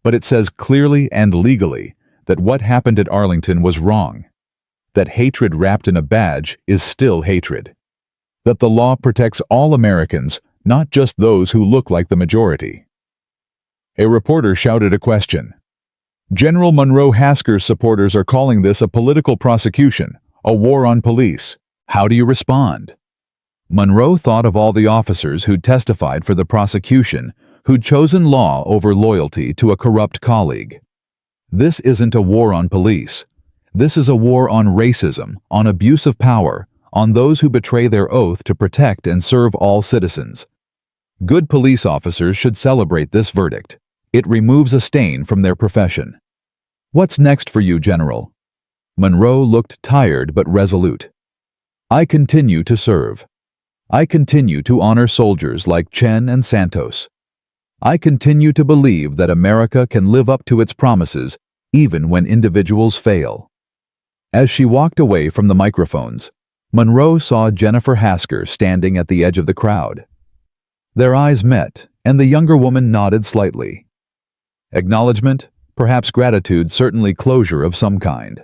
But it says clearly and legally that what happened at Arlington was wrong. That hatred wrapped in a badge is still hatred. That the law protects all Americans, not just those who look like the majority. A reporter shouted a question. General Monroe Hasker's supporters are calling this a political prosecution, a war on police. How do you respond? Monroe thought of all the officers who'd testified for the prosecution, who'd chosen law over loyalty to a corrupt colleague. This isn't a war on police. This is a war on racism, on abuse of power, on those who betray their oath to protect and serve all citizens. Good police officers should celebrate this verdict. It removes a stain from their profession. What's next for you, General? Monroe looked tired but resolute. I continue to serve. I continue to honor soldiers like Chen and Santos. I continue to believe that America can live up to its promises even when individuals fail. As she walked away from the microphones, Monroe saw Jennifer Hasker standing at the edge of the crowd. Their eyes met, and the younger woman nodded slightly. Acknowledgement, perhaps gratitude, certainly closure of some kind.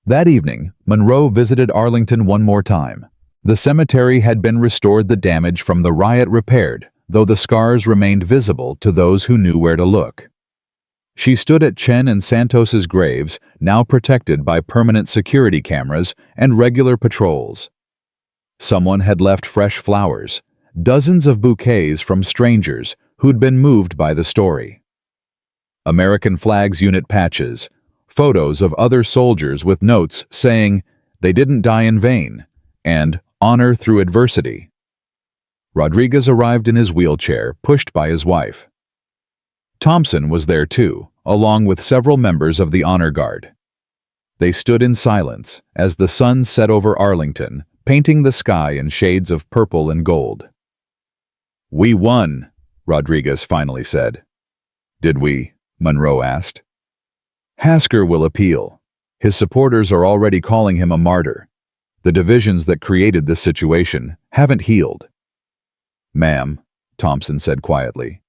That evening, Monroe visited Arlington one more time. The cemetery had been restored, the damage from the riot repaired, though the scars remained visible to those who knew where to look. She stood at Chen and Santos's graves, now protected by permanent security cameras and regular patrols. Someone had left fresh flowers, dozens of bouquets from strangers who'd been moved by the story. American Flags Unit patches, photos of other soldiers with notes saying, "They didn't die in vain," and "Honor through adversity." Rodriguez arrived in his wheelchair, pushed by his wife. Thompson was there too, along with several members of the Honor Guard. They stood in silence as the sun set over Arlington, painting the sky in shades of purple and gold. "We won," Rodriguez finally said. "Did we?" Monroe asked. "Hasker will appeal. His supporters are already calling him a martyr. The divisions that created this situation haven't healed." "Ma'am," Thompson said quietly,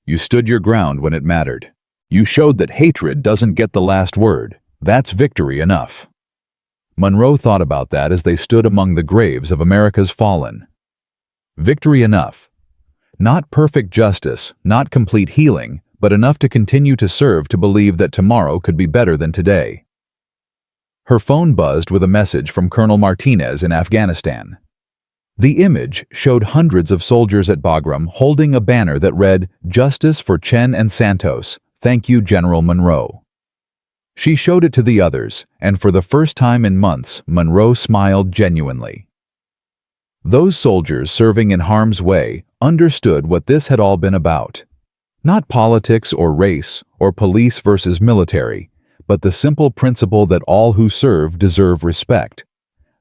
"you stood your ground when it mattered. You showed that hatred doesn't get the last word. That's victory enough." Monroe thought about that as they stood among the graves of America's fallen. Victory enough. Not perfect justice, not complete healing, but enough to continue to serve to believe that tomorrow could be better than today. Her phone buzzed with a message from Colonel Martinez in Afghanistan. The image showed hundreds of soldiers at Bagram holding a banner that read, "Justice for Chen and Santos. Thank you, General Monroe." She showed it to the others, and for the first time in months, Monroe smiled genuinely. Those soldiers serving in harm's way understood what this had all been about. Not politics or race or police versus military, but the simple principle that all who serve deserve respect,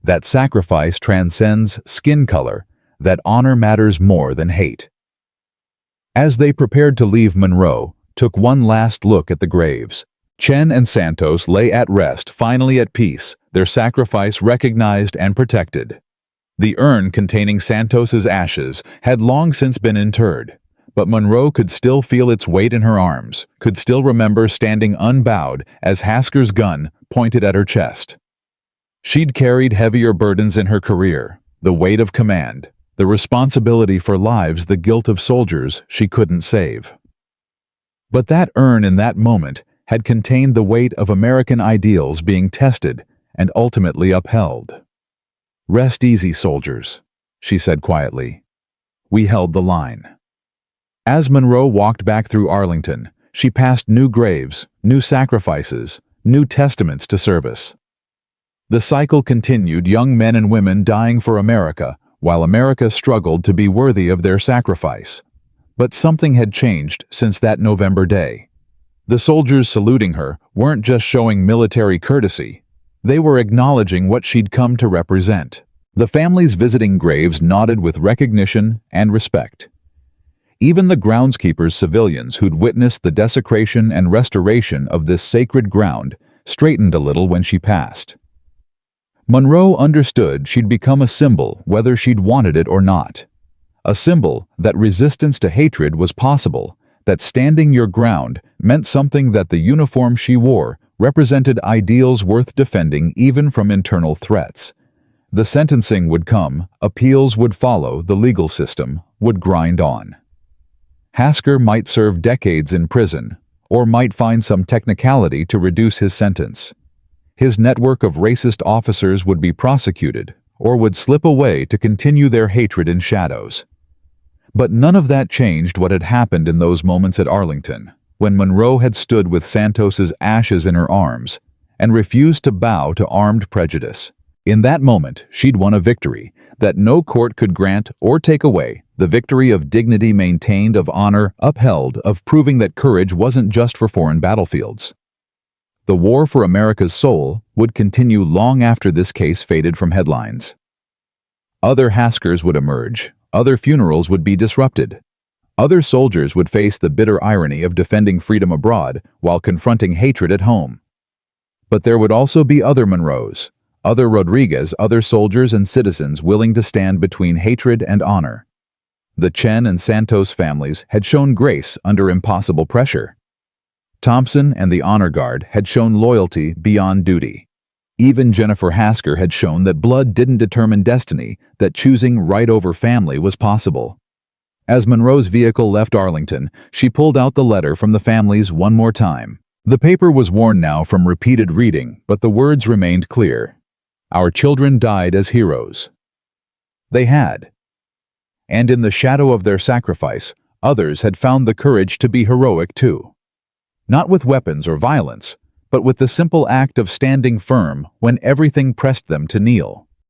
that sacrifice transcends skin color, that honor matters more than hate. As they prepared to leave, Monroe took one last look at the graves. Chen and Santos lay at rest, finally at peace, their sacrifice recognized and protected. The urn containing Santos's ashes had long since been interred, but Monroe could still feel its weight in her arms, could still remember standing unbowed as Hasker's gun pointed at her chest. She'd carried heavier burdens in her career, the weight of command, the responsibility for lives, the guilt of soldiers she couldn't save. But that urn in that moment had contained the weight of American ideals being tested and ultimately upheld. "Rest easy, soldiers," she said quietly. "We held the line." As Monroe walked back through Arlington, she passed new graves, new sacrifices, new testaments to service. The cycle continued, young men and women dying for America, while America struggled to be worthy of their sacrifice. But something had changed since that November day. The soldiers saluting her weren't just showing military courtesy. They were acknowledging what she'd come to represent. The families visiting graves nodded with recognition and respect. Even the groundskeepers, civilians who'd witnessed the desecration and restoration of this sacred ground, straightened a little when she passed. Monroe understood she'd become a symbol whether she'd wanted it or not. A symbol that resistance to hatred was possible, that standing your ground meant something, that the uniform she wore represented ideals worth defending even from internal threats. The sentencing would come, appeals would follow, the legal system would grind on. Hasker might serve decades in prison, or might find some technicality to reduce his sentence. His network of racist officers would be prosecuted, or would slip away to continue their hatred in shadows. But none of that changed what had happened in those moments at Arlington, when Monroe had stood with Santos's ashes in her arms and refused to bow to armed prejudice. In that moment, she'd won a victory that no court could grant or take away, the victory of dignity maintained, of honor upheld, of proving that courage wasn't just for foreign battlefields. The war for America's soul would continue long after this case faded from headlines. Other Haskers would emerge, other funerals would be disrupted. Other soldiers would face the bitter irony of defending freedom abroad while confronting hatred at home. But there would also be other Monroes, other Rodriguez, other soldiers and citizens willing to stand between hatred and honor. The Chen and Santos families had shown grace under impossible pressure. Thompson and the Honor Guard had shown loyalty beyond duty. Even Jennifer Hasker had shown that blood didn't determine destiny, that choosing right over family was possible. As Monroe's vehicle left Arlington, she pulled out the letter from the families one more time. The paper was worn now from repeated reading, but the words remained clear. Our children died as heroes. They had. And in the shadow of their sacrifice, others had found the courage to be heroic too. Not with weapons or violence, but with the simple act of standing firm when everything pressed them to kneel.